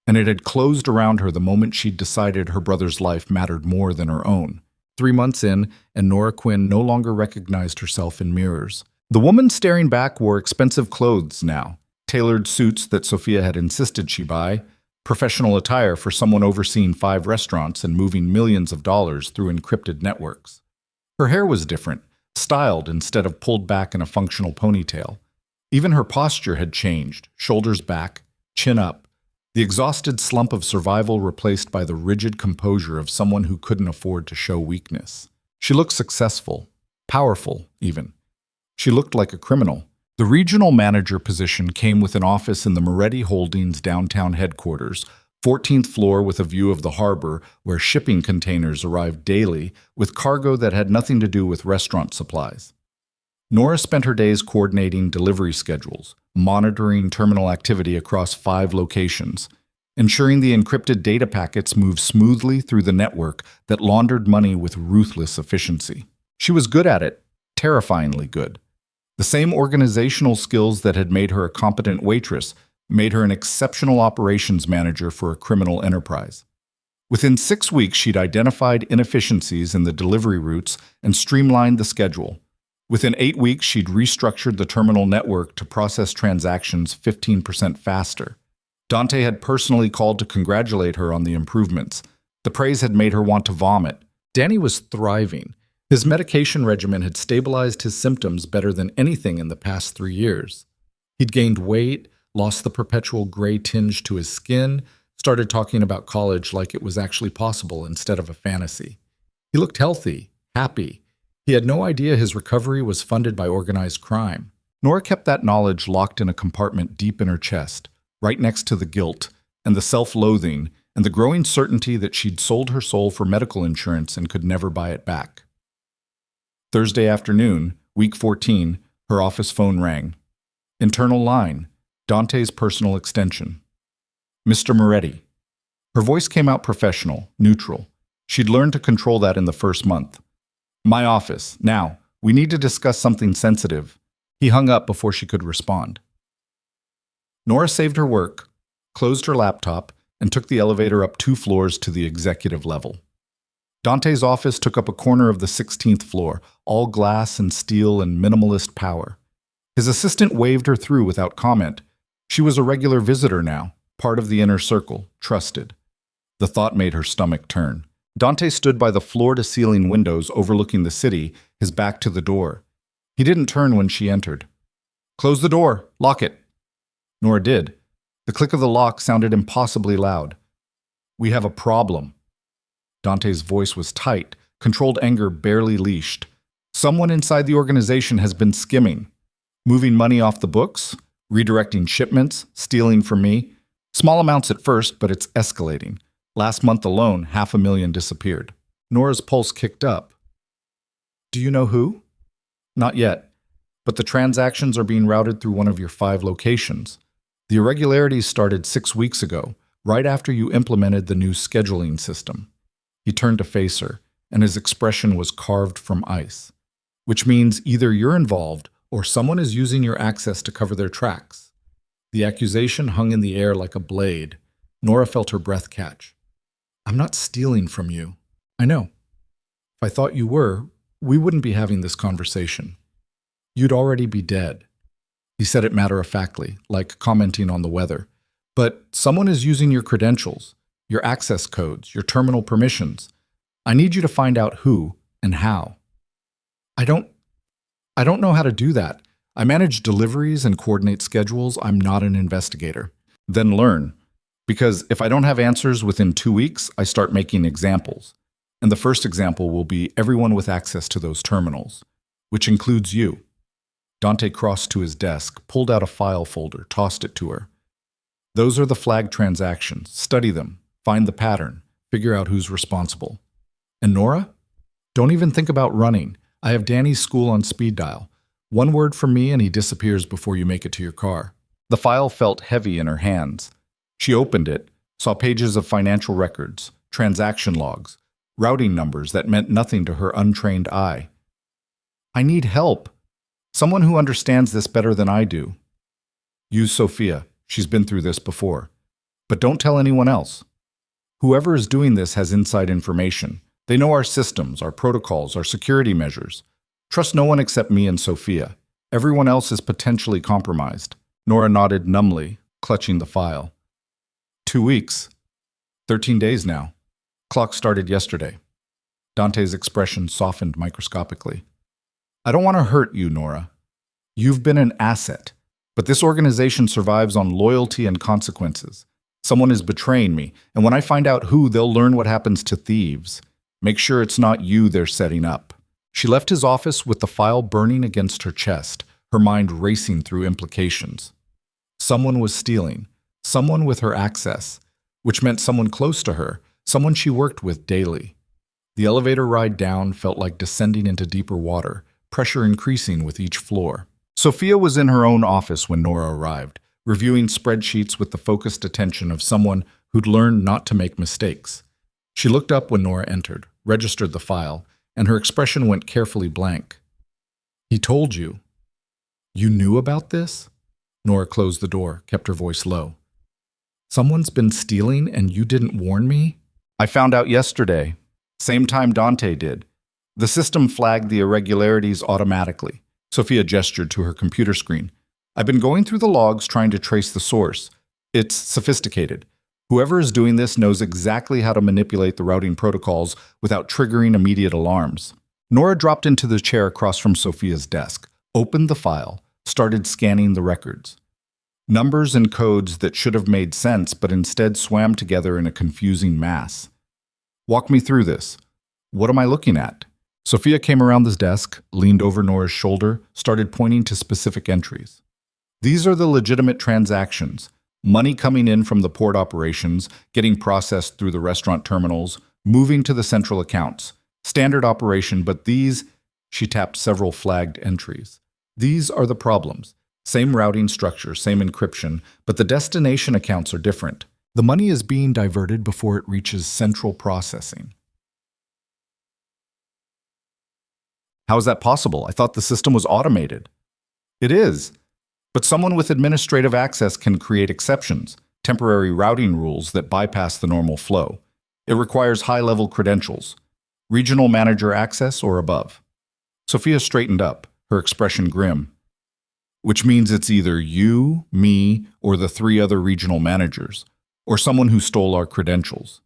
[SPEAKER 1] and it had closed around her the moment she'd decided her brother's life mattered more than her own. 3 months in, and Nora Quinn no longer recognized herself in mirrors. The woman staring back wore expensive clothes now, tailored suits that Sophia had insisted she buy, professional attire for someone overseeing 5 restaurants and moving millions of dollars through encrypted networks. Her hair was different, styled instead of pulled back in a functional ponytail. Even her posture had changed, shoulders back, chin up, the exhausted slump of survival replaced by the rigid composure of someone who couldn't afford to show weakness. She looked successful, powerful even. She looked like a criminal. The regional manager position came with an office in the Moretti Holdings downtown headquarters, 14th floor with a view of the harbor where shipping containers arrived daily with cargo that had nothing to do with restaurant supplies. Nora spent her days coordinating delivery schedules, monitoring terminal activity across 5 locations, ensuring the encrypted data packets moved smoothly through the network that laundered money with ruthless efficiency. She was good at it, terrifyingly good. The same organizational skills that had made her a competent waitress made her an exceptional operations manager for a criminal enterprise. Within 6 weeks, she'd identified inefficiencies in the delivery routes and streamlined the schedule. Within 8 weeks, she'd restructured the terminal network to process transactions 15% faster. Dante had personally called to congratulate her on the improvements. The praise had made her want to vomit. Danny was thriving. His medication regimen had stabilized his symptoms better than anything in the past 3 years. He'd gained weight, lost the perpetual gray tinge to his skin, started talking about college like it was actually possible instead of a fantasy. He looked healthy, happy. He had no idea his recovery was funded by organized crime. Nora kept that knowledge locked in a compartment deep in her chest, right next to the guilt and the self-loathing and the growing certainty that she'd sold her soul for medical insurance and could never buy it back. Thursday afternoon, week 14, her office phone rang. Internal line, Dante's personal extension. Mr. Moretti. Her voice came out professional, neutral. She'd learned to control that in the first month. My office. Now, we need to discuss something sensitive. He hung up before she could respond. Nora saved her work, closed her laptop, and took the elevator up 2 floors to the executive level. Dante's office took up a corner of the 16th floor, all glass and steel and minimalist power. His assistant waved her through without comment. She was a regular visitor now, part of the inner circle, trusted. The thought made her stomach turn. Dante stood by the floor-to-ceiling windows overlooking the city, his back to the door. He didn't turn when she entered. Close the door. Lock it. Nora did. The click of the lock sounded impossibly loud. We have a problem. Dante's voice was tight, controlled anger barely leashed. Someone inside the organization has been skimming. Moving money off the books, redirecting shipments, stealing from me. Small amounts at first, but it's escalating. Last month alone, $500,000 disappeared. Nora's pulse kicked up. Do you know who? Not yet, but the transactions are being routed through one of your 5 locations. The irregularities started 6 weeks ago, right after you implemented the new scheduling system. He turned to face her, and his expression was carved from ice. Which means either you're involved or someone is using your access to cover their tracks. The accusation hung in the air like a blade. Nora felt her breath catch. I'm not stealing from you. I know. If I thought you were, we wouldn't be having this conversation. You'd already be dead. He said it matter-of-factly, like commenting on the weather. But someone is using your credentials, your access codes, your terminal permissions. I need you to find out who and how. I don't know how to do that. I manage deliveries and coordinate schedules. I'm not an investigator. Then learn. Because if I don't have answers within 2 weeks, I start making examples. And the first example will be everyone with access to those terminals, which includes you. Dante crossed to his desk, pulled out a file folder, tossed it to her. Those are the flagged transactions. Study them, find the pattern, figure out who's responsible. And Nora? Don't even think about running. I have Danny's school on speed dial. 1 word from me and he disappears before you make it to your car. The file felt heavy in her hands. She opened it, saw pages of financial records, transaction logs, routing numbers that meant nothing to her untrained eye. I need help. Someone who understands this better than I do. Use Sophia. She's been through this before. But don't tell anyone else. Whoever is doing this has inside information. They know our systems, our protocols, our security measures. Trust no one except me and Sophia. Everyone else is potentially compromised. Nora nodded numbly, clutching the file. 2 weeks. 13 days now. Clock started yesterday. Dante's expression softened microscopically. I don't want to hurt you, Nora. You've been an asset, but this organization survives on loyalty and consequences. Someone is betraying me, and when I find out who, they'll learn what happens to thieves. Make sure it's not you they're setting up. She left his office with the file burning against her chest, her mind racing through implications. Someone was stealing. Someone with her access, which meant someone close to her, someone she worked with daily. The elevator ride down felt like descending into deeper water, pressure increasing with each floor. Sophia was in her own office when Nora arrived, reviewing spreadsheets with the focused attention of someone who'd learned not to make mistakes. She looked up when Nora entered, registered the file, and her expression went carefully blank. He told you. You knew about this? Nora closed the door, kept her voice low. Someone's been stealing and you didn't warn me? I found out yesterday. Same time Dante did. The system flagged the irregularities automatically. Sophia gestured to her computer screen. I've been going through the logs trying to trace the source. It's sophisticated. Whoever is doing this knows exactly how to manipulate the routing protocols without triggering immediate alarms. Nora dropped into the chair across from Sophia's desk, opened the file, started scanning the records. Numbers and codes that should have made sense but instead swam together in a confusing mass. Walk me through this. What am I looking at? Sophia came around the desk, leaned over Nora's shoulder, started pointing to specific entries. These are the legitimate transactions. Money coming in from the port operations, getting processed through the restaurant terminals, moving to the central accounts. Standard operation, but these, she tapped several flagged entries. These are the problems. Same routing structure, same encryption, but the destination accounts are different. The money is being diverted before it reaches central processing. How is that possible? I thought the system was automated. It is. But someone with administrative access can create exceptions, temporary routing rules that bypass the normal flow. It requires high-level credentials, regional manager access or above. Sophia straightened up, her expression grim. Which means it's either you, me, or the 3 other regional managers, or someone who stole our credentials.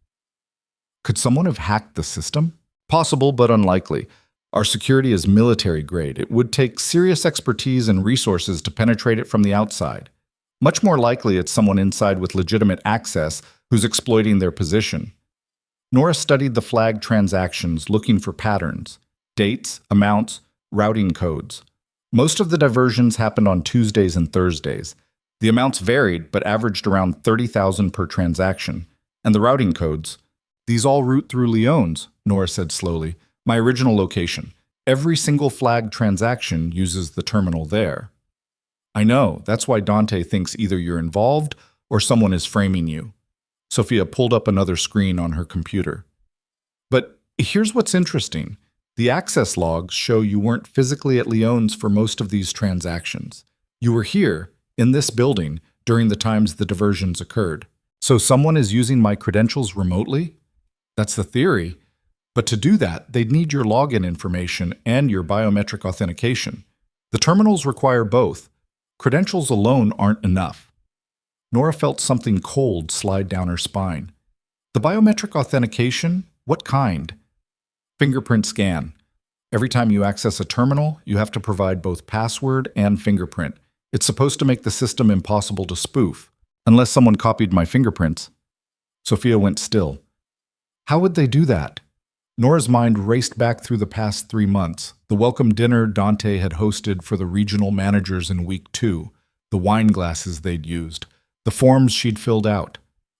[SPEAKER 1] Could someone have hacked the system? Possible, but unlikely. Our security is military grade. It would take serious expertise and resources to penetrate it from the outside. Much more likely it's someone inside with legitimate access who's exploiting their position. Nora studied the flagged transactions, looking for patterns, dates, amounts, routing codes. Most of the diversions happened on Tuesdays and Thursdays. The amounts varied, but averaged around 30,000 per transaction. And the routing codes. These all route through Lyons, Nora said slowly. My original location. Every single flagged transaction uses the terminal there. I know, that's why Dante thinks either you're involved or someone is framing you. Sophia pulled up another screen on her computer. But here's what's interesting. The access logs show you weren't physically at Lyons for most of these transactions. You were here, in this building, during the times the diversions occurred. So someone is using my credentials remotely? That's the theory. But to do that, they'd need your login information and your biometric authentication. The terminals require both. Credentials alone aren't enough. Nora felt something cold slide down her spine. The biometric authentication? What kind? Fingerprint scan. Every time you access a terminal, you have to provide both password and fingerprint. It's supposed to make the system impossible to spoof, unless someone copied my fingerprints. Sophia went still. How would they do that? Nora's mind raced back through the past 3 months, the welcome dinner Dante had hosted for the regional managers in week 2, the wine glasses they'd used, the forms she'd filled out,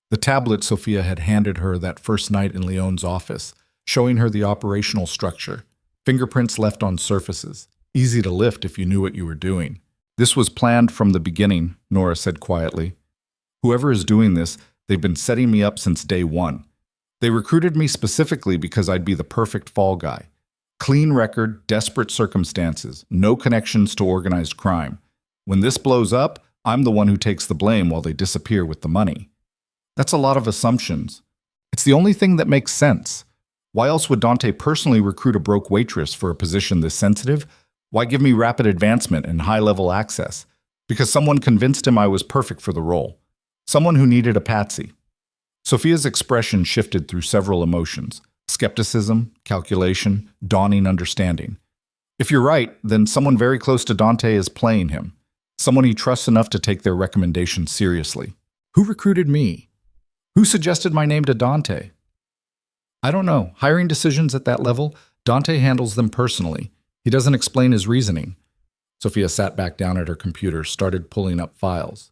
[SPEAKER 1] the tablet Sophia had handed her that first night in Lyons' office, showing her the operational structure, fingerprints left on surfaces, easy to lift if you knew what you were doing. This was planned from the beginning, Nora said quietly. Whoever is doing this, they've been setting me up since day 1. They recruited me specifically because I'd be the perfect fall guy. Clean record, desperate circumstances, no connections to organized crime. When this blows up, I'm the one who takes the blame while they disappear with the money. That's a lot of assumptions. It's the only thing that makes sense. Why else would Dante personally recruit a broke waitress for a position this sensitive? Why give me rapid advancement and high-level access? Because someone convinced him I was perfect for the role. Someone who needed a patsy. Sophia's expression shifted through several emotions: skepticism, calculation, dawning understanding. If you're right, then someone very close to Dante is playing him. Someone he trusts enough to take their recommendation seriously. Who recruited me? Who suggested my name to Dante? I don't know. Hiring decisions at that level, Dante handles them personally. He doesn't explain his reasoning. Sophia sat back down at her computer, started pulling up files.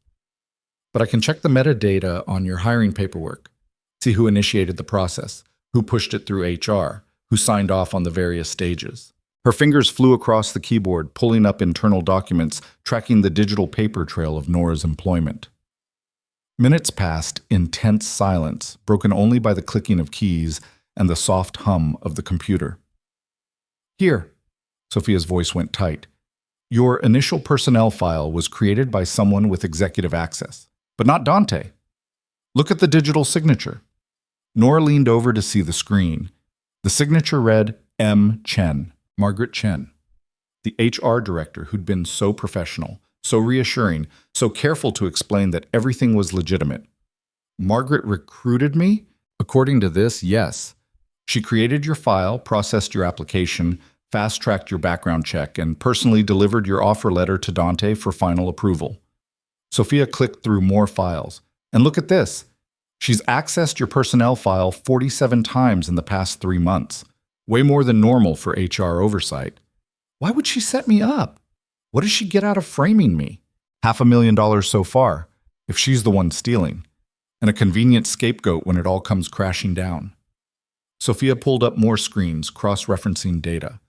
[SPEAKER 1] But I can check the metadata on your hiring paperwork. See who initiated the process, who pushed it through HR, who signed off on the various stages. Her fingers flew across the keyboard, pulling up internal documents, tracking the digital paper trail of Nora's employment. Minutes passed in tense silence, broken only by the clicking of keys and the soft hum of the computer. Here, Sophia's voice went tight. Your initial personnel file was created by someone with executive access. But not Dante. Look at the digital signature. Nora leaned over to see the screen. The signature read, M. Chen, Margaret Chen, the HR director who'd been so professional, so reassuring, so careful to explain that everything was legitimate. Margaret recruited me? According to this, yes. She created your file, processed your application, fast-tracked your background check, and personally delivered your offer letter to Dante for final approval. Sophia clicked through more files. And look at this. She's accessed your personnel file 47 times in the past 3 months. Way more than normal for HR oversight. Why would she set me up? What does she get out of framing me? $500,000 so far, if she's the one stealing. And a convenient scapegoat when it all comes crashing down. Sophia pulled up more screens, cross-referencing data.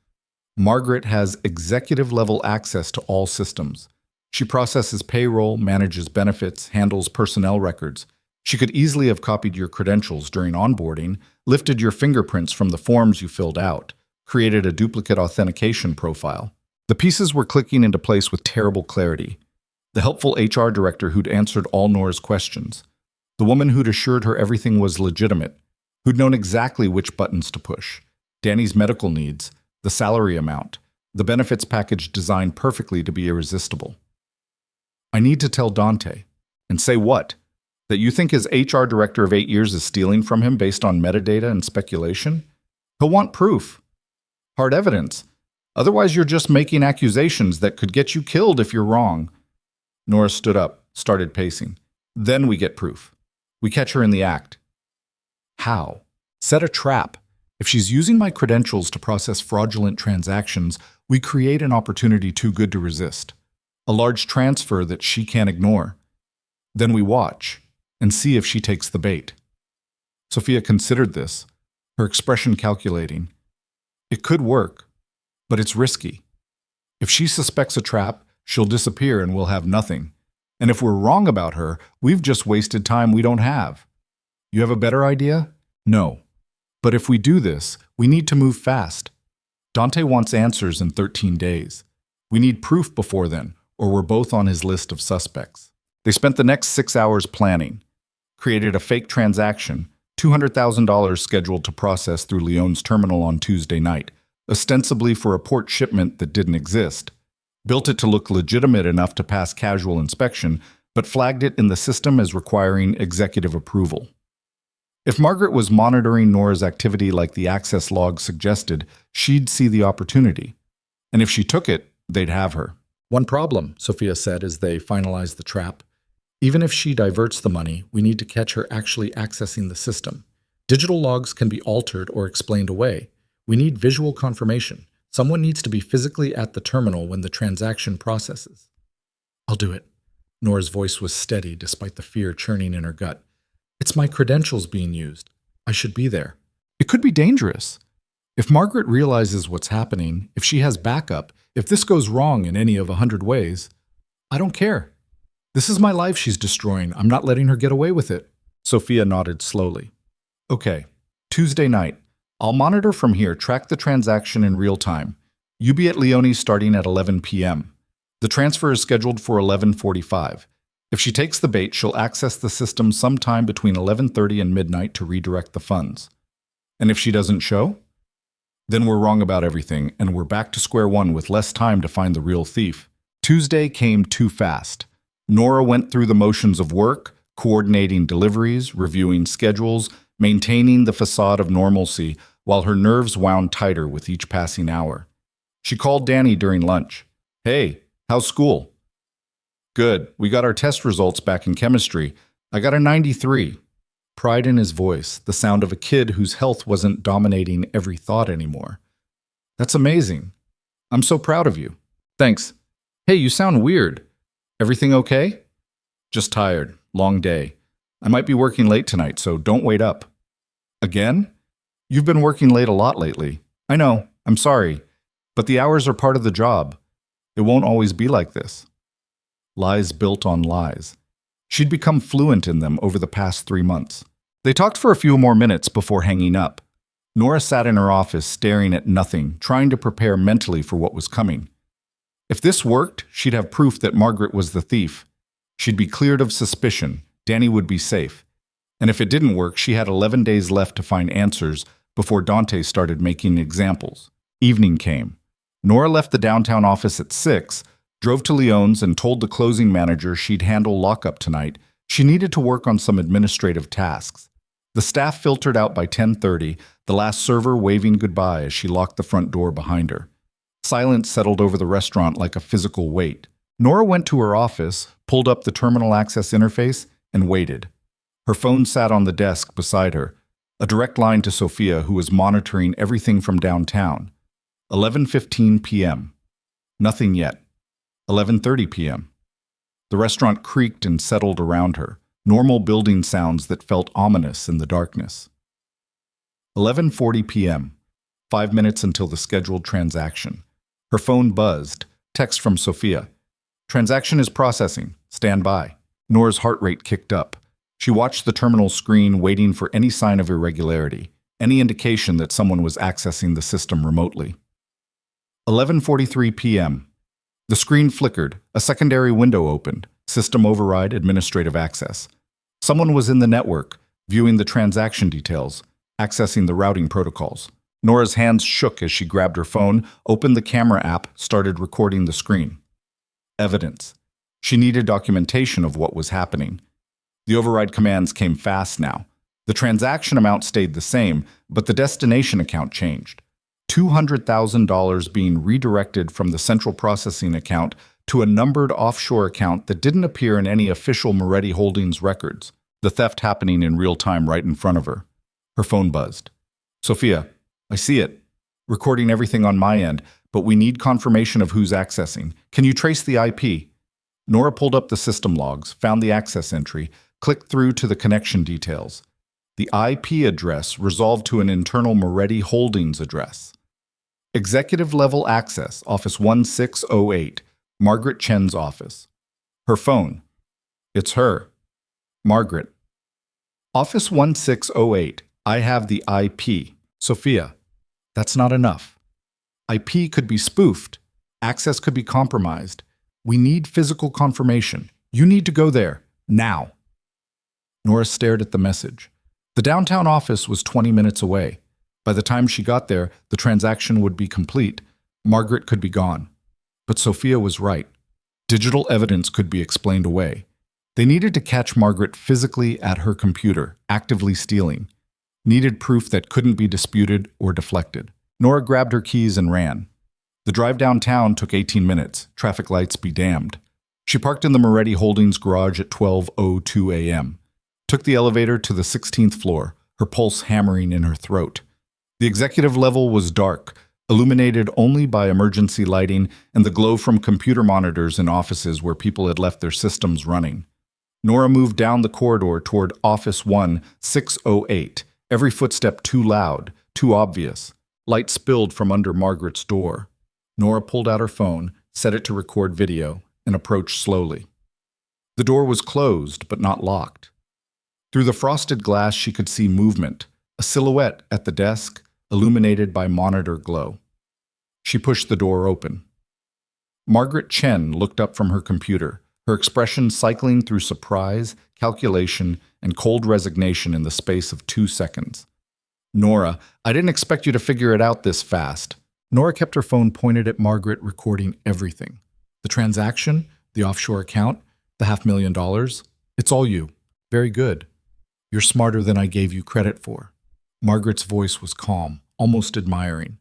[SPEAKER 1] Margaret has executive-level access to all systems. She processes payroll, manages benefits, handles personnel records. She could easily have copied your credentials during onboarding, lifted your fingerprints from the forms you filled out, created a duplicate authentication profile. The pieces were clicking into place with terrible clarity. The helpful HR director who'd answered all Nora's questions. The woman who'd assured her everything was legitimate, who'd known exactly which buttons to push. Danny's medical needs, the salary amount, the benefits package designed perfectly to be irresistible. I need to tell Dante. And say what? That you think his HR director of 8 years is stealing from him based on metadata and speculation? He'll want proof. Hard evidence. Otherwise, you're just making accusations that could get you killed if you're wrong. Nora stood up, started pacing. Then we get proof. We catch her in the act. How? Set a trap. If she's using my credentials to process fraudulent transactions, we create an opportunity too good to resist. A large transfer that she can't ignore. Then we watch and see if she takes the bait. Sophia considered this, her expression calculating. It could work, but it's risky. If she suspects a trap, she'll disappear and we'll have nothing. And if we're wrong about her, we've just wasted time we don't have. You have a better idea? No. But if we do this, we need to move fast. Dante wants answers in 13 days. We need proof before then, or we're both on his list of suspects. They spent the next 6 hours planning, created a fake transaction, $200,000 scheduled to process through Leon's terminal on Tuesday night, ostensibly for a port shipment that didn't exist. Built it to look legitimate enough to pass casual inspection, but flagged it in the system as requiring executive approval. If Margaret was monitoring Nora's activity like the access log suggested, she'd see the opportunity. And if she took it, they'd have her. One problem, Sophia said as they finalized the trap. Even if she diverts the money, we need to catch her actually accessing the system. Digital logs can be altered or explained away. We need visual confirmation. Someone needs to be physically at the terminal when the transaction processes. I'll do it. Nora's voice was steady despite the fear churning in her gut. It's my credentials being used. I should be there. It could be dangerous. If Margaret realizes what's happening, if she has backup, if this goes wrong in any of 100 ways, I don't care. This is my life she's destroying. I'm not letting her get away with it. Sophia nodded slowly. Okay, Tuesday night. I'll monitor from here, track the transaction in real time. You be at Leone's starting at 11 p.m. The transfer is scheduled for 11:45. If she takes the bait, she'll access the system sometime between 11:30 and midnight to redirect the funds. And if she doesn't show? Then we're wrong about everything, and we're back to square one with less time to find the real thief. Tuesday came too fast. Nora went through the motions of work, coordinating deliveries, reviewing schedules, maintaining the facade of normalcy, while her nerves wound tighter with each passing hour. She called Danny during lunch. Hey, how's school? Good. We got our test results back in chemistry. I got a 93. Pride in his voice, the sound of a kid whose health wasn't dominating every thought anymore. That's amazing. I'm so proud of you. Thanks. Hey, you sound weird. Everything okay? Just tired. Long day. I might be working late tonight, so don't wait up. Again? You've been working late a lot lately. I know. I'm sorry. But the hours are part of the job. It won't always be like this. Lies built on lies. She'd become fluent in them over the past 3 months. They talked for a few more minutes before hanging up. Nora sat in her office staring at nothing, trying to prepare mentally for what was coming. If this worked, she'd have proof that Margaret was the thief. She'd be cleared of suspicion. Danny would be safe. And if it didn't work, she had 11 days left to find answers before Dante started making examples. Evening came. Nora left the downtown office at 6, drove to Leon's and told the closing manager she'd handle lockup tonight. She needed to work on some administrative tasks. The staff filtered out by 10:30, the last server waving goodbye as she locked the front door behind her. Silence settled over the restaurant like a physical weight. Nora went to her office, pulled up the terminal access interface, and waited. Her phone sat on the desk beside her, a direct line to Sophia, who was monitoring everything from downtown. 11:15 p.m. Nothing yet. 11:30 p.m. The restaurant creaked and settled around her, normal building sounds that felt ominous in the darkness. 11:40 p.m. 5 minutes until the scheduled transaction. Her phone buzzed. Text from Sophia. Transaction is processing. Stand by. Nora's heart rate kicked up. She watched the terminal screen, waiting for any sign of irregularity, any indication that someone was accessing the system remotely. 11:43 p.m. The screen flickered. A secondary window opened. System override, administrative access. Someone was in the network, viewing the transaction details, accessing the routing protocols. Nora's hands shook as she grabbed her phone, opened the camera app, started recording the screen. Evidence. She needed documentation of what was happening. The override commands came fast now. The transaction amount stayed the same, but the destination account changed. $200,000 being redirected from the central processing account to a numbered offshore account that didn't appear in any official Moretti Holdings records. The theft happening in real time right in front of her. Her phone buzzed. Sophia, I see it. Recording everything on my end, but we need confirmation of who's accessing. Can you trace the IP? Nora pulled up the system logs, found the access entry, clicked through to the connection details. The IP address resolved to an internal Moretti Holdings address. Executive level access, office 1608, Margaret Chen's office. Her phone. It's her. Margaret. Office 1608, I have the IP. Sophia. That's not enough. IP could be spoofed. Access could be compromised. We need physical confirmation. You need to go there. Now. Nora stared at the message. The downtown office was 20 minutes away. By the time she got there, the transaction would be complete. Margaret could be gone. But Sophia was right. Digital evidence could be explained away. They needed to catch Margaret physically at her computer, actively stealing. Needed proof that couldn't be disputed or deflected. Nora grabbed her keys and ran. The drive downtown took 18 minutes, traffic lights be damned. She parked in the Moretti Holdings garage at 12:02 a.m. Took the elevator to the 16th floor, her pulse hammering in her throat. The executive level was dark, illuminated only by emergency lighting and the glow from computer monitors in offices where people had left their systems running. Nora moved down the corridor toward Office 1608, every footstep too loud, too obvious. Light spilled from under Margaret's door. Nora pulled out her phone, set it to record video, and approached slowly. The door was closed, but not locked. Through the frosted glass, she could see movement, a silhouette at the desk, illuminated by monitor glow. She pushed the door open. Margaret Chen looked up from her computer, her expression cycling through surprise, calculation, and cold resignation in the space of 2 seconds. Nora, I didn't expect you to figure it out this fast. Nora kept her phone pointed at Margaret, recording everything. The transaction, the offshore account, the $500,000. It's all you. Very good. You're smarter than I gave you credit for. Margaret's voice was calm, almost admiring.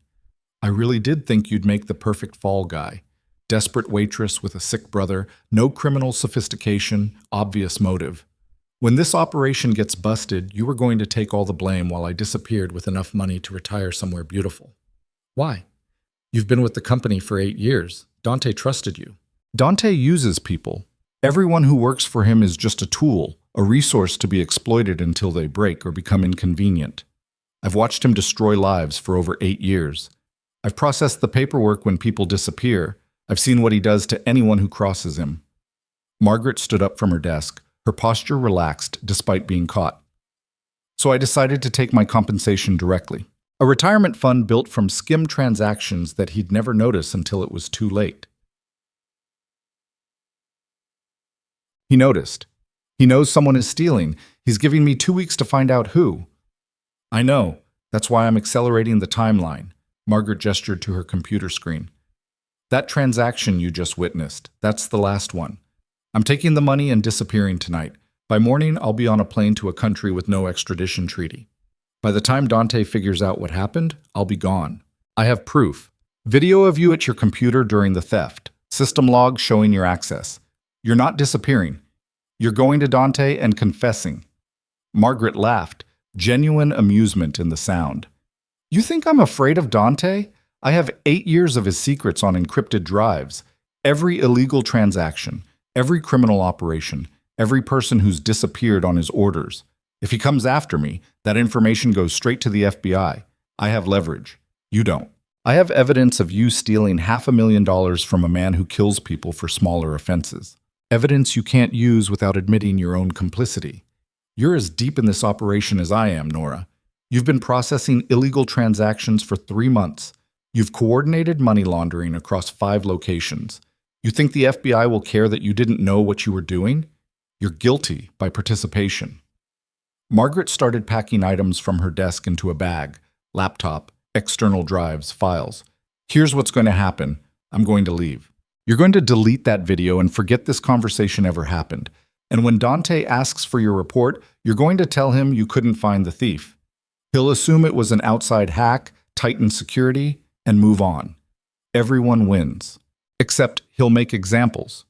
[SPEAKER 1] I really did think you'd make the perfect fall guy. Desperate waitress with a sick brother, no criminal sophistication, obvious motive. When this operation gets busted, you were going to take all the blame while I disappeared with enough money to retire somewhere beautiful. Why? You've been with the company for 8 years. Dante trusted you. Dante uses people. Everyone who works for him is just a tool, a resource to be exploited until they break or become inconvenient. I've watched him destroy lives for over 8 years. I've processed the paperwork when people disappear. I've seen what he does to anyone who crosses him. Margaret stood up from her desk, her posture relaxed despite being caught. So I decided to take my compensation directly. A retirement fund built from skim transactions that he'd never notice until it was too late. He noticed. He knows someone is stealing. He's giving me 2 weeks to find out who. I know. That's why I'm accelerating the timeline. Margaret gestured to her computer screen. That transaction you just witnessed, that's the last one. I'm taking the money and disappearing tonight. By morning, I'll be on a plane to a country with no extradition treaty. By the time Dante figures out what happened, I'll be gone. I have proof. Video of you at your computer during the theft. System log showing your access. You're not disappearing. You're going to Dante and confessing. Margaret laughed, genuine amusement in the sound. You think I'm afraid of Dante? I have 8 years of his secrets on encrypted drives. Every illegal transaction, every criminal operation, every person who's disappeared on his orders. If he comes after me, that information goes straight to the FBI. I have leverage. You don't. I have evidence of you stealing $500,000 from a man who kills people for smaller offenses. Evidence you can't use without admitting your own complicity. You're as deep in this operation as I am, Nora. You've been processing illegal transactions for 3 months. You've coordinated money laundering across 5 locations. You think the FBI will care that you didn't know what you were doing? You're guilty by participation. Margaret started packing items from her desk into a bag, laptop, external drives, files. Here's what's going to happen. I'm going to leave. You're going to delete that video and forget this conversation ever happened. And when Dante asks for your report, you're going to tell him you couldn't find the thief. He'll assume it was an outside hack, tighten security, and move on. Everyone wins. Except he'll make examples.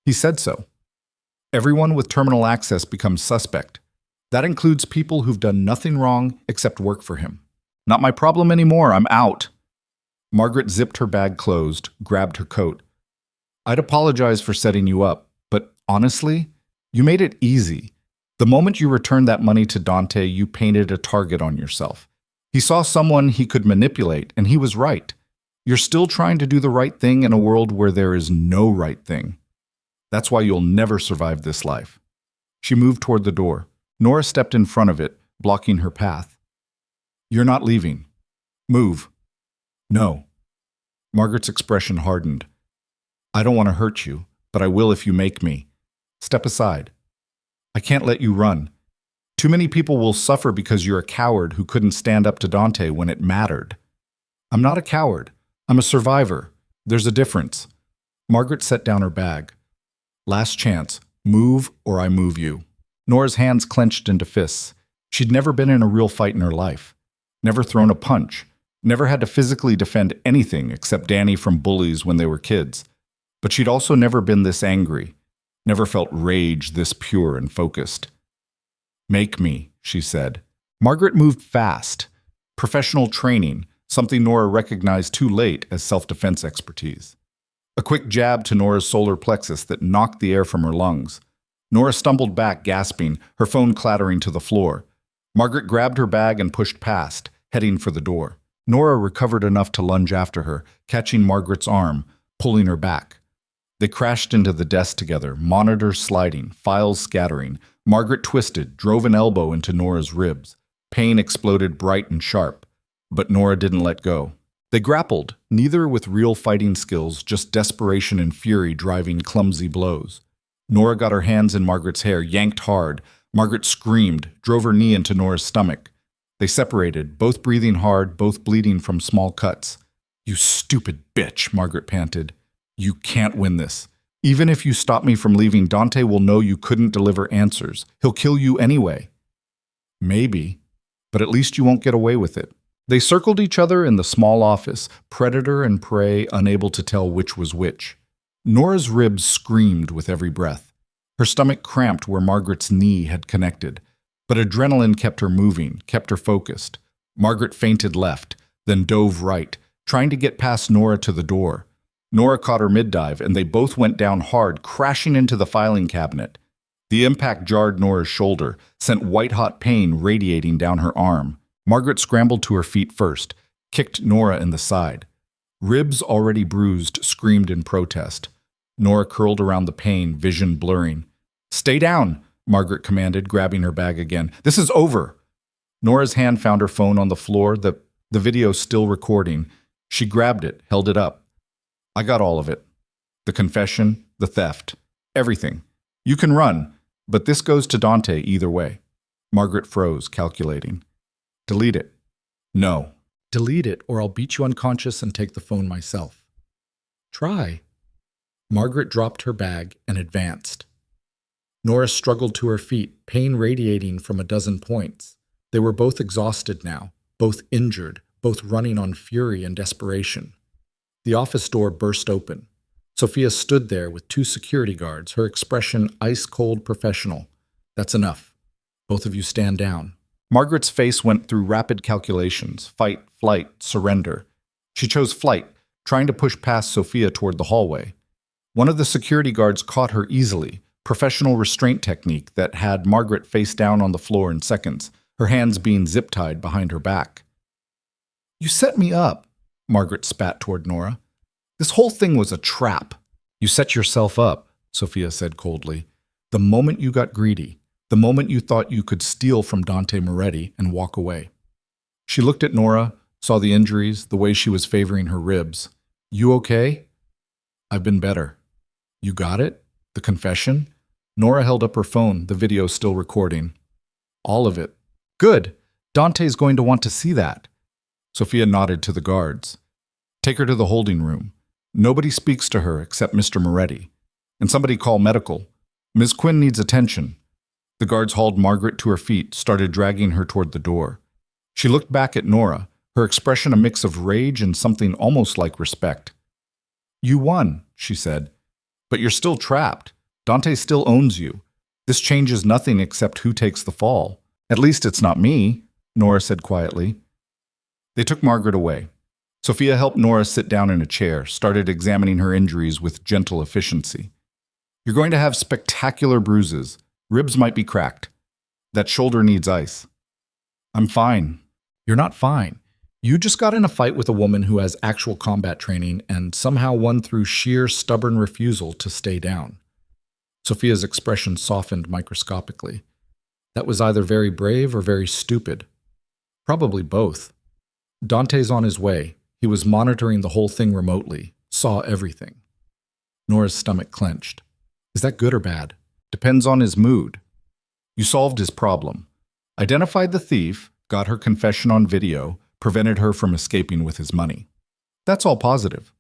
[SPEAKER 1] He said so. Everyone with terminal access becomes suspect. That includes people who've done nothing wrong except work for him. Not my problem anymore, I'm out. Margaret zipped her bag closed, grabbed her coat. I'd apologize for setting you up, but honestly, you made it easy. The moment you returned that money to Dante, you painted a target on yourself. He saw someone he could manipulate, and he was right. You're still trying to do the right thing in a world where there is no right thing. That's why you'll never survive this life. She moved toward the door. Nora stepped in front of it, blocking her path. You're not leaving. Move. No. Margaret's expression hardened. I don't want to hurt you, but I will if you make me. Step aside. I can't let you run. Too many people will suffer because you're a coward who couldn't stand up to Dante when it mattered. I'm not a coward. I'm a survivor. There's a difference. Margaret set down her bag. Last chance. Move or I move you. Nora's hands clenched into fists. She'd never been in a real fight in her life. Never thrown a punch. Never had to physically defend anything except Danny from bullies when they were kids. But she'd also never been this angry. Never felt rage this pure and focused. Make me, she said. Margaret moved fast. Professional training, something Nora recognized too late as self-defense expertise. A quick jab to Nora's solar plexus that knocked the air from her lungs. Nora stumbled back, gasping, her phone clattering to the floor. Margaret grabbed her bag and pushed past, heading for the door. Nora recovered enough to lunge after her, catching Margaret's arm, pulling her back. They crashed into the desk together, monitors sliding, files scattering. Margaret twisted, drove an elbow into Nora's ribs. Pain exploded bright and sharp, but Nora didn't let go. They grappled, neither with real fighting skills, just desperation and fury driving clumsy blows. Nora got her hands in Margaret's hair, yanked hard. Margaret screamed, drove her knee into Nora's stomach. They separated, both breathing hard, both bleeding from small cuts. You stupid bitch, Margaret panted. You can't win this. Even if you stop me from leaving, Dante will know you couldn't deliver answers. He'll kill you anyway. Maybe, but at least you won't get away with it. They circled each other in the small office, predator and prey unable to tell which was which. Nora's ribs screamed with every breath. Her stomach cramped where Margaret's knee had connected. But adrenaline kept her moving, kept her focused. Margaret feinted left, then dove right, trying to get past Nora to the door. Nora caught her mid-dive, and they both went down hard, crashing into the filing cabinet. The impact jarred Nora's shoulder, sent white-hot pain radiating down her arm. Margaret scrambled to her feet first, kicked Nora in the side. Ribs already bruised screamed in protest. Nora curled around the pain, vision blurring. Stay down, Margaret commanded, grabbing her bag again. This is over. Nora's hand found her phone on the floor, the video still recording. She grabbed it, held it up. I got all of it. The confession, the theft, everything. You can run, but this goes to Dante either way. Margaret froze, calculating. Delete it. No. Delete it, or I'll beat you unconscious and take the phone myself. Try. Margaret dropped her bag and advanced. Nora struggled to her feet, pain radiating from a dozen points. They were both exhausted now, both injured, both running on fury and desperation. The office door burst open. Sophia stood there with two security guards, her expression ice-cold professional. That's enough. Both of you stand down. Margaret's face went through rapid calculations: fight, flight, surrender. She chose flight, trying to push past Sophia toward the hallway. One of the security guards caught her easily, professional restraint technique that had Margaret face down on the floor in seconds, her hands being zip-tied behind her back. You set me up, Margaret spat toward Nora. This whole thing was a trap. You set yourself up, Sophia said coldly. The moment you got greedy, the moment you thought you could steal from Dante Moretti and walk away. She looked at Nora, saw the injuries, the way she was favoring her ribs. You okay? I've been better. You got it? The confession? Nora held up her phone, the video still recording. All of it. Good. Dante's going to want to see that. Sophia nodded to the guards. Take her to the holding room. Nobody speaks to her except Mr. Moretti. And somebody call medical. Ms. Quinn needs attention. The guards hauled Margaret to her feet, started dragging her toward the door. She looked back at Nora, her expression a mix of rage and something almost like respect. You won, she said. But you're still trapped. Dante still owns you. This changes nothing except who takes the fall. At least it's not me, Nora said quietly. They took Margaret away. Sophia helped Nora sit down in a chair, started examining her injuries with gentle efficiency. You're going to have spectacular bruises. Ribs might be cracked. That shoulder needs ice. I'm fine. You're not fine. You just got in a fight with a woman who has actual combat training and somehow won through sheer stubborn refusal to stay down. Sophia's expression softened microscopically. That was either very brave or very stupid. Probably both. Dante's on his way. He was monitoring the whole thing remotely, saw everything. Nora's stomach clenched. Is that good or bad? Depends on his mood. You solved his problem. Identified the thief, got her confession on video, prevented her from escaping with his money. That's all positive.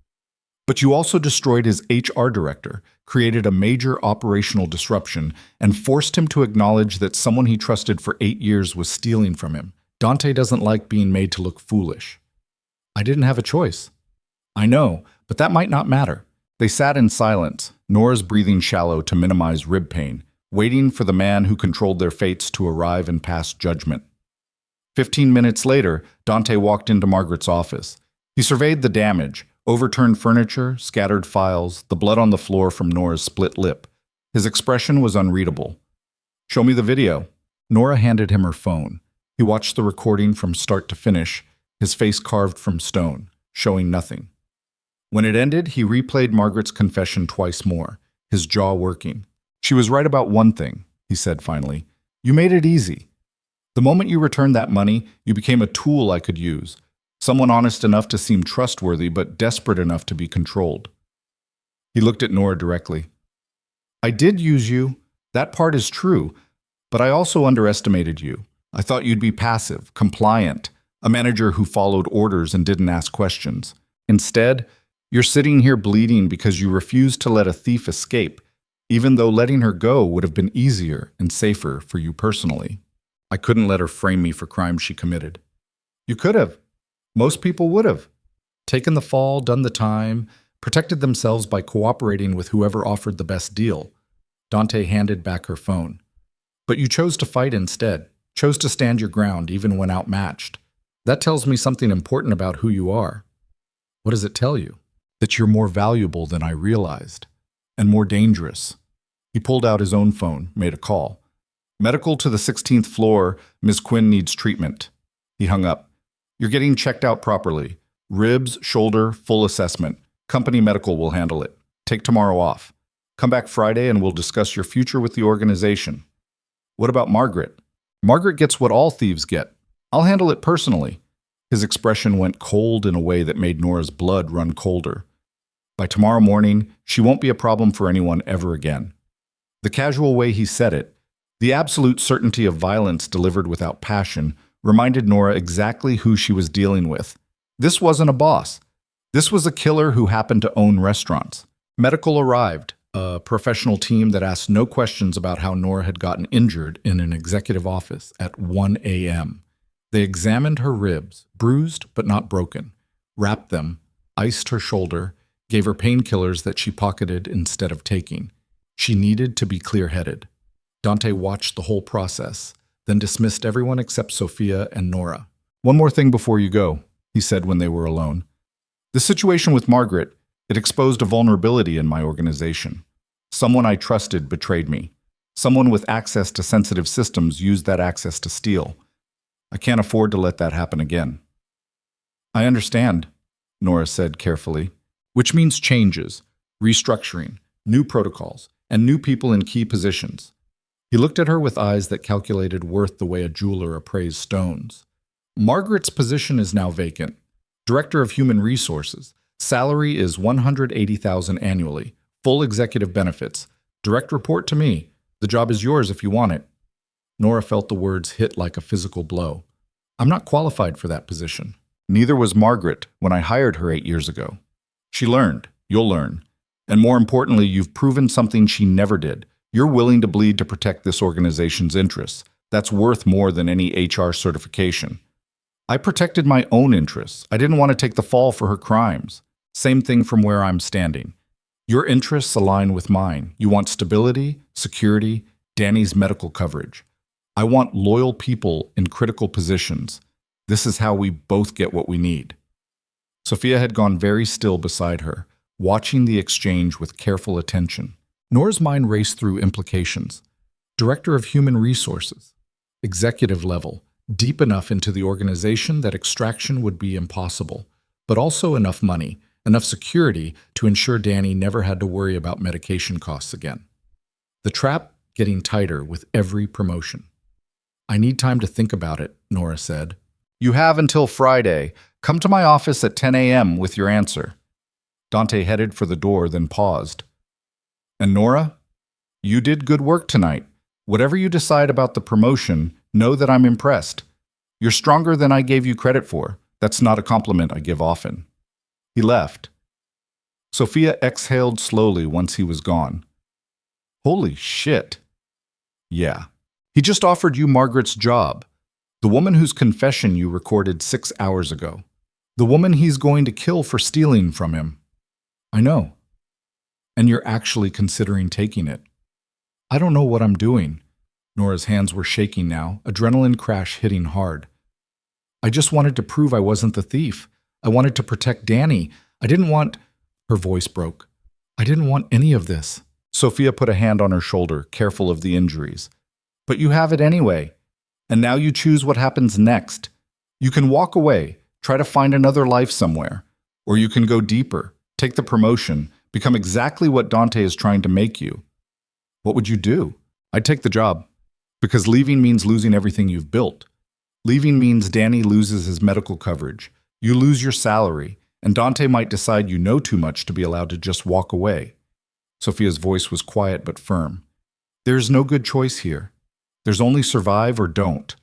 [SPEAKER 1] But you also destroyed his HR director, created a major operational disruption, and forced him to acknowledge that someone he trusted for 8 years was stealing from him. Dante doesn't like being made to look foolish. I didn't have a choice. I know, but that might not matter. They sat in silence, Nora's breathing shallow to minimize rib pain, waiting for the man who controlled their fates to arrive and pass judgment. 15 minutes later, Dante walked into Margaret's office. He surveyed the damage, overturned furniture, scattered files, the blood on the floor from Nora's split lip. His expression was unreadable. Show me the video. Nora handed him her phone. He watched the recording from start to finish, his face carved from stone, showing nothing. When it ended, he replayed Margaret's confession twice more, his jaw working. She was right about one thing, he said finally. You made it easy. The moment you returned that money, you became a tool I could use. Someone honest enough to seem trustworthy, but desperate enough to be controlled. He looked at Nora directly. I did use you. That part is true. But I also underestimated you. I thought you'd be passive, compliant, a manager who followed orders and didn't ask questions. Instead, you're sitting here bleeding because you refused to let a thief escape, even though letting her go would have been easier and safer for you personally. I couldn't let her frame me for crimes she committed. You could have. Most people would have. Taken the fall, done the time, protected themselves by cooperating with whoever offered the best deal. Dante handed back her phone. But you chose to fight instead, chose to stand your ground even when outmatched. That tells me something important about who you are. What does it tell you? That you're more valuable than I realized, and more dangerous. He pulled out his own phone, made a call. Medical to the 16th floor, Ms. Quinn needs treatment. He hung up. You're getting checked out properly. Ribs, shoulder, full assessment. Company medical will handle it. Take tomorrow off. Come back Friday and we'll discuss your future with the organization. What about Margaret? Margaret gets what all thieves get. I'll handle it personally. His expression went cold in a way that made Nora's blood run colder. By tomorrow morning, she won't be a problem for anyone ever again. The casual way he said it, the absolute certainty of violence delivered without passion, reminded Nora exactly who she was dealing with. This wasn't a boss. This was a killer who happened to own restaurants. Medical arrived, a professional team that asked no questions about how Nora had gotten injured in an executive office at 1 a.m. They examined her ribs, bruised but not broken, wrapped them, iced her shoulder, gave her painkillers that she pocketed instead of taking. She needed to be clear-headed. Dante watched the whole process, then dismissed everyone except Sophia and Nora. "One more thing before you go," he said when they were alone. "The situation with Margaret, it exposed a vulnerability in my organization. Someone I trusted betrayed me. Someone with access to sensitive systems used that access to steal. I can't afford to let that happen again." "I understand," Nora said carefully, "which means changes, restructuring, new protocols, and new people in key positions." He looked at her with eyes that calculated worth the way a jeweler appraised stones. "Margaret's position is now vacant. Director of Human Resources. Salary is $180,000 annually. Full executive benefits. Direct report to me. The job is yours if you want it." Nora felt the words hit like a physical blow. "I'm not qualified for that position. Neither was Margaret when I hired her 8 years ago. She learned. You'll learn. And more importantly, you've proven something she never did. You're willing to bleed to protect this organization's interests. That's worth more than any HR certification. I protected my own interests. I didn't want to take the fall for her crimes. Same thing from where I'm standing. Your interests align with mine. You want stability, security, Danny's medical coverage. I want loyal people in critical positions. This is how we both get what we need." Sophia had gone very still beside her, watching the exchange with careful attention. Nora's mind raced through implications. Director of Human Resources. Executive level. Deep enough into the organization that extraction would be impossible, but also enough money, enough security to ensure Danny never had to worry about medication costs again. The trap getting tighter with every promotion. "I need time to think about it," Nora said. "You have until Friday. Come to my office at 10 a.m. with your answer." Dante headed for the door, then paused. "And Nora, you did good work tonight. Whatever you decide about the promotion, know that I'm impressed. You're stronger than I gave you credit for. That's not a compliment I give often." He left. Sophia exhaled slowly once he was gone. "Holy shit. Yeah. He just offered you Margaret's job. The woman whose confession you recorded 6 hours ago. The woman he's going to kill for stealing from him." "I know. And you're actually considering taking it." "I don't know what I'm doing." Nora's hands were shaking now, adrenaline crash hitting hard. "I just wanted to prove I wasn't the thief. I wanted to protect Danny. I didn't want—" Her voice broke. "I didn't want any of this." Sophia put a hand on her shoulder, careful of the injuries. "But you have it anyway. And now you choose what happens next. You can walk away, try to find another life somewhere. Or you can go deeper, take the promotion, become exactly what Dante is trying to make you. What would you do?" "I'd take the job. Because leaving means losing everything you've built. Leaving means Danny loses his medical coverage. You lose your salary, and Dante might decide you know too much to be allowed to just walk away." Sophia's voice was quiet but firm. "There's no good choice here. There's only survive or don't.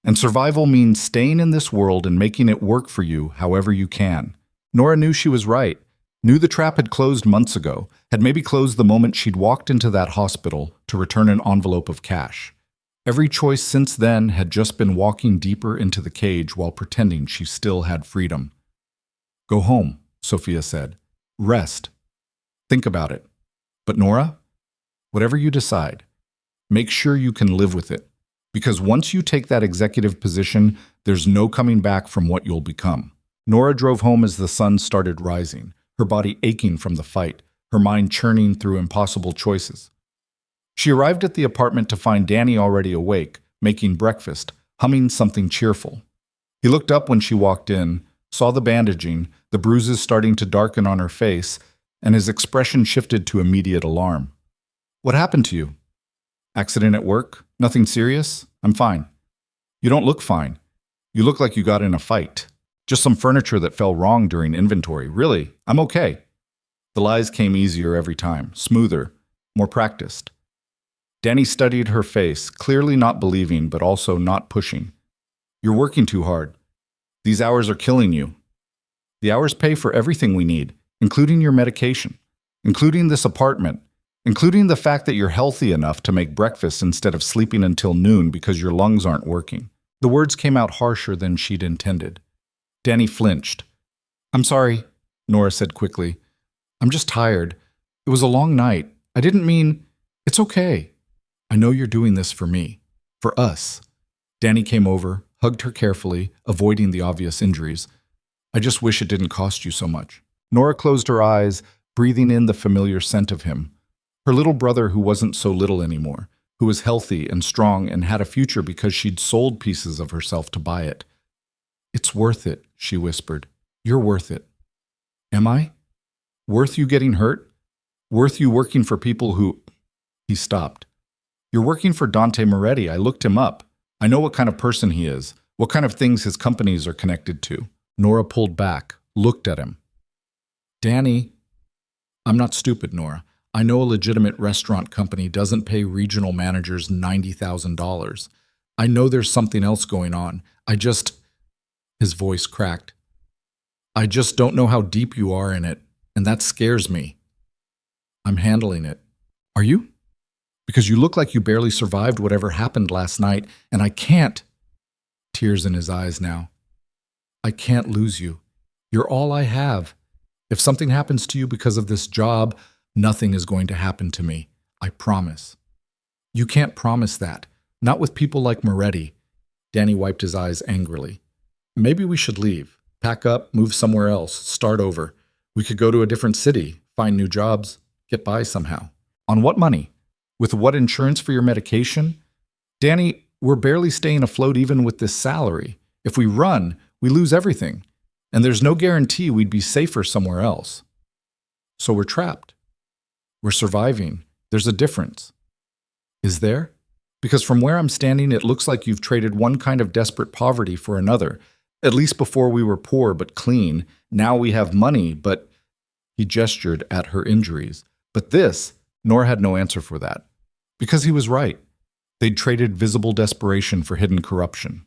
[SPEAKER 1] And survival means staying in this world and making it work for you however you can." Nora knew she was right. Knew the trap had closed months ago, had maybe closed the moment she'd walked into that hospital to return an envelope of cash. Every choice since then had just been walking deeper into the cage while pretending she still had freedom. "Go home," Sophia said. "Rest. Think about it. But Nora, whatever you decide, make sure you can live with it. Because once you take that executive position, there's no coming back from what you'll become." Nora drove home as the sun started rising, her body aching from the fight, her mind churning through impossible choices. She arrived at the apartment to find Danny already awake, making breakfast, humming something cheerful. He looked up when she walked in, saw the bandaging, the bruises starting to darken on her face, and his expression shifted to immediate alarm. "What happened to you?" "Accident at work? Nothing serious? I'm fine." "You don't look fine. You look like you got in a fight. Just some furniture that fell wrong during inventory. Really, I'm okay." The lies came easier every time, smoother, more practiced. Danny studied her face, clearly not believing but also not pushing. You're working too hard. These hours are killing you. The hours pay for everything we need, including your medication, including this apartment, including the fact that you're healthy enough to make breakfast instead of sleeping until noon because your lungs aren't working." The words came out harsher than she'd intended. Danny flinched. "I'm sorry," Nora said quickly. "I'm just tired. It was a long night. I didn't mean—" "It's okay. I know you're doing this for me. For us." Danny came over, hugged her carefully, avoiding the obvious injuries. "I just wish it didn't cost you so much." Nora closed her eyes, breathing in the familiar scent of him. Her little brother who wasn't so little anymore, who was healthy and strong and had a future because she'd sold pieces of herself to buy it. "It's worth it," she whispered. "You're worth it." "Am I? Worth you getting hurt? Worth you working for people who—" He stopped. "You're working for Dante Moretti. I looked him up. I know what kind of person he is, what kind of things his companies are connected to." Nora pulled back, looked at him. "Danny, I'm not stupid, Nora. I know a legitimate restaurant company doesn't pay regional managers $90,000. I know there's something else going on. His voice cracked. "I just don't know how deep you are in it, and that scares me. I'm handling it." "Are you? Because you look like you barely survived whatever happened last night, and I can't—" Tears in his eyes now. "I can't lose you. You're all I have. If something happens to you because of this job, nothing is going to happen to me. I promise." "You can't promise that. Not with people like Moretti." Danny wiped his eyes angrily. "Maybe we should leave. Pack up, move somewhere else, start over. We could go to a different city, find new jobs, get by somehow." "On what money? With what insurance for your medication? Danny, we're barely staying afloat even with this salary. If we run, we lose everything. And there's no guarantee we'd be safer somewhere else. So we're trapped. We're surviving. There's a difference." "Is there? Because from where I'm standing, it looks like you've traded one kind of desperate poverty for another. At least before we were poor but clean. Now we have money, but—" He gestured at her injuries. "But this—" Nora had no answer for that. Because he was right. They'd traded visible desperation for hidden corruption.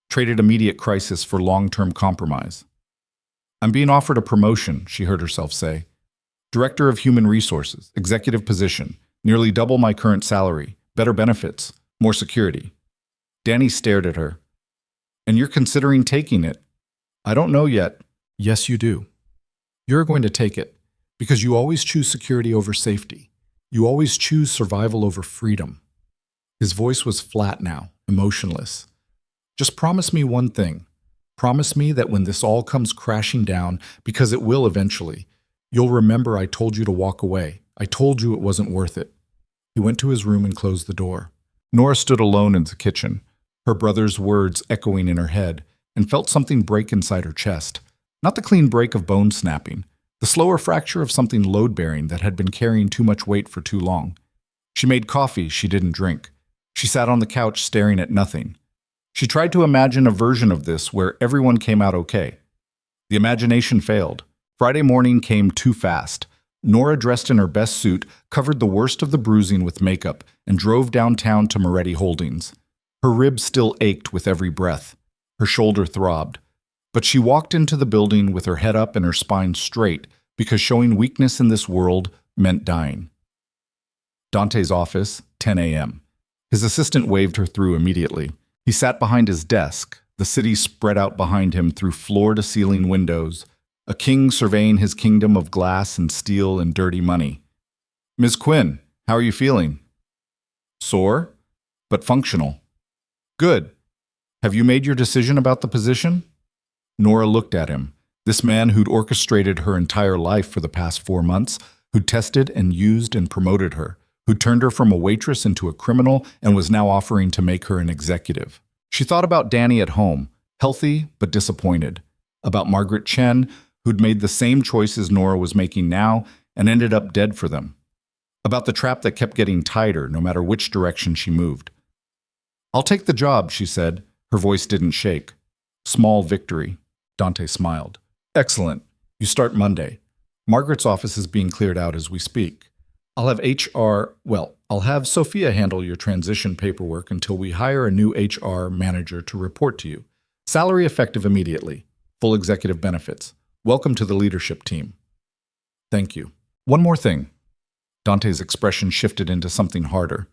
[SPEAKER 1] Traded immediate crisis for long-term compromise. "I'm being offered a promotion," she heard herself say. "Director of Human Resources, executive position, nearly double my current salary, better benefits, more security." Danny stared at her. "And you're considering taking it?" "I don't know yet." "Yes, you do. You're going to take it, because you always choose security over safety. You always choose survival over freedom." His voice was flat now, emotionless. "Just promise me one thing. Promise me that when this all comes crashing down, because it will eventually, you'll remember I told you to walk away. I told you it wasn't worth it." He went to his room and closed the door. Nora stood alone in the kitchen, her brother's words echoing in her head, and felt something break inside her chest. Not the clean break of bone snapping, the slower fracture of something load-bearing that had been carrying too much weight for too long. She made coffee she didn't drink. She sat on the couch staring at nothing. She tried to imagine a version of this where everyone came out okay. The imagination failed. Friday morning came too fast. Nora, dressed in her best suit, covered the worst of the bruising with makeup and drove downtown to Moretti Holdings. Her ribs still ached with every breath. Her shoulder throbbed. But she walked into the building with her head up and her spine straight because showing weakness in this world meant dying. Dante's office, 10 a.m. His assistant waved her through immediately. He sat behind his desk, the city spread out behind him through floor-to-ceiling windows, a king surveying his kingdom of glass and steel and dirty money. "Ms. Quinn, how are you feeling?" "Sore, but functional." "Good. Have you made your decision about the position?" Nora looked at him, this man who'd orchestrated her entire life for the past 4 months, who'd tested and used and promoted her, who turned her from a waitress into a criminal and was now offering to make her an executive. She thought about Danny at home, healthy but disappointed, about Margaret Chen, who'd made the same choices Nora was making now and ended up dead for them, about the trap that kept getting tighter no matter which direction she moved. "I'll take the job," she said. Her voice didn't shake. "Small victory." Dante smiled. "Excellent. You start Monday. Margaret's office is being cleared out as we speak. I'll have HR, well, I'll have Sophia handle your transition paperwork until we hire a new HR manager to report to you. Salary effective immediately. Full executive benefits. Welcome to the leadership team. Thank you. One more thing. Dante's expression shifted into something harder.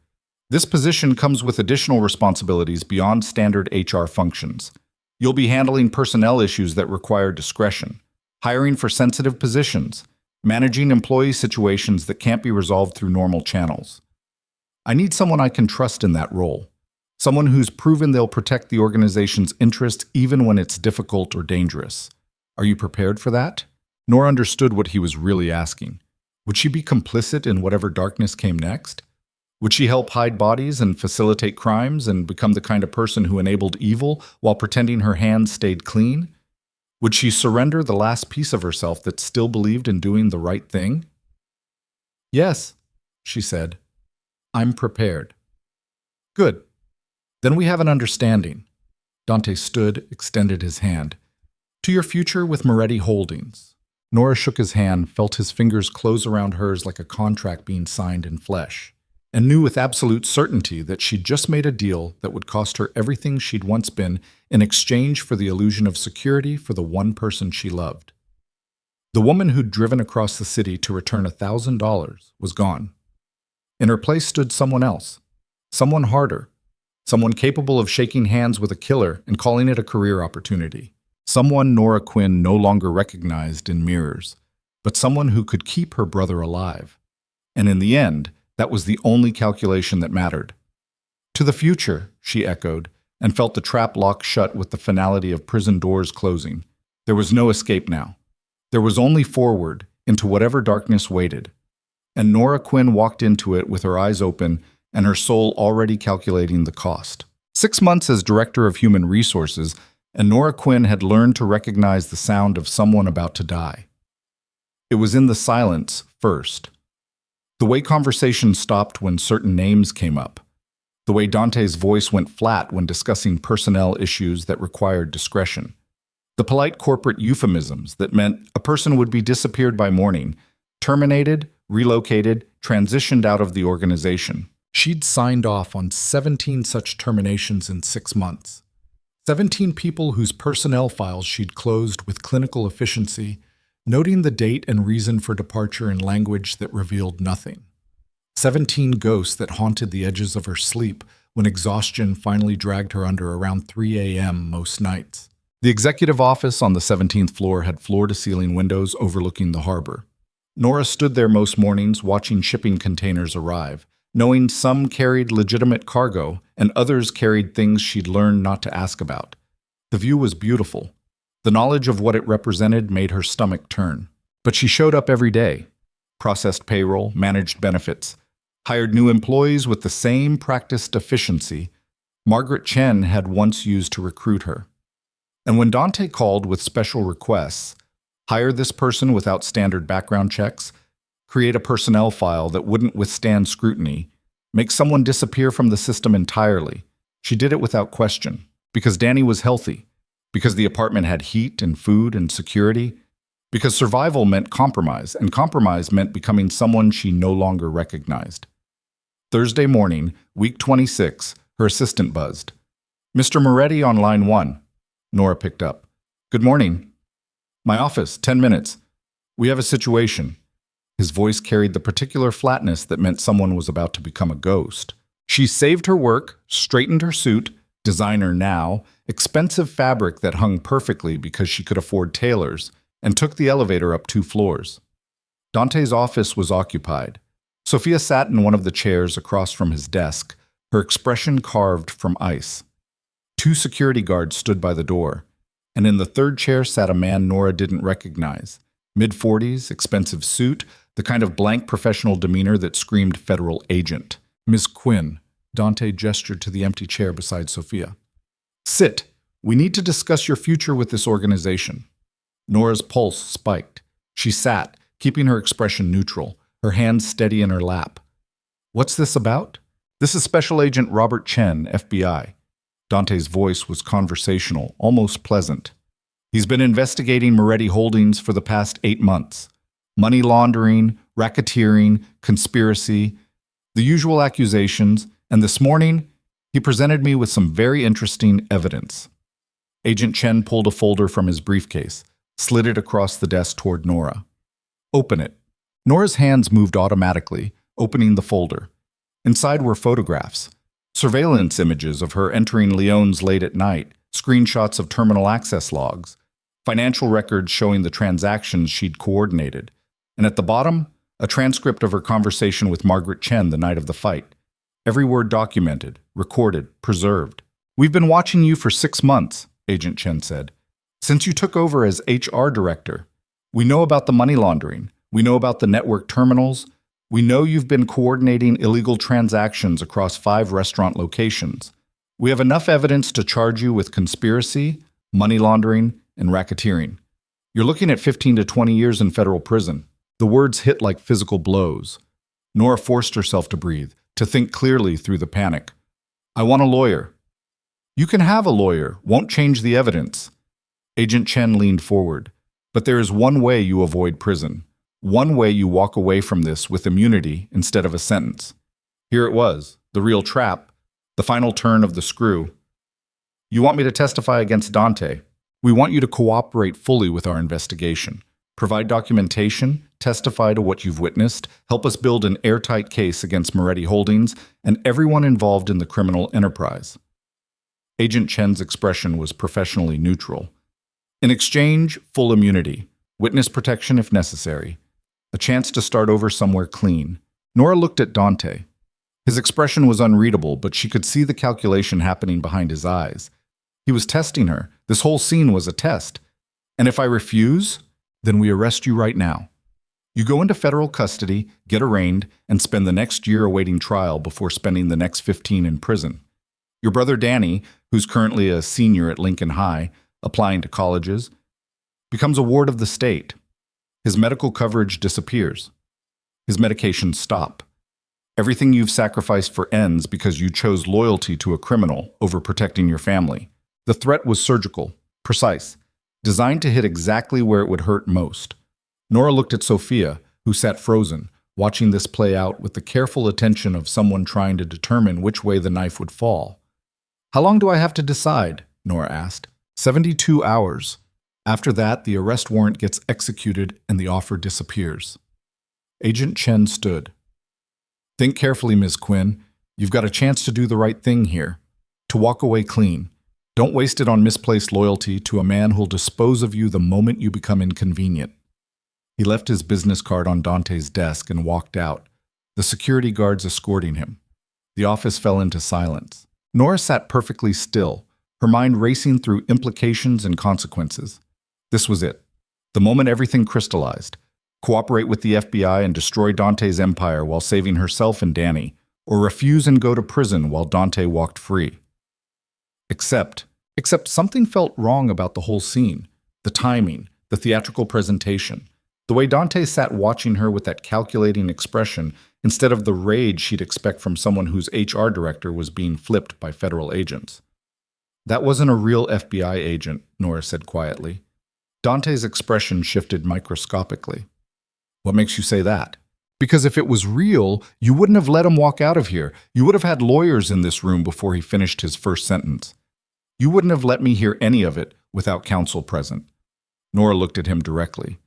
[SPEAKER 1] This position comes with additional responsibilities beyond standard HR functions. You'll be handling personnel issues that require discretion, hiring for sensitive positions, managing employee situations that can't be resolved through normal channels. I need someone I can trust in that role, someone who's proven they'll protect the organization's interests even when it's difficult or dangerous. Are you prepared for that? Nora understood what he was really asking. Would she be complicit in whatever darkness came next? Would she help hide bodies and facilitate crimes and become the kind of person who enabled evil while pretending her hands stayed clean? Would she surrender the last piece of herself that still believed in doing the right thing? Yes, she said. I'm prepared. Good. Then we have an understanding. Dante stood, extended his hand. To your future with Moretti Holdings. Nora shook his hand, felt his fingers close around hers like a contract being signed in flesh, and knew with absolute certainty that she'd just made a deal that would cost her everything she'd once been in exchange for the illusion of security for the one person she loved. The woman who'd driven across the city to return $1,000 was gone. In her place stood someone else, someone harder, someone capable of shaking hands with a killer and calling it a career opportunity. Someone Nora Quinn no longer recognized in mirrors, but someone who could keep her brother alive. And in the end, that was the only calculation that mattered. To the future, she echoed, and felt the trap lock shut with the finality of prison doors closing. There was no escape now. There was only forward, into whatever darkness waited. And Nora Quinn walked into it with her eyes open and her soul already calculating the cost. 6 months as Director of Human Resources, and Nora Quinn had learned to recognize the sound of someone about to die. It was in the silence first. The way conversation stopped when certain names came up. The way Dante's voice went flat when discussing personnel issues that required discretion. The polite corporate euphemisms that meant a person would be disappeared by morning, terminated, relocated, transitioned out of the organization. She'd signed off on 17 such terminations in 6 months. 17 people whose personnel files she'd closed with clinical efficiency, noting the date and reason for departure in language that revealed nothing. 17 ghosts that haunted the edges of her sleep when exhaustion finally dragged her under around 3 a.m. most nights. The executive office on the 17th floor had floor-to-ceiling windows overlooking the harbor. Nora stood there most mornings watching shipping containers arrive, knowing some carried legitimate cargo and others carried things she'd learned not to ask about. The view was beautiful. The knowledge of what it represented made her stomach turn. But she showed up every day, processed payroll, managed benefits, hired new employees with the same practiced efficiency Margaret Chen had once used to recruit her. And when Dante called with special requests, hire this person without standard background checks, create a personnel file that wouldn't withstand scrutiny, make someone disappear from the system entirely, she did it without question, because Danny was healthy, because the apartment had heat and food and security, because survival meant compromise, and compromise meant becoming someone she no longer recognized. Thursday morning, week 26, her assistant buzzed. "Mr. Moretti on line 1. Nora picked up. "Good morning." "My office, 10 minutes. We have a situation." His voice carried the particular flatness that meant someone was about to become a ghost. She saved her work, straightened her suit, designer now, expensive fabric that hung perfectly because she could afford tailors, and took the elevator up 2 floors. Dante's office was occupied. Sophia sat in one of the chairs across from his desk, her expression carved from ice. 2 security guards stood by the door, and in the 3rd chair sat a man Nora didn't recognize. Mid-40s, expensive suit, the kind of blank professional demeanor that screamed federal agent. "Miss Quinn," Dante gestured to the empty chair beside Sophia. "Sit. We need to discuss your future with this organization." Nora's pulse spiked. She sat, keeping her expression neutral, her hands steady in her lap. "What's this about?" "This is Special Agent Robert Chen, FBI." Dante's voice was conversational, almost pleasant. "He's been investigating Moretti Holdings for the past 8 months. Money laundering, racketeering, conspiracy. The usual accusations, and this morning, he presented me with some very interesting evidence. Agent Chen pulled a folder from his briefcase, slid it across the desk toward Nora. Open it. Nora's hands moved automatically, opening the folder. Inside were photographs, surveillance images of her entering Lyon's late at night, screenshots of terminal access logs, financial records showing the transactions she'd coordinated, and at the bottom, a transcript of her conversation with Margaret Chen the night of the fight. Every word documented, recorded, preserved. "We've been watching you for 6 months," Agent Chen said. "Since you took over as HR director. We know about the money laundering. We know about the network terminals. We know you've been coordinating illegal transactions across 5 restaurant locations. We have enough evidence to charge you with conspiracy, money laundering, and racketeering. You're looking at 15 to 20 years in federal prison." The words hit like physical blows. Nora forced herself to breathe, to think clearly through the panic. "I want a lawyer." "You can have a lawyer, won't change the evidence." Agent Chen leaned forward. "But there is one way you avoid prison. One way you walk away from this with immunity instead of a sentence." Here it was, the real trap, the final turn of the screw. "You want me to testify against Dante? We want you to cooperate fully with our investigation. Provide documentation, testify to what you've witnessed, help us build an airtight case against Moretti Holdings and everyone involved in the criminal enterprise." Agent Chen's expression was professionally neutral. In exchange, full immunity, witness protection if necessary, a chance to start over somewhere clean. Nora looked at Dante. His expression was unreadable, but she could see the calculation happening behind his eyes. He was testing her. This whole scene was a test. "And if I refuse, then we arrest you right now. You go into federal custody, get arraigned, and spend the next year awaiting trial before spending the next 15 in prison. Your brother Danny, who's currently a senior at Lincoln High, applying to colleges, becomes a ward of the state. His medical coverage disappears. His medications stop. Everything you've sacrificed for ends because you chose loyalty to a criminal over protecting your family. The threat was surgical, precise, designed to hit exactly where it would hurt most." Nora looked at Sophia, who sat frozen, watching this play out with the careful attention of someone trying to determine which way the knife would fall. "How long do I have to decide?" Nora asked. 72 hours. After that, the arrest warrant gets executed and the offer disappears." Agent Chen stood. "Think carefully, Ms. Quinn. You've got a chance to do the right thing here, to walk away clean. Don't waste it on misplaced loyalty to a man who'll dispose of you the moment you become inconvenient." He left his business card on Dante's desk and walked out, the security guards escorting him. The office fell into silence. Nora sat perfectly still, her mind racing through implications and consequences. This was it. The moment everything crystallized. Cooperate with the FBI and destroy Dante's empire while saving herself and Danny, or refuse and go to prison while Dante walked free. Except something felt wrong about the whole scene. The timing, the theatrical presentation, the way Dante sat watching her with that calculating expression instead of the rage she'd expect from someone whose HR director was being flipped by federal agents. "That wasn't a real FBI agent," Nora said quietly. Dante's expression shifted microscopically. "What makes you say that?" "Because if it was real, you wouldn't have let him walk out of here. You would have had lawyers in this room before he finished his first sentence. You wouldn't have let me hear any of it without counsel present." Nora looked at him directly.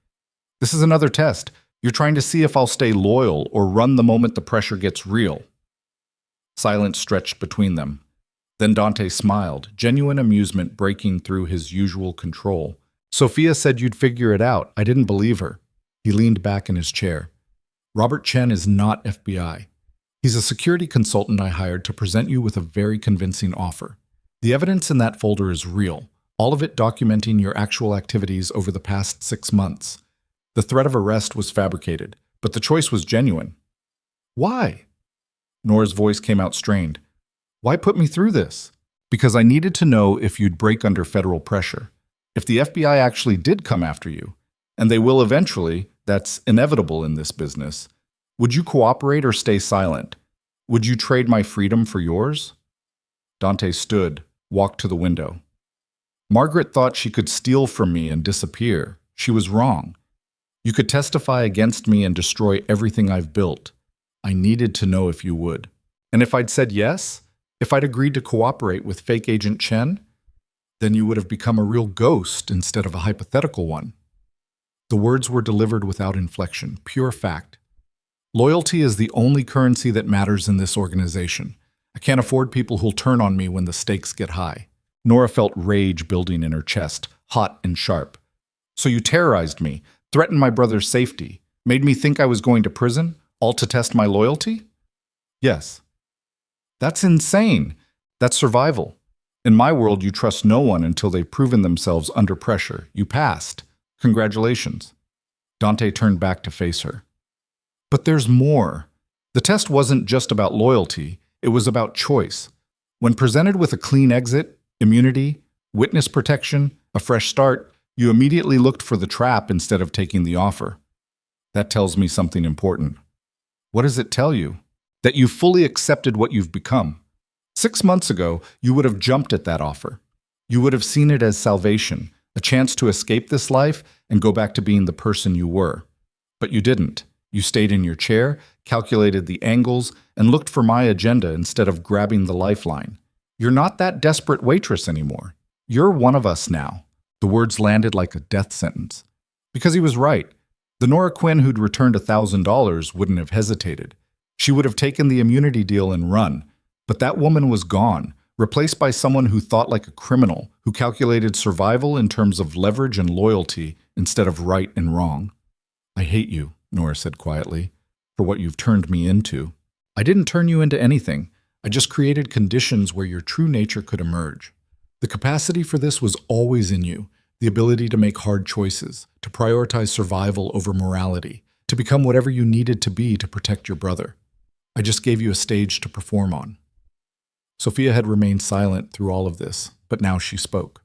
[SPEAKER 1] "This is another test. You're trying to see if I'll stay loyal or run the moment the pressure gets real." Silence stretched between them. Then Dante smiled, genuine amusement breaking through his usual control. "Sophia said you'd figure it out. I didn't believe her." He leaned back in his chair. "Robert Chen is not FBI. He's a security consultant I hired to present you with a very convincing offer. The evidence in that folder is real, all of it documenting your actual activities over the past 6 months. The threat of arrest was fabricated, but the choice was genuine." "Why?" Nora's voice came out strained. "Why put me through this?" "Because I needed to know if you'd break under federal pressure. If the FBI actually did come after you, and they will eventually, that's inevitable in this business, would you cooperate or stay silent? Would you trade my freedom for yours?" Dante stood, walked to the window. "Margaret thought she could steal from me and disappear. She was wrong. You could testify against me and destroy everything I've built. I needed to know if you would. And if I'd said yes, if I'd agreed to cooperate with fake Agent Chen, then you would have become a real ghost instead of a hypothetical one. The words were delivered without inflection, pure fact. Loyalty is the only currency that matters in this organization. I can't afford people who'll turn on me when the stakes get high. Nora felt rage building in her chest, hot and sharp. So you terrorized me, threatened my brother's safety, made me think I was going to prison, all to test my loyalty? Yes. That's insane. That's survival. In my world, you trust no one until they've proven themselves under pressure. You passed. Congratulations. Dante turned back to face her. But there's more. The test wasn't just about loyalty, it was about choice. When presented with a clean exit, immunity, witness protection, a fresh start, you immediately looked for the trap instead of taking the offer. That tells me something important. What does it tell you? That you fully accepted what you've become. 6 months ago, you would have jumped at that offer. You would have seen it as salvation, a chance to escape this life and go back to being the person you were. But you didn't. You stayed in your chair, calculated the angles, and looked for my agenda instead of grabbing the lifeline. You're not that desperate waitress anymore. You're one of us now. The words landed like a death sentence. Because he was right. The Nora Quinn who'd returned $1,000 wouldn't have hesitated. She would have taken the immunity deal and run. But that woman was gone, replaced by someone who thought like a criminal, who calculated survival in terms of leverage and loyalty instead of right and wrong. I hate you, Nora said quietly, for what you've turned me into. I didn't turn you into anything. I just created conditions where your true nature could emerge. The capacity for this was always in you, the ability to make hard choices, to prioritize survival over morality, to become whatever you needed to be to protect your brother. I just gave you a stage to perform on. Sophia had remained silent through all of this, but now she spoke.